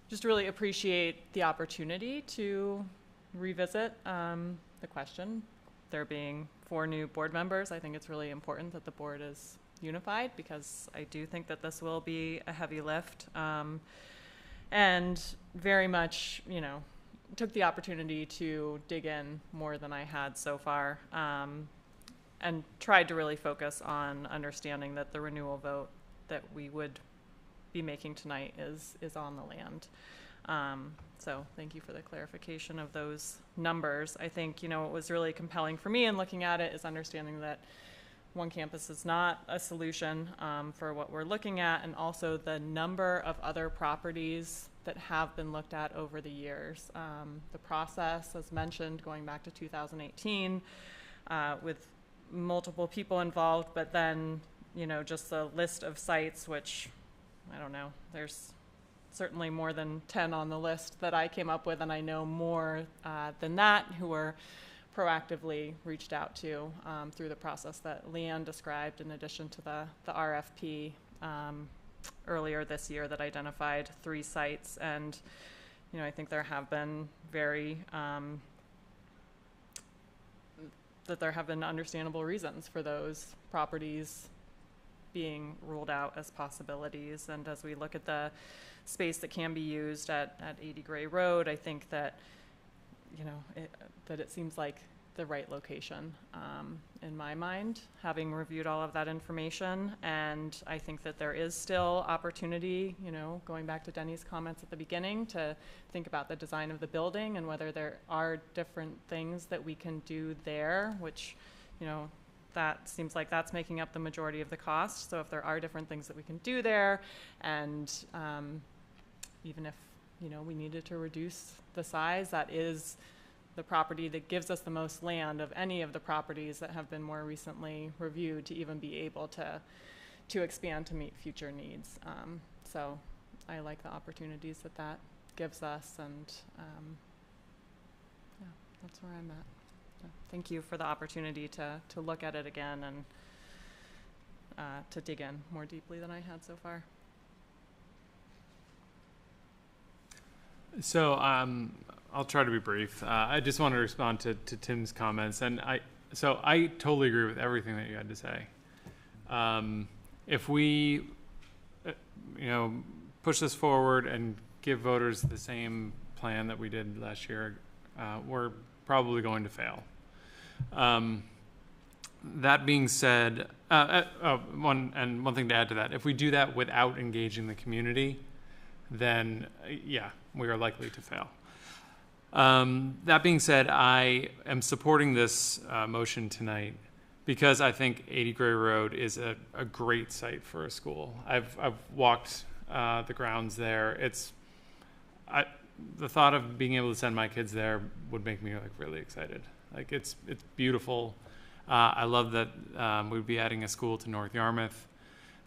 just really appreciate the opportunity to revisit the question. There being 4 new board members, I think it's really important that the board is unified, because I do think that this will be a heavy lift, and very much, you know, took the opportunity to dig in more than I had so far, and tried to really focus on understanding that the renewal vote that we would be making tonight is on the land. So thank you for the clarification of those numbers. I think, you know, what was really compelling for me in looking at it is understanding that one campus is not a solution for what we're looking at, and also the number of other properties that have been looked at over the years. The process, as mentioned, going back to 2018, with multiple people involved, but then, you know, just the list of sites, which, I don't know, there's certainly more than 10 on the list that I came up with, and I know more than that who were proactively reached out to through the process that Leanne described, in addition to the RFP earlier this year that identified 3 sites. And, you know, I think there have been there have been understandable reasons for those properties being ruled out as possibilities. And as we look at the space that can be used at 80 Gray Road, I think that, you know, it seems like the right location in my mind, having reviewed all of that information. And I think that there is still opportunity, you know, going back to Denny's comments at the beginning, to think about the design of the building and whether there are different things that we can do there, which, you know, that seems like that's making up the majority of the cost. So if there are different things that we can do there, and even if, you know, we needed to reduce the size, that is the property that gives us the most land of any of the properties that have been more recently reviewed to even be able to expand to meet future needs. So I like the opportunities that gives us, and yeah, that's where I'm at. So thank you for the opportunity to look at it again and to dig in more deeply than I had so far. So I'll try to be brief. I just want to respond to Tim's comments, and I totally agree with everything that you had to say. If we, you know, push this forward and give voters the same plan that we did last year, we're probably going to fail. That being said, one thing to add to that: if we do that without engaging the community, then yeah, we are likely to fail. That being said, I am supporting this motion tonight because I think 80 Gray Road is a great site for a school. I've walked the grounds there. The thought of being able to send my kids there would make me like really excited. Like it's beautiful. I love that we'd be adding a school to North Yarmouth.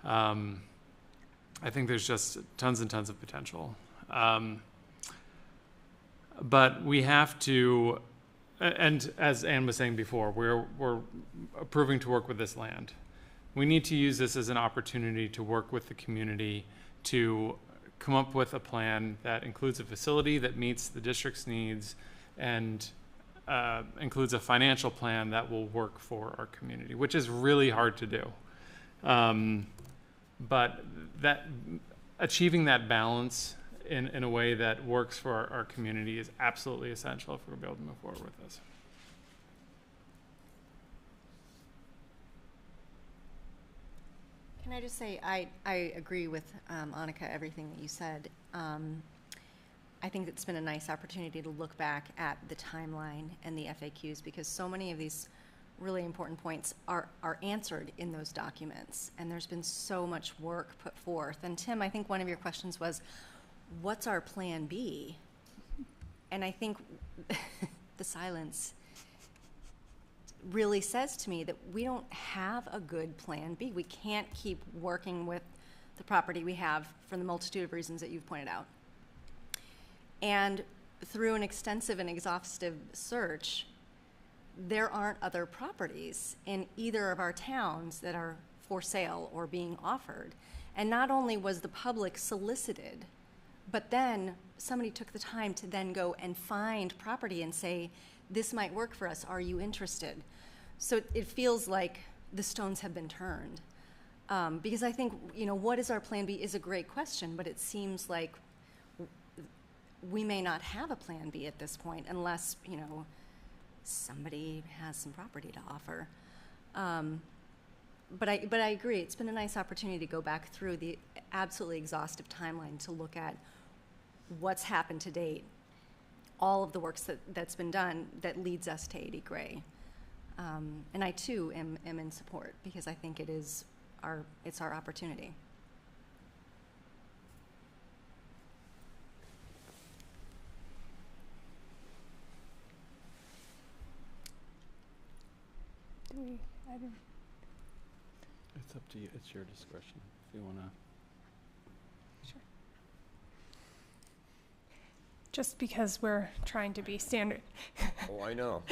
I think there's just tons and tons of potential. But we have to, and as Anne was saying before, we're approving to work with this land. We need to use this as an opportunity to work with the community to come up with a plan that includes a facility that meets the district's needs and includes a financial plan that will work for our community, which is really hard to do. But achieving that balance in a way that works for our community is absolutely essential if we're going to be able to move forward with this. Can I just say, I agree with Annika, everything that you said. I think it's been a nice opportunity to look back at the timeline and the FAQs, because so many of these really important points are answered in those documents, and there's been so much work put forth. And Tim, I think one of your questions was, what's our plan B? And I think the silence really says to me that we don't have a good plan B. We can't keep working with the property we have for the multitude of reasons that you've pointed out. And through an extensive and exhaustive search, there aren't other properties in either of our towns that are for sale or being offered. And not only was the public solicited, but then somebody took the time to then go and find property and say, this might work for us, are you interested? So it feels like the stones have been turned. Because I think, what is our plan B is a great question, but it seems like we may not have a plan B at this point unless, somebody has some property to offer. But I agree, it's been a nice opportunity to go back through the absolutely exhaustive timeline to look at what's happened to date, all of the works that's been done that leads us to 80 Gray. And I too am in support because I think it's our opportunity. It's up to you. It's your discretion if you want to. Sure. Just because we're trying to be standard. Oh, I know.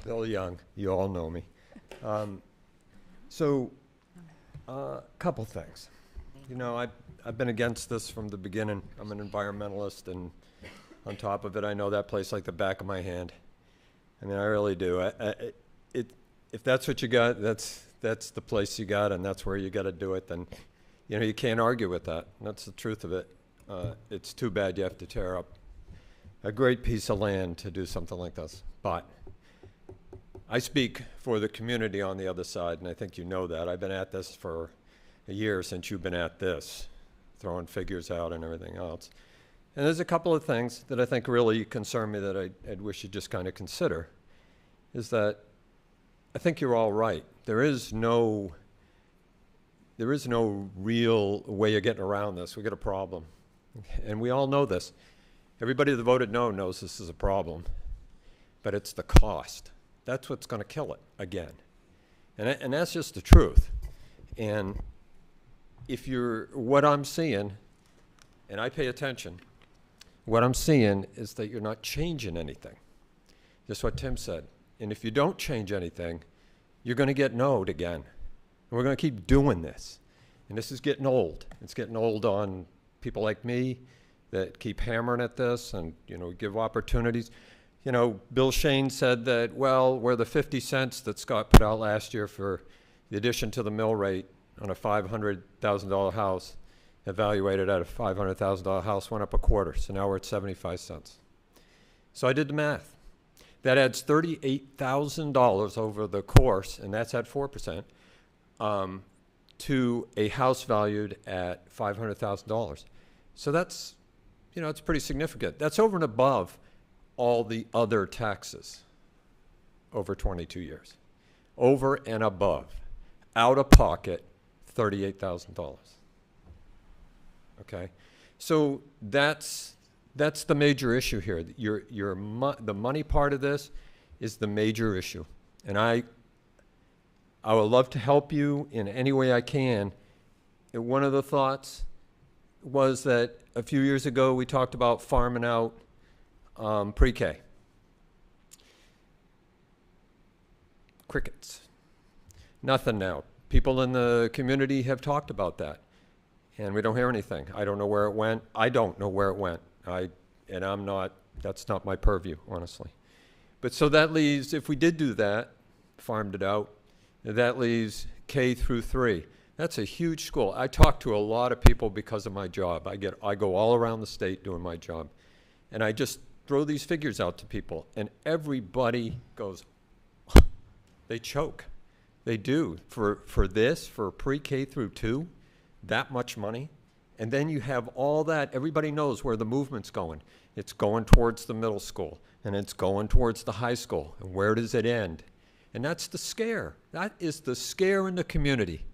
Bill Young, you all know me. Couple things. I've been against this from the beginning. I'm an environmentalist, and on top of it, I know that place like the back of my hand. I mean, I really do. If that's what you got, that's the place you got, and that's where you got to do it. Then, you can't argue with that. That's the truth of it. It's too bad you have to tear up a great piece of land to do something like this. But I speak for the community on the other side, and I think you know that. I've been at this for a year since you've been at this, throwing figures out and everything else. And there's a couple of things that I think really concern me that I'd wish you just kind of consider, is that I think you're all right. There is no real way of getting around this. We got a problem. And we all know this. Everybody that voted no knows this is a problem. But it's the cost. That's what's going to kill it again. And that's just the truth. And what I'm seeing, and I pay attention, what I'm seeing is that you're not changing anything. Just what Tim said. And if you don't change anything, you're going to get no'd again. And we're going to keep doing this. And this is getting old. It's getting old on people like me that keep hammering at this and, give opportunities. Bill Shane said that, well, we're the 50 cents that Scott put out last year for the addition to the mill rate on a $500,000 house, evaluated at a $500,000 house, went up a quarter. So now we're at 75 cents. So I did the math. That adds $38,000 over the course, and that's at 4%, to a house valued at $500,000. So that's, it's pretty significant. That's over and above all the other taxes over 22 years. Over and above. Out of pocket, $38,000. Okay? So that's the major issue here. The money part of this is the major issue. And I would love to help you in any way I can. And one of the thoughts was that a few years ago we talked about farming out pre-K. Crickets. Nothing now. People in the community have talked about that. And we don't hear anything. I don't know where it went. I don't know where it went. That's not my purview, honestly. But so that leaves, if we did do that, farmed it out, that leaves K through 3. That's a huge school. I talk to a lot of people because of my job. I go all around the state doing my job. And I just throw these figures out to people, and everybody goes, they choke. They do. For pre-K through 2, that much money. And then you have all that. Everybody knows where the movement's going. It's going towards the middle school, and it's going towards the high school. And where does it end? And that's the scare. That is the scare in the community.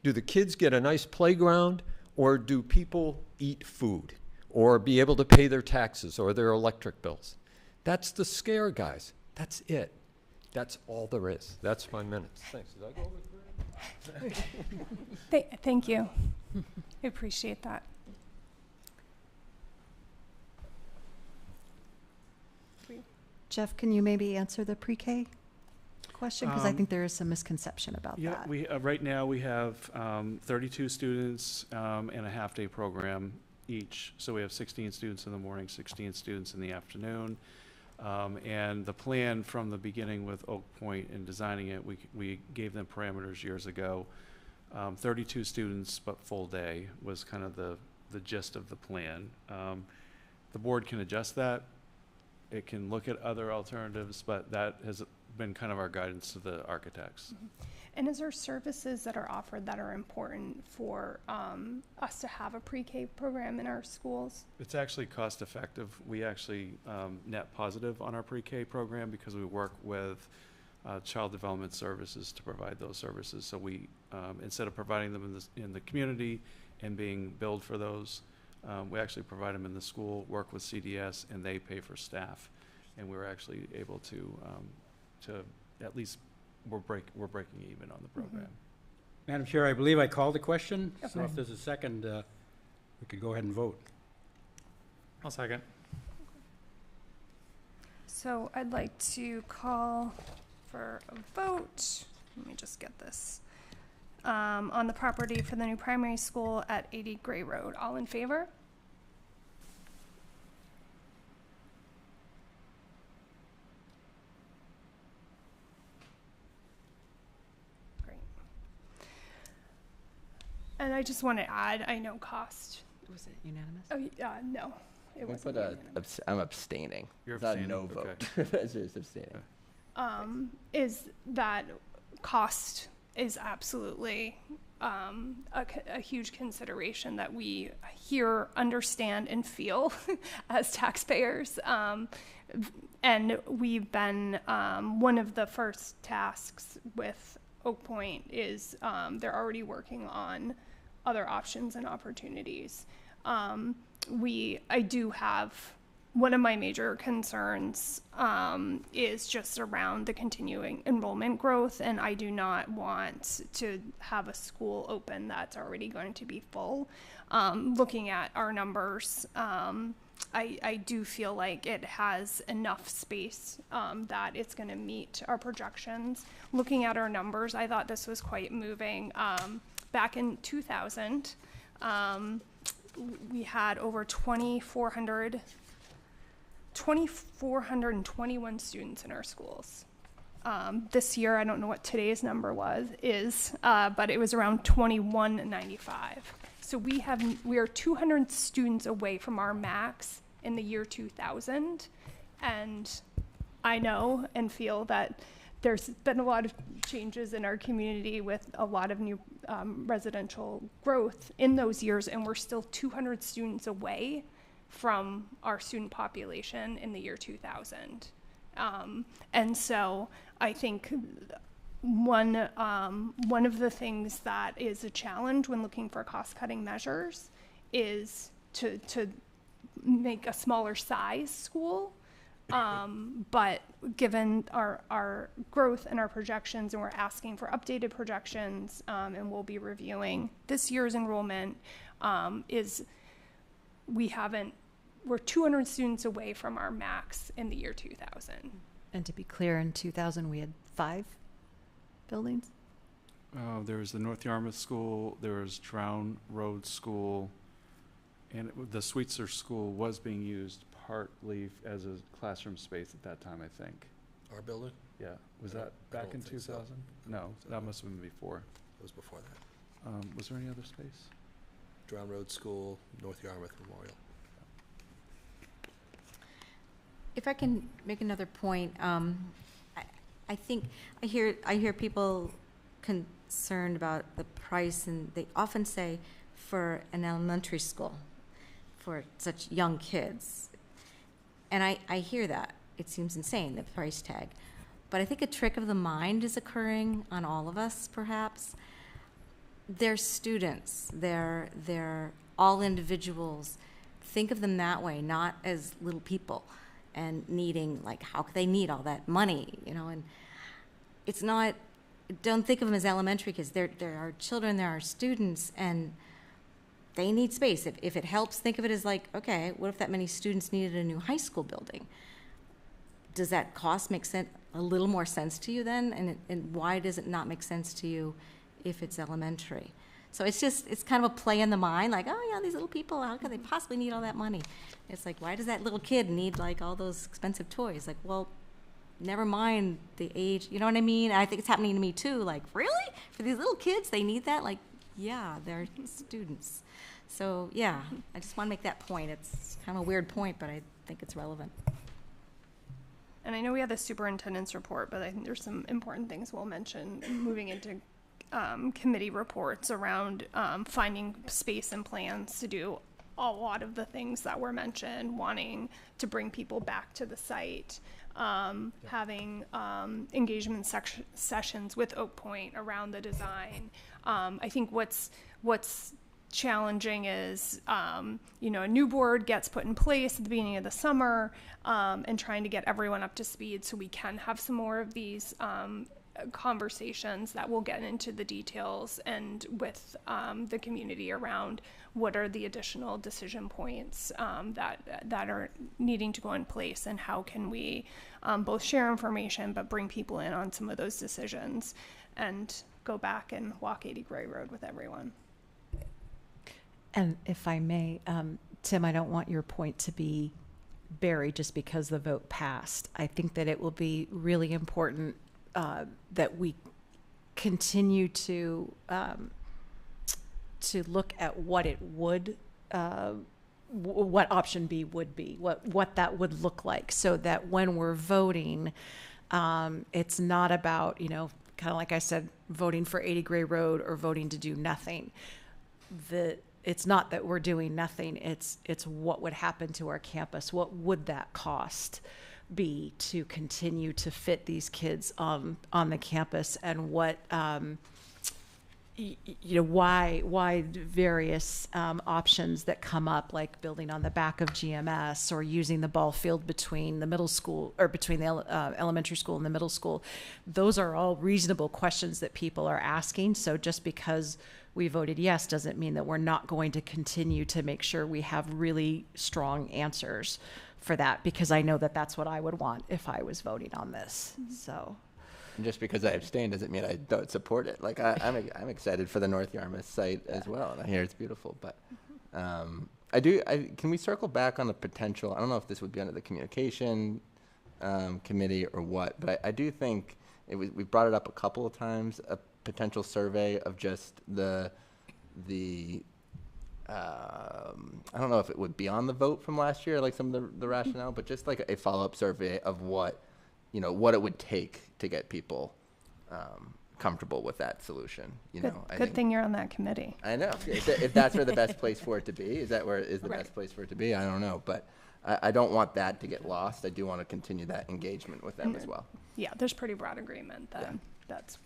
Do the kids get a nice playground, or do people eat food, or be able to pay their taxes or their electric bills? That's the scare, guys. That's it. That's all there is. That's my minutes. Thanks. Did I go over 3? Thank you. I appreciate that. Jeff, can you maybe answer the pre-K question? Because I think there is some misconception about Yeah, that. we, right now we have 32 students and a half-day program each. So we have 16 students in the morning, 16 students in the afternoon. And the plan from the beginning with Oak Point and designing it, we gave them parameters years ago. 32 students, but full day was kind of the gist of the plan. The board can adjust that. It can look at other alternatives, but that has been kind of our guidance to the architects. And is there services that are offered that are important for us to have a pre-K program in our schools? It's actually cost effective. We actually net positive on our pre-K program because we work with child development services to provide those services. So we, instead of providing them in the community and being billed for those, we actually provide them in the school, work with CDS, and they pay for staff. And we're actually able to at least we're breaking even on the program. Madam Chair, I believe I called the question, so Okay. if there's a second, we could go ahead and vote. I'll second. So I'd like to call for a vote. Let me just get this. On the property for the new primary school at 80 Gray Road. All in favor? Great. And I just want to add, I know cost. Was it unanimous? Oh, no, it We wasn't. put unanimous. I'm abstaining. You're It's not a abstaining? no vote. Okay. It's just abstaining. Is that cost is absolutely a huge consideration that we hear, understand, and feel as taxpayers. And we've been, one of the first tasks with Oak Point is they're already working on other options and opportunities. I do have, one of my major concerns is just around the continuing enrollment growth, and I do not want to have a school open that's already going to be full. Looking at our numbers, I do feel like it has enough space that it's going to meet our projections. Looking at our numbers, I thought this was quite moving. Back in 2000, we had over 2,421 students in our schools. This year, I don't know what today's number is, but it was around 2195. So we are 200 students away from our max in the year 2000, and I know and feel that there's been a lot of changes in our community with a lot of new residential growth in those years, and we're still 200 students away from our student population in the year 2000. And so I think one of the things that is a challenge when looking for cost-cutting measures is to make a smaller size school. But given our growth and our projections, and we're asking for updated projections, and we'll be reviewing this year's enrollment, we're 200 students away from our max in the year 2000. And to be clear, in 2000, we had 5 buildings? There was the North Yarmouth School, there was Drown Road School, and the Sweetser School was being used partly as a classroom space at that time, I think. Our building? Yeah. Was I that back in don't think so. 2000? No, that must have been before. It was before that. Was there any other space? Drown Road School, North Yarmouth Memorial. If I can make another point, I think I hear people concerned about the price, and they often say for an elementary school for such young kids. And I hear that. It seems insane, the price tag. But I think a trick of the mind is occurring on all of us, perhaps. They're students. They're all individuals. Think of them that way, not as little people. and needing, like, how could they need all that money, you know? And it's not, don't think of them as elementary kids. There are children, there are students, and they need space. If it helps, think of it as like, okay, what if that many students needed a new high school building? Does that cost make sense, a little more sense to you then? And why does it not make sense to you if it's elementary? So it's kind of a play in the mind, like, oh yeah, these little people, how could they possibly need all that money? It's like, why does that little kid need like all those expensive toys? Like, well, never mind the age, you know what I mean? I think it's happening to me too, like, really? For these little kids, they need that? Like, yeah, they're students. So yeah, I just want to make that point. It's kind of a weird point, but I think it's relevant. And I know we have the superintendent's report, but I think there's some important things we'll mention moving into committee reports around finding space and plans to do a lot of the things that were mentioned, wanting to bring people back to the site, having engagement sessions with Oak Point around the design. I think what's challenging is, you know, a new board gets put in place at the beginning of the summer, and trying to get everyone up to speed so we can have some more of these conversations that will get into the details and with the community around what are the additional decision points that are needing to go in place, and how can we both share information but bring people in on some of those decisions and go back and walk 80 Gray Road with everyone. And if I may, Tim, I don't want your point to be buried just because the vote passed. I think that it will be really important that we continue to look at what it would, what option B would be, what that would look like, so that when we're voting, it's not about, you know, kind of like I said, voting for 80 Gray Road or voting to do nothing. It's not that we're doing nothing. It's what would happen to our campus. What would that cost be to continue to fit these kids on the campus, and what you know, why various options that come up, like building on the back of GMS or using the ball field between the middle school, or between the elementary school and the middle school. Those are all reasonable questions that people are asking. So just because we voted yes doesn't mean that we're not going to continue to make sure we have really strong answers for that, because I know that that's what I would want if I was voting on this. So. And just because I abstained doesn't mean I don't support it. Like I'm excited for the North Yarmouth site as well, and I hear it's beautiful. But can we circle back on the potential? I don't know if this would be under the communication committee or what, but I do think we brought it up a couple of times. A potential survey of just the I don't know if it would be on the vote from last year, like some of the rationale, but just like a follow-up survey of what it would take to get people comfortable with that solution. Good thing you're on that committee. I know. If that's where the best place for it to be, is that where is the Right. best place for it to be? I don't know, but I don't want that to get lost. I do want to continue that engagement with them as well. Yeah, there's pretty broad agreement that that's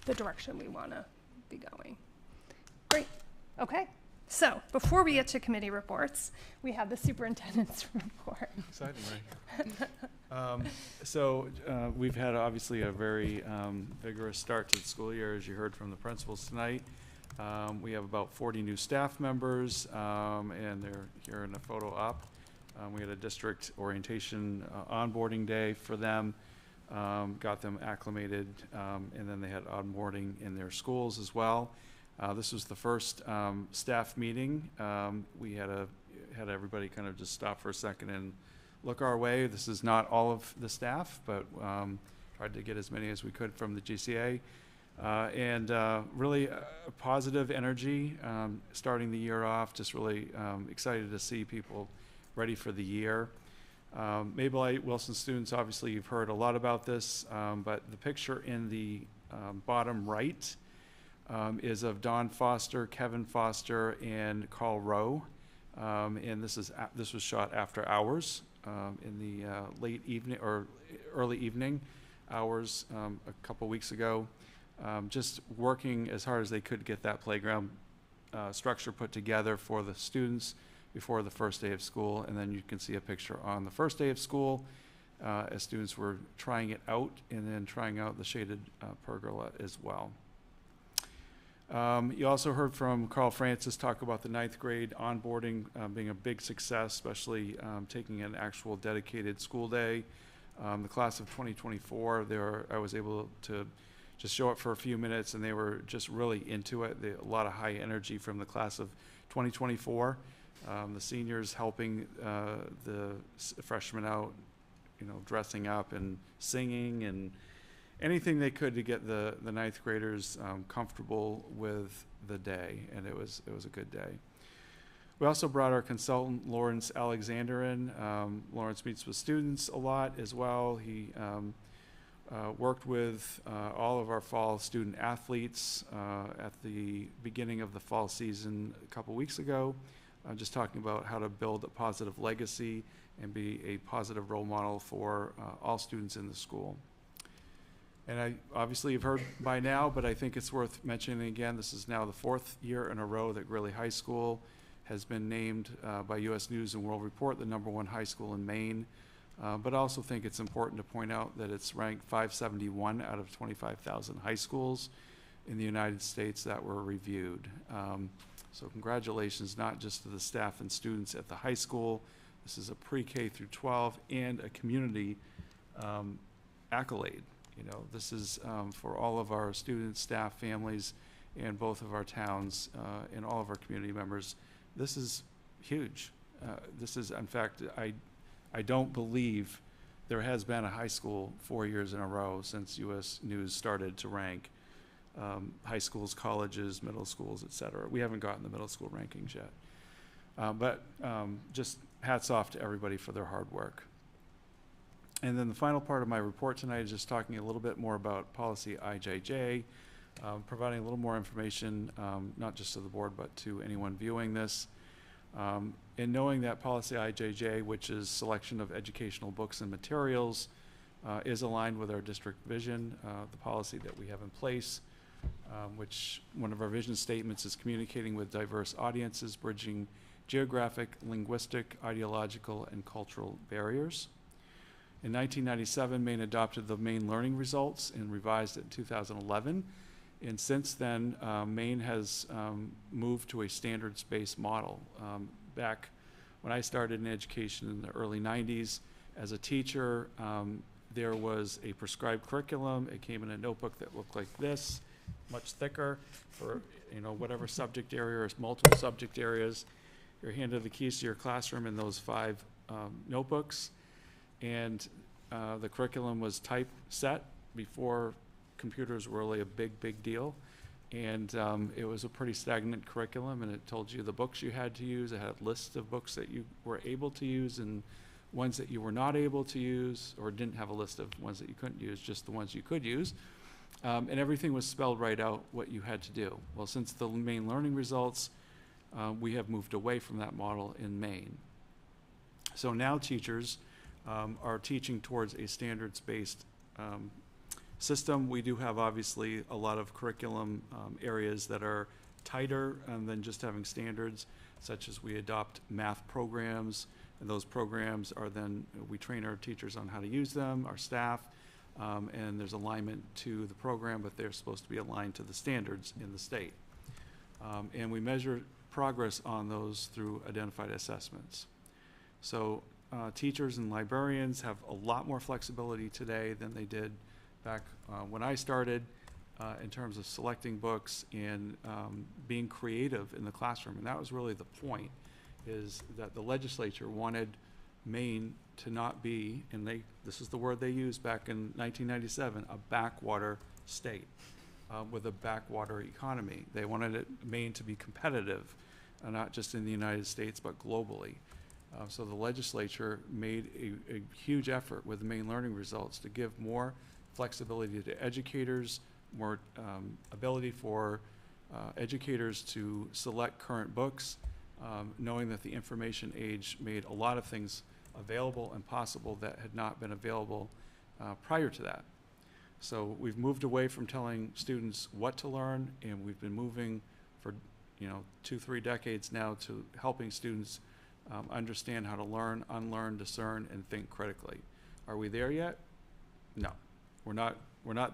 the direction we want to be going. Great. Okay. So before we get to committee reports, we have the superintendent's report. Exciting, right? So we've had obviously a very vigorous start to the school year, as you heard from the principals tonight. We have about 40 new staff members, and they're here in the photo op. We had a district orientation onboarding day for them, got them acclimated, and then they had onboarding in their schools as well. This was the first staff meeting. We had everybody kind of just stop for a second and look our way. This is not all of the staff, but tried to get as many as we could from the GCA. And really positive energy starting the year off, just really excited to see people ready for the year. Mabel Wilson students, obviously you've heard a lot about this, but the picture in the bottom right is of Don Foster, Kevin Foster, and Carl Rowe. And this was shot after hours in the late evening or early evening hours a couple weeks ago. Just working as hard as they could to get that playground structure put together for the students, before the first day of school. And then you can see a picture on the first day of school as students were trying it out and then trying out the shaded pergola as well. You also heard from Carl Francis talk about the 9th grade onboarding being a big success, especially taking an actual dedicated school day. The class of 2024, I was able to just show up for a few minutes, and they were just really into it. A lot of high energy from the class of 2024. The seniors helping the freshmen out, dressing up and singing and anything they could to get the 9th graders comfortable with the day, and it was a good day. We also brought our consultant, Lawrence Alexander, in. Lawrence meets with students a lot as well. He worked with all of our fall student athletes at the beginning of the fall season a couple weeks ago, just talking about how to build a positive legacy and be a positive role model for all students in the school. And I obviously you've heard by now, but I think it's worth mentioning again, this is now the 4th year in a row that Greeley High School has been named by U.S. News and World Report the #1 high school in Maine. But I also think it's important to point out that it's ranked 571 out of 25,000 high schools in the United States that were reviewed. So congratulations not just to the staff and students at the high school. This is a pre-K through 12 and a community accolade. This is for all of our students, staff, families, and both of our towns and all of our community members. This is huge. This is, in fact, I don't believe there has been a high school 4 years in a row since U.S. News started to rank high schools, colleges, middle schools, et cetera. We haven't gotten the middle school rankings yet. But just hats off to everybody for their hard work. And then the final part of my report tonight is just talking a little bit more about policy IJJ, providing a little more information, not just to the board, but to anyone viewing this. And knowing that policy IJJ, which is selection of educational books and materials, is aligned with our district vision, the policy that we have in place, which one of our vision statements is communicating with diverse audiences, bridging geographic, linguistic, ideological, and cultural barriers. In 1997, Maine adopted the Maine Learning Results and revised it in 2011. And since then, Maine has moved to a standards-based model. Back when I started in education in the early 90s, as a teacher, there was a prescribed curriculum. It came in a notebook that looked like this, much thicker for whatever subject area or multiple subject areas. You're handed the keys to your classroom in those 5 notebooks. And the curriculum was typeset before computers were really a big deal. And it was a pretty stagnant curriculum, and it told you the books you had to use. It had a list of books that you were able to use and ones that you were not able to use, or didn't have a list of ones that you couldn't use, just the ones you could use. And everything was spelled right out what you had to do. Well, since the Maine Learning Results, we have moved away from that model in Maine. So now teachers are teaching towards a standards-based system. We do have obviously a lot of curriculum areas that are tighter than just having standards, such as we adopt math programs, and those programs are then, we train our teachers on how to use them, our staff, and there's alignment to the program, but they're supposed to be aligned to the standards in the state. And we measure progress on those through identified assessments. So teachers and librarians have a lot more flexibility today than they did back when I started in terms of selecting books and being creative in the classroom. And that was really the point, is that the legislature wanted Maine to not be, and this is the word they used back in 1997, a backwater state with a backwater economy. They wanted Maine to be competitive, not just in the United States, but globally. So the legislature made a huge effort with the Maine Learning Results to give more flexibility to educators, more ability for educators to select current books, knowing that the information age made a lot of things available and possible that had not been available prior to that. So we've moved away from telling students what to learn, and we've been moving for 2-3 decades now to helping students understand how to learn, unlearn, discern, and think critically. Are we there yet? No, we're not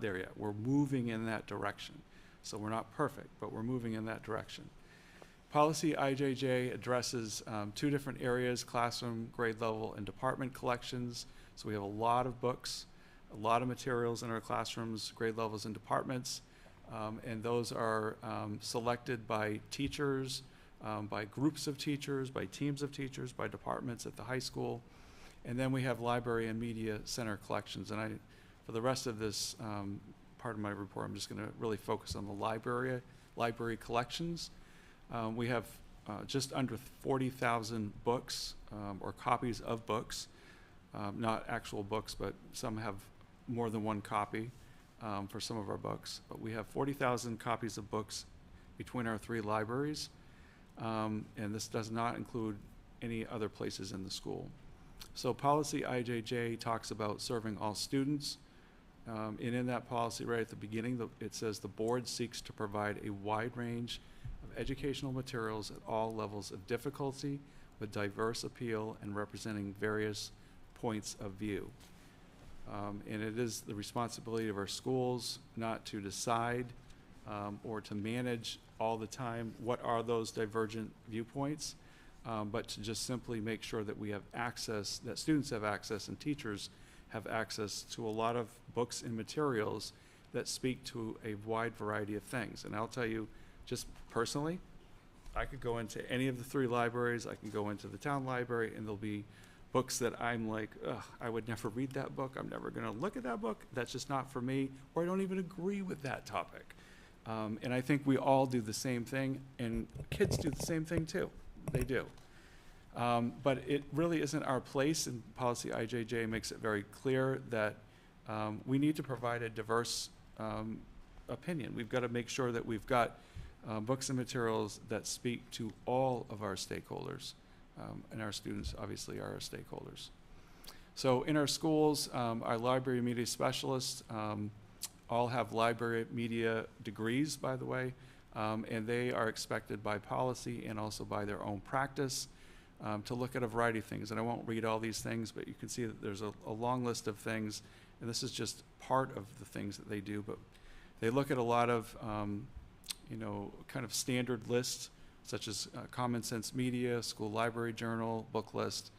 there yet. We're moving in that direction. So we're not perfect, but we're moving in that direction. Policy IJJ addresses 2 different areas: classroom, grade level, and department collections. So we have a lot of books, a lot of materials in our classrooms, grade levels, and departments. And those are selected by teachers, by groups of teachers, by teams of teachers, by departments at the high school. And then we have library and media center collections. And for the rest of this part of my report, I'm just going to really focus on the library collections. We have just under 40,000 books or copies of books, not actual books, but some have more than one copy for some of our books. But we have 40,000 copies of books between our 3 libraries, and this does not include any other places in the school. So policy IJJ talks about serving all students. And in that policy, right at the beginning, it says the board seeks to provide a wide range of educational materials at all levels of difficulty with diverse appeal and representing various points of view. And it is the responsibility of our schools not to decide or to manage all the time what are those divergent viewpoints, but to just simply make sure that we have access, that students have access and teachers have access to a lot of books and materials that speak to a wide variety of things. And I'll tell you, just personally, I could go into any of the 3 libraries. I can go into the town library, and there'll be books that I'm like, ugh, I would never read that book. I'm never going to look at that book. That's just not for me, or I don't even agree with that topic. And I think we all do the same thing, and kids do the same thing too. They do. But it really isn't our place, and policy IJJ makes it very clear that we need to provide a diverse opinion. We've got to make sure that we've got books and materials that speak to all of our stakeholders, and our students obviously are our stakeholders. So in our schools, our library media specialists all have library media degrees, by the way, and they are expected by policy and also by their own practice to look at a variety of things. And I won't read all these things, but you can see that there's a long list of things, and this is just part of the things that they do. But they look at a lot of, kind of standard lists, such as common sense media, school library journal, book list.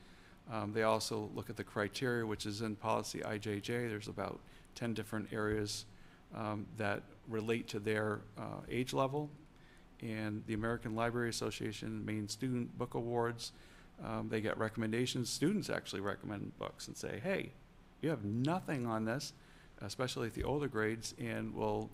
They also look at the criteria, which is in policy IJJ. There's about 10 different areas that relate to their age level. And the American Library Association Maine Student Book Awards, they get recommendations. Students actually recommend books and say, hey, you have nothing on this, especially at the older grades, and will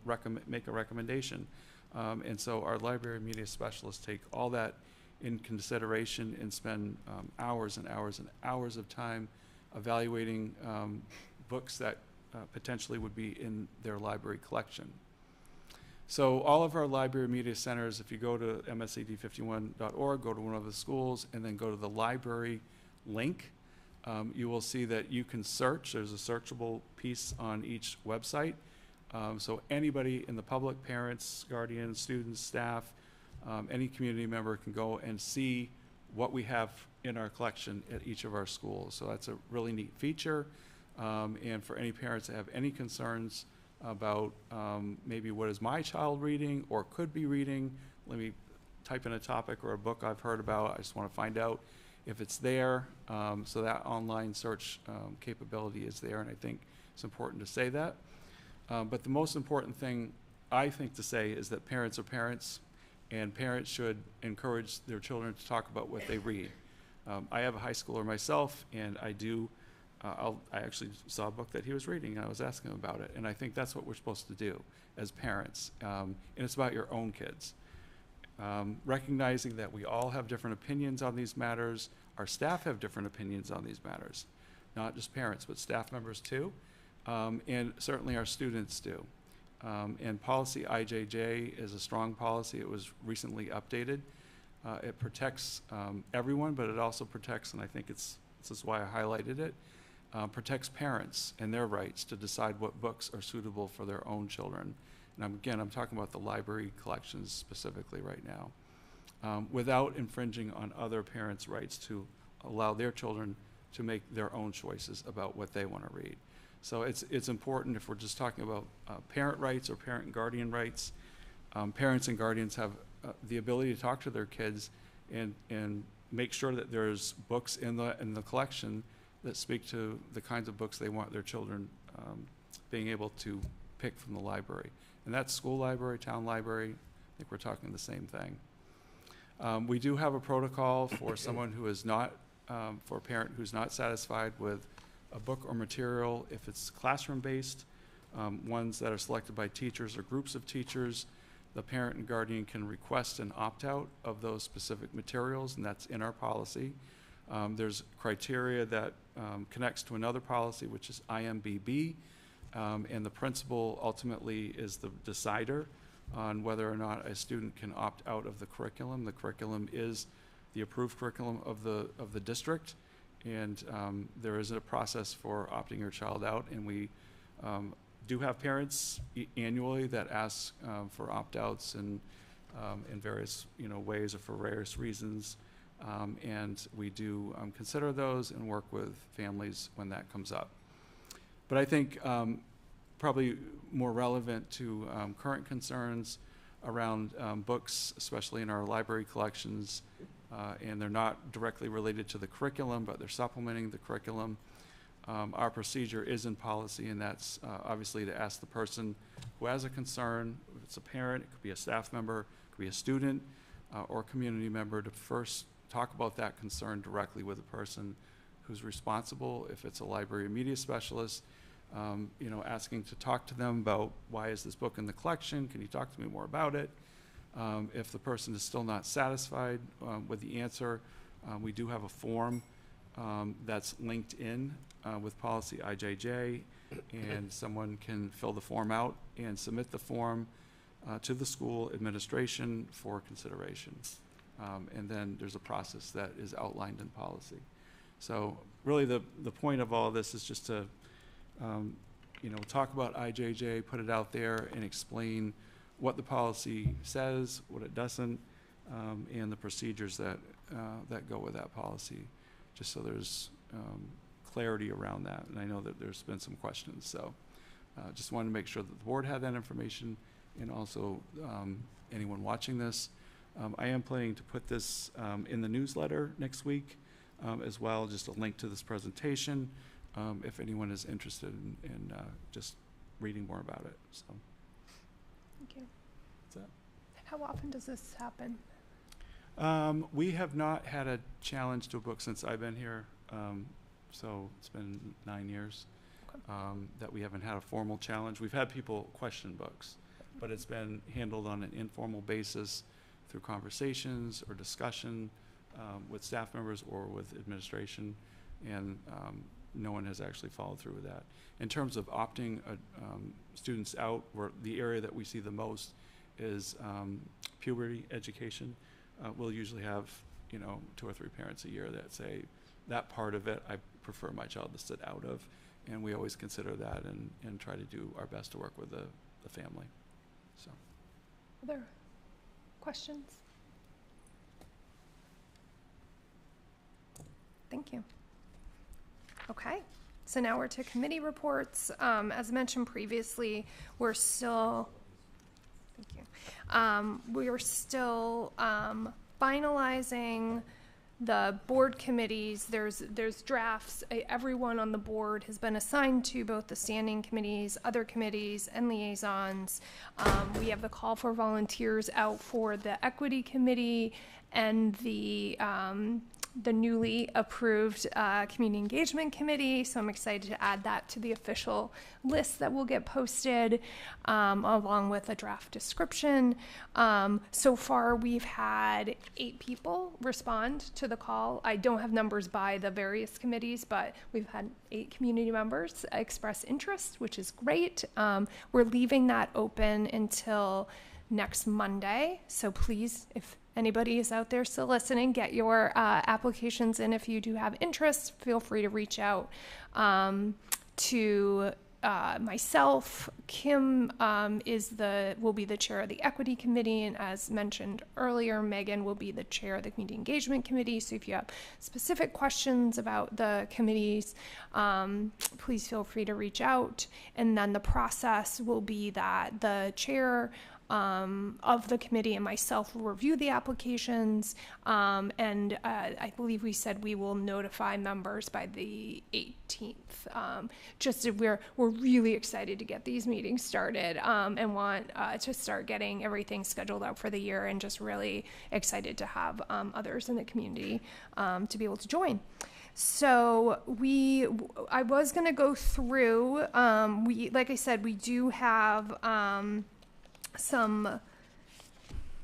make a recommendation. And so our library media specialists take all that in consideration and spend hours and hours and hours of time evaluating books that potentially would be in their library collection. So all of our library media centers, if you go to MSAD51.org, go to one of the schools, and then go to the library link, you will see that you can search. There's a searchable piece on each website. So anybody in the public, parents, guardians, students, staff, any community member can go and see what we have in our collection at each of our schools. So that's a really neat feature. And for any parents that have any concerns about maybe what is my child reading or could be reading, let me type in a topic or a book I've heard about. I just want to find out if it's there. So that online search capability is there, and I think it's important to say that. But the most important thing I think to say is that parents are parents, and parents should encourage their children to talk about what they read. I have a high schooler myself, and I actually saw a book that he was reading, and I was asking him about it. And I think that's what we're supposed to do as parents. And it's about your own kids. Recognizing that we all have different opinions on these matters. Our staff have different opinions on these matters. Not just parents, but staff members too. And certainly our students do. And policy IJJ is a strong policy. It was recently updated. It protects everyone, but it also protects, and I think this is why I highlighted it, protects parents and their rights to decide what books are suitable for their own children. And I'm talking about the library collections specifically right now. without infringing on other parents' rights to allow their children to make their own choices about what they want to read. So it's important, if we're just talking about parent rights or parent and guardian rights, parents and guardians have the ability to talk to their kids and make sure that there's books in the collection that speak to the kinds of books they want their children being able to pick from the library. And that's school library, town library. I think we're talking the same thing. We do have a protocol for someone who is not, for a parent who's not satisfied with a book or material, if it's classroom-based, ones that are selected by teachers or groups of teachers, the parent and guardian can request an opt-out of those specific materials, and that's in our policy. There's criteria that connects to another policy, which is IMBB, and the principal ultimately is the decider on whether or not a student can opt out of the curriculum. The curriculum is the approved curriculum of the district, and there is a process for opting your child out, and we do have parents annually that ask for opt-outs and in various ways or for various reasons, and we do consider those and work with families when that comes up. But I think probably more relevant to current concerns around books, especially in our library collections, and they're not directly related to the curriculum, but they're supplementing the curriculum. Our procedure is in policy, and that's obviously to ask the person who has a concern. If it's a parent, it could be a staff member, it could be a student, or a community member, to first talk about that concern directly with the person who's responsible. If it's a library or media specialist, asking to talk to them about, why is this book in the collection? Can you talk to me more about it? If the person is still not satisfied with the answer, we do have a form that's linked in with policy IJJ, and someone can fill the form out and submit the form to the school administration for consideration. And then there's a process that is outlined in policy. So really the point of all of this is just to talk about IJJ, put it out there, and explain what the policy says, what it doesn't, and the procedures that go with that policy, just so there's clarity around that. And I know that there's been some questions, so just wanted to make sure that the board had that information, and also anyone watching this. I am planning to put this in the newsletter next week as well, just a link to this presentation, if anyone is interested in just reading more about it. So. Thank you. That's it. How often does this happen? We have not had a challenge to a book since I've been here, so it's been 9 years that we haven't had a formal challenge. We've had people question books, but it's been handled on an informal basis through conversations or discussion with staff members or with administration, and no one has actually followed through with that. In terms of opting students out, the area that we see the most is puberty education. We'll usually have 2 or 3 parents a year that say, that part of it I prefer my child to sit out of, and we always consider that and try to do our best to work with the family. So. Other questions? Thank you. Okay, so now we're to committee reports. As mentioned previously, we're still, thank you. We are still finalizing the board committees. There's drafts. Everyone on the board has been assigned to both the standing committees, other committees, and liaisons. We have the call for volunteers out for the equity committee and the newly approved community engagement committee. So I'm excited to add that to the official list that will get posted, along with a draft description. So far, we've had 8 people respond to the call. I don't have numbers by the various committees, but we've had 8 community members express interest, which is great. We're leaving that open until next Monday. So please, if anybody is out there still listening, get your applications in. If you do have interest, feel free to reach out to myself, Kim will be the chair of the Equity Committee, and as mentioned earlier, Megan will be the chair of the Community Engagement Committee. So if you have specific questions about the committees, please feel free to reach out. And then the process will be that the chair of the committee and myself will review the applications, and I believe we said we will notify members by the 18th. We're really excited to get these meetings started, and want to start getting everything scheduled out for the year, and just really excited to have others in the community to be able to join. So I was going to go through, like I said, we do have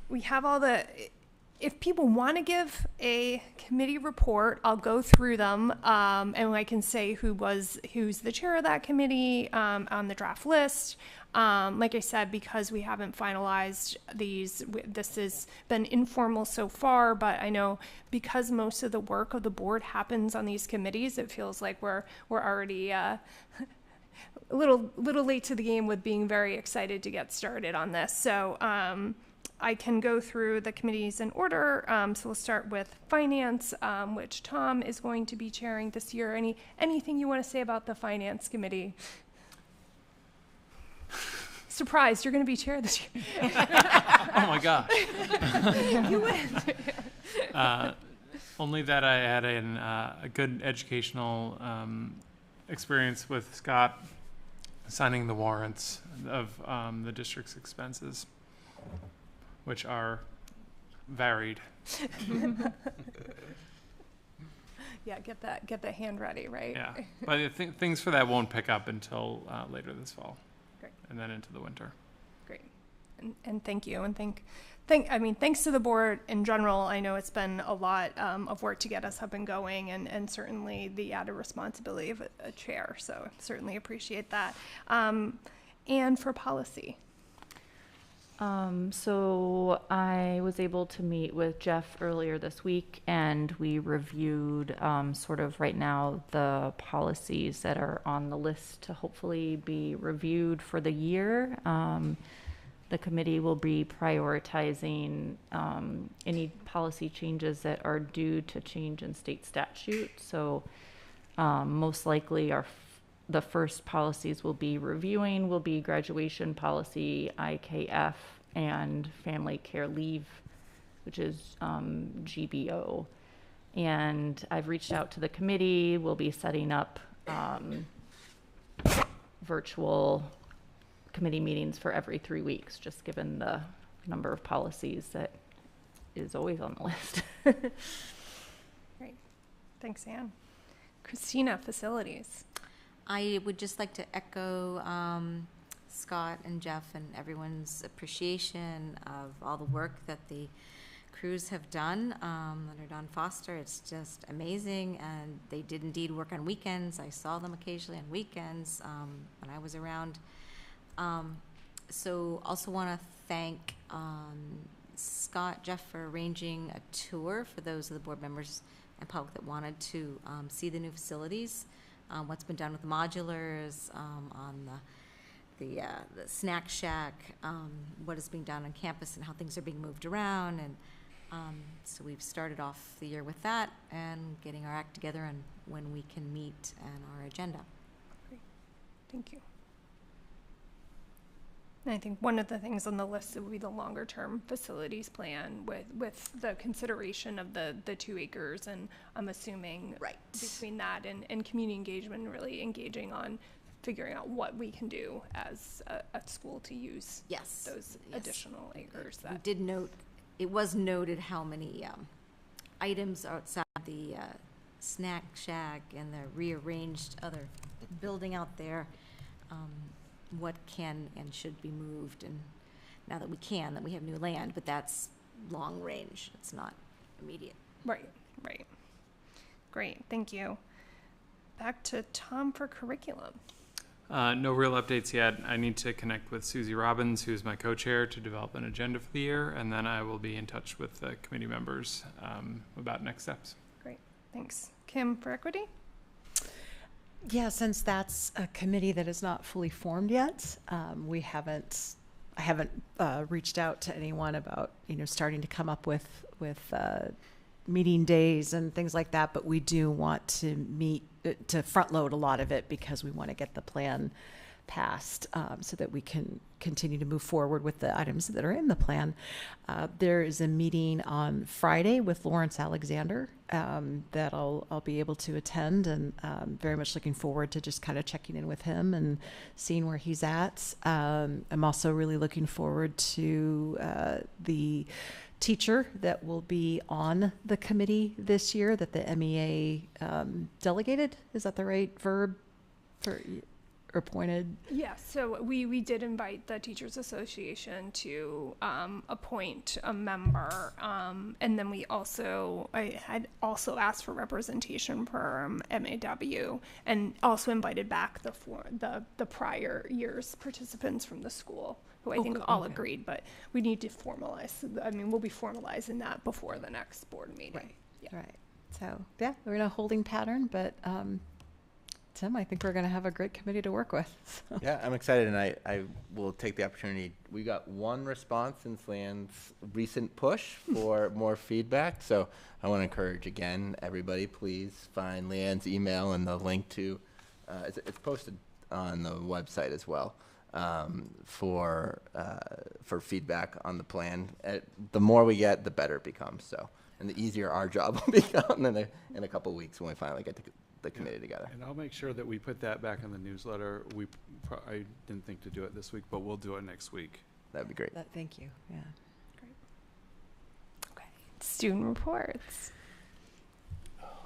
we have all the, if people want to give a committee report, I'll go through them, and I can say who's the chair of that committee on the draft list. Like I said, because we haven't finalized these, this has been informal so far, but I know because most of the work of the board happens on these committees, it feels like we're already a little late to the game with being very excited to get started on this. So I can go through the committees in order. So we'll start with finance, which Tom is going to be chairing this year. Anything you want to say about the finance committee? Surprised, you're going to be chair this year. Oh my gosh. You win. Only that I had a good educational experience with Scott signing the warrants of the district's expenses, which are varied. Yeah, get the hand ready, right? Yeah, but things for that won't pick up until later this fall. Great. And then into the winter. Great, and thank you, and thanks to the board in general. I know it's been a lot of work to get us up and going, and certainly the added responsibility of a chair. So certainly appreciate that. And for policy. So I was able to meet with Jeff earlier this week, and we reviewed sort of right now the policies that are on the list to hopefully be reviewed for the year. The committee will be prioritizing any policy changes that are due to change in state statute. So most likely the first policies we'll be reviewing will be graduation policy, IKF, and family care leave, which is GBO. And I've reached out to the committee. We'll be setting up virtual committee meetings for every 3 weeks, just given the number of policies that is always on the list. Great. Thanks, Anne. Christina, facilities. I would just like to echo Scott and Jeff and everyone's appreciation of all the work that the crews have done under Don Foster. It's just amazing, and they did indeed work on weekends. I saw them occasionally on weekends when I was around. So also want to thank Scott, Jeff, for arranging a tour for those of the board members and public that wanted to see the new facilities. What's been done with the modulars, on the snack shack, what is being done on campus and how things are being moved around. And so we've started off the year with that and getting our act together on when we can meet and our agenda. Great. Thank you. And I think one of the things on the list would be the longer term facilities plan with the consideration of the 2 acres, and I'm assuming right between that and community engagement, really engaging on figuring out what we can do as a school to use those additional acres. We did note, it was noted how many items outside the snack shack and the rearranged other building out there, what can and should be moved. And now that we can, that we have new land, but that's long range. It's not immediate. Right. Great, thank you. Back to Tom for curriculum. No real updates yet. I need to connect with Susie Robbins, who's my co-chair, to develop an agenda for the year, and then I will be in touch with the committee members about next steps. Great, thanks. Kim for equity? Yeah, since that's a committee that is not fully formed yet, I haven't reached out to anyone about, starting to come up with meeting days and things like that, but we do want to front load a lot of it because we want to get the plan passed so that we can continue to move forward with the items that are in the plan. There is a meeting on Friday with Lawrence Alexander that I'll be able to attend, and very much looking forward to just kind of checking in with him and seeing where he's at. I'm also really looking forward to the teacher that will be on the committee this year that the MEA delegated. Is that the right verb? Or appointed? Yeah, so we did invite the Teachers Association to appoint a member, and then I had also asked for representation from MAW, and also invited back the prior year's participants from the school, who I think all agreed, but we need to formalize. I mean, we'll be formalizing that before the next board meeting. Right. Yeah. Right. So yeah, we're in a holding pattern, but Tim, I think we're going to have a great committee to work with. So. Yeah, I'm excited, and I will take the opportunity. We got one response since Leanne's recent push for more feedback, so I want to encourage again, everybody, please find Leanne's email and the link to, it's posted on the website as well, for feedback on the plan. The more we get, the better it becomes. So, and the easier our job will become in a couple of weeks when we finally get to the committee together. And I'll make sure that we put that back in the newsletter. I didn't think to do it this week, but we'll do it next week. That'd be great. Thank you. Yeah. Great. Okay. Student reports.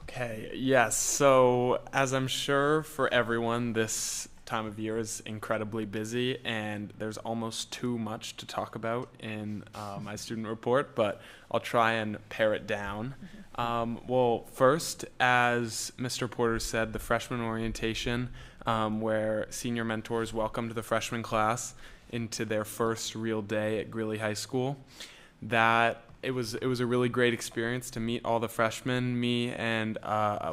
Okay, yes. So as I'm sure for everyone, this time of year is incredibly busy, and there's almost too much to talk about in my student report, but I'll try and pare it down. Well, first, as Mr. Porter said, the freshman orientation, where senior mentors welcomed the freshman class into their first real day at Greeley High School. It was a really great experience to meet all the freshmen. Me and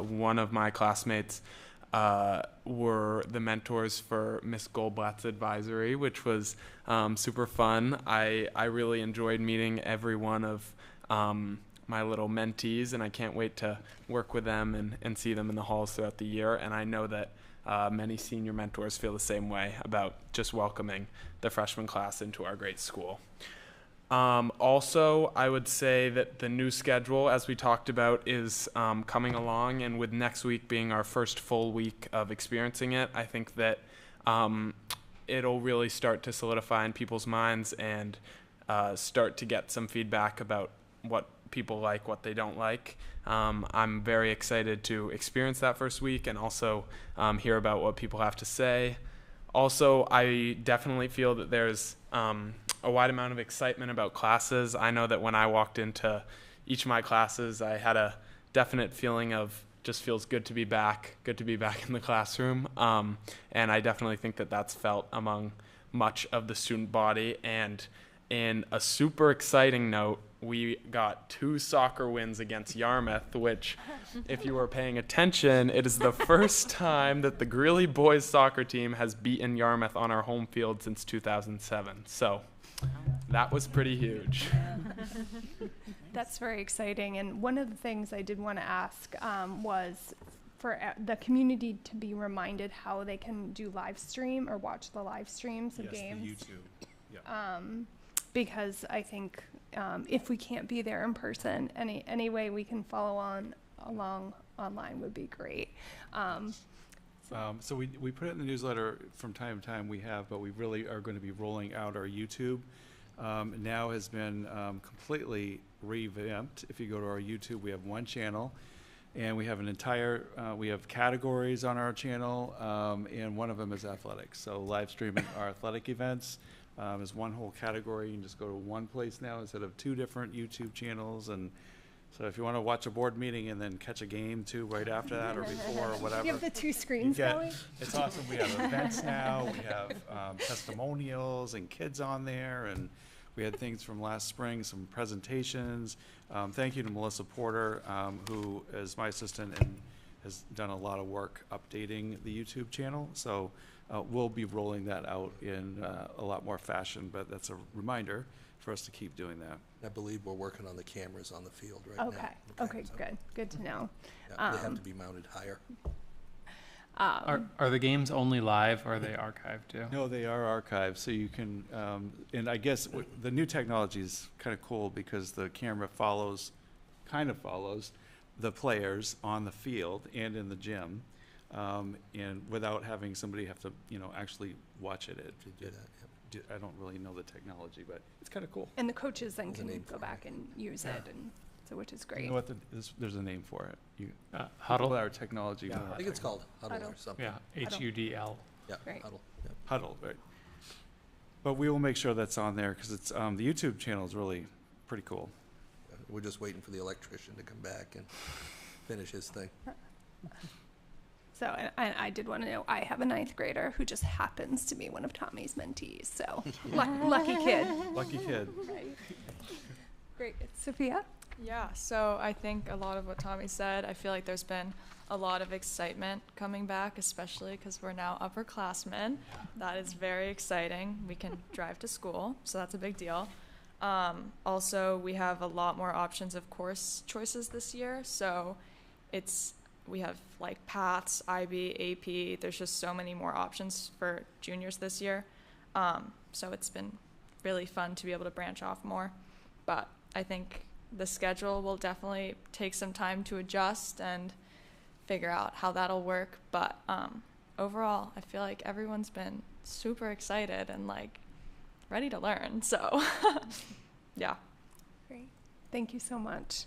one of my classmates were the mentors for Miss Goldblatt's advisory, which was super fun. I really enjoyed meeting every one of my little mentees, and I can't wait to work with them and see them in the halls throughout the year. And I know that many senior mentors feel the same way about just welcoming the freshman class into our great school. Also, I would say that the new schedule, as we talked about, is coming along, and with next week being our first full week of experiencing it, I think that it'll really start to solidify in people's minds and start to get some feedback about what people like, what they don't like. I'm very excited to experience that first week and also hear about what people have to say. Also, I definitely feel that there's a wide amount of excitement about classes. I know that when I walked into each of my classes, I had a definite feeling of just feels good to be back in the classroom. And I definitely think that that's felt among much of the student body. And in a super exciting note, we got 2 soccer wins against Yarmouth, which, if you were paying attention, it is the first time that the Greeley boys soccer team has beaten Yarmouth on our home field since 2007. So that was pretty huge. That's very exciting. And one of the things I did want to ask was for the community to be reminded how they can do live stream or watch the live streams of games. Yes, the YouTube. Yeah. Because I think if we can't be there in person, any way we can follow along online would be great. So we put it in the newsletter from time to time, but we really are going to be rolling out our YouTube. Now has been completely revamped. If you go to our YouTube, we have one channel, and we have we have categories on our channel, and one of them is athletics. So live streaming our athletic events is one whole category. You can just go to one place now instead of 2 different YouTube channels. And so if you want to watch a board meeting and then catch a game too right after that or before or whatever. You have the 2 screens going? It's awesome. We have events now. We have testimonials and kids on there. And we had things from last spring, some presentations. Thank you to Melissa Porter, who is my assistant and has done a lot of work updating the YouTube channel. So we'll be rolling that out in a lot more fashion, but that's a reminder for us to keep doing that. I believe we're working on the cameras on the field right now. Okay, okay, good, good to know. Yeah, they have to be mounted higher. Are the games only live or are they archived too? No, they are archived, so you can, and I guess the new technology is kind of cool because the camera kind of follows the players on the field and in the gym, and without having somebody have to, actually watch it. I don't really know the technology, but it's kind of cool. And the coaches then can go back and use it, and so which is great. You know what? There's a name for it. Huddle? Our technology. Yeah, I think it's called Huddle or something. Yeah, HUDL. Yeah, Right. Huddle. Yeah. Huddle, right. But we will make sure that's on there because it's the YouTube channel is really pretty cool. We're just waiting for the electrician to come back and finish his thing. So, and I did want to know, I have a 9th grader who just happens to be one of Tommy's mentees, so lucky kid. Lucky kid. Right. Great. Sophia? Yeah, so I think a lot of what Tommy said, I feel like there's been a lot of excitement coming back, especially because we're now upperclassmen. That is very exciting. We can drive to school, so that's a big deal. Also, we have a lot more options of course choices this year, so we have like paths, IB, AP. There's just so many more options for juniors this year. So it's been really fun to be able to branch off more. But I think the schedule will definitely take some time to adjust and figure out how that'll work. But overall, I feel like everyone's been super excited and like ready to learn. So yeah. Great. Thank you so much.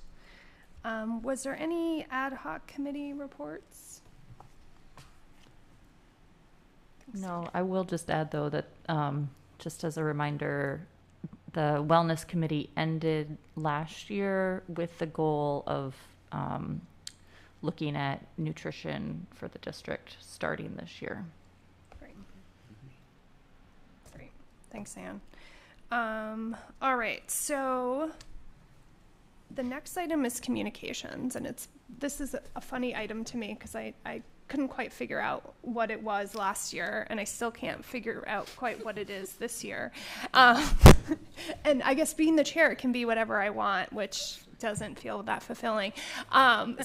Was there any ad hoc committee reports? No, I will just add though that just as a reminder, the wellness committee ended last year with the goal of looking at nutrition for the district starting this year. Great. Great. Thanks, Anne. All right, so the next item is communications, and this is a funny item to me because I couldn't quite figure out what it was last year, and I still can't figure out quite what it is this year. And I guess being the chair, it can be whatever I want, which doesn't feel that fulfilling. I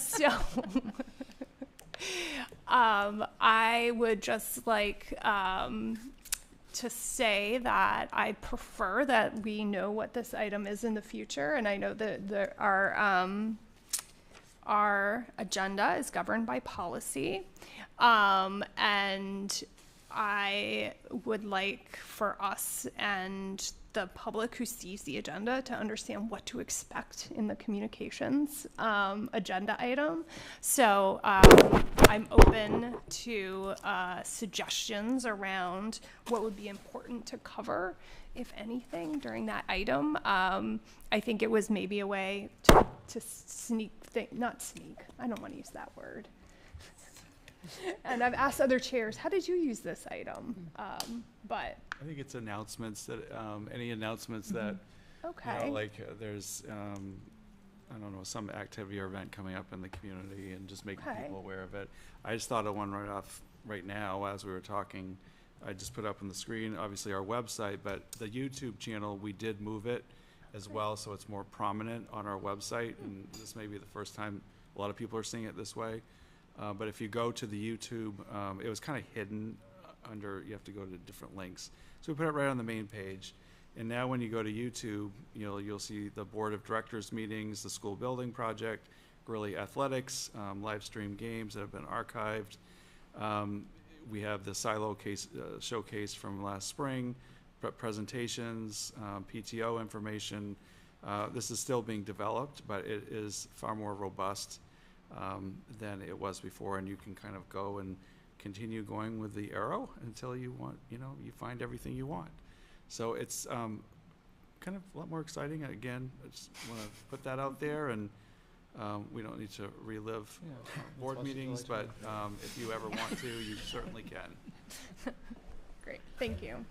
would just like to say that I prefer that we know what this item is in the future, and I know that our agenda is governed by policy, and I would like for us and the public who sees the agenda to understand what to expect in the communications agenda item. So I'm open to suggestions around what would be important to cover, if anything, during that item. I think it was maybe a way to not sneak, I don't want to use that word. And I've asked other chairs, how did you use this item? But I think it's announcements that, any announcements that, okay. There's, I don't know, some activity or event coming up in the community and just making people aware of it. I just thought of one right now as we were talking. I just put up on the screen, obviously our website, but the YouTube channel, we did move it as well, so it's more prominent on our website, and this may be the first time a lot of people are seeing it this way. But if you go to the YouTube, it was kind of hidden you have to go to different links. So we put it right on the main page. And now when you go to YouTube, you'll see the board of directors meetings, the school building project, Grilly athletics, live stream games that have been archived. We have the silo showcase from last spring, presentations, PTO information. This is still being developed, but it is far more robust than it was before, and you can kind of go and continue going with the arrow until you want, you find everything you want. So it's kind of a lot more exciting. Again, I just want to put that out there, and we don't need to relive board meetings, but if you ever want to, you certainly can. Great, thank you.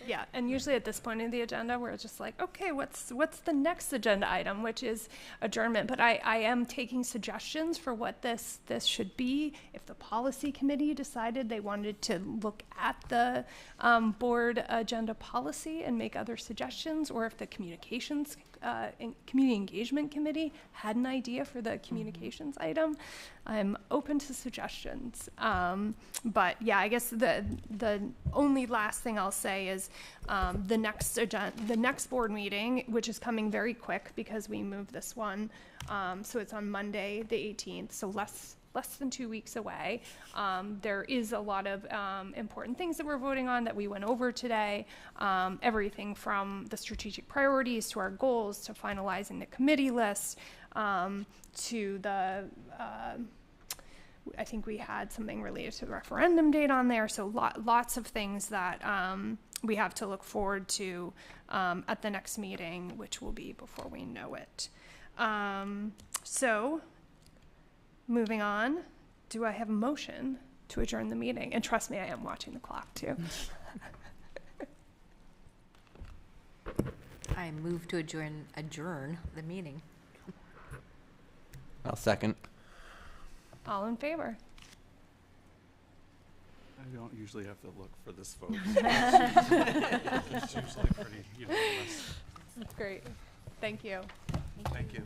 Yeah, and usually at this point in the agenda, we're just like, okay, what's the next agenda item, which is adjournment. But I am taking suggestions for what this should be. If the policy committee decided they wanted to look at the board agenda policy and make other suggestions, or if the community engagement committee had an idea for the communications item, I'm open to suggestions. But yeah, I guess the only last thing I'll say is the next board meeting, which is coming very quick because we moved this one, so it's on Monday the 18th, so less than 2 weeks away. There is a lot of important things that we're voting on that we went over today. Everything from the strategic priorities to our goals to finalizing the committee list to the I think we had something related to the referendum date on there. So lots of things that we have to look forward to at the next meeting, which will be before we know it. So moving on, do I have a motion to adjourn the meeting? And trust me, I am watching the clock too. I move to adjourn the meeting. I'll second. All in favor? I don't usually have to look for this vote. It's usually pretty unanimous. That's great. Thank you. Thank you.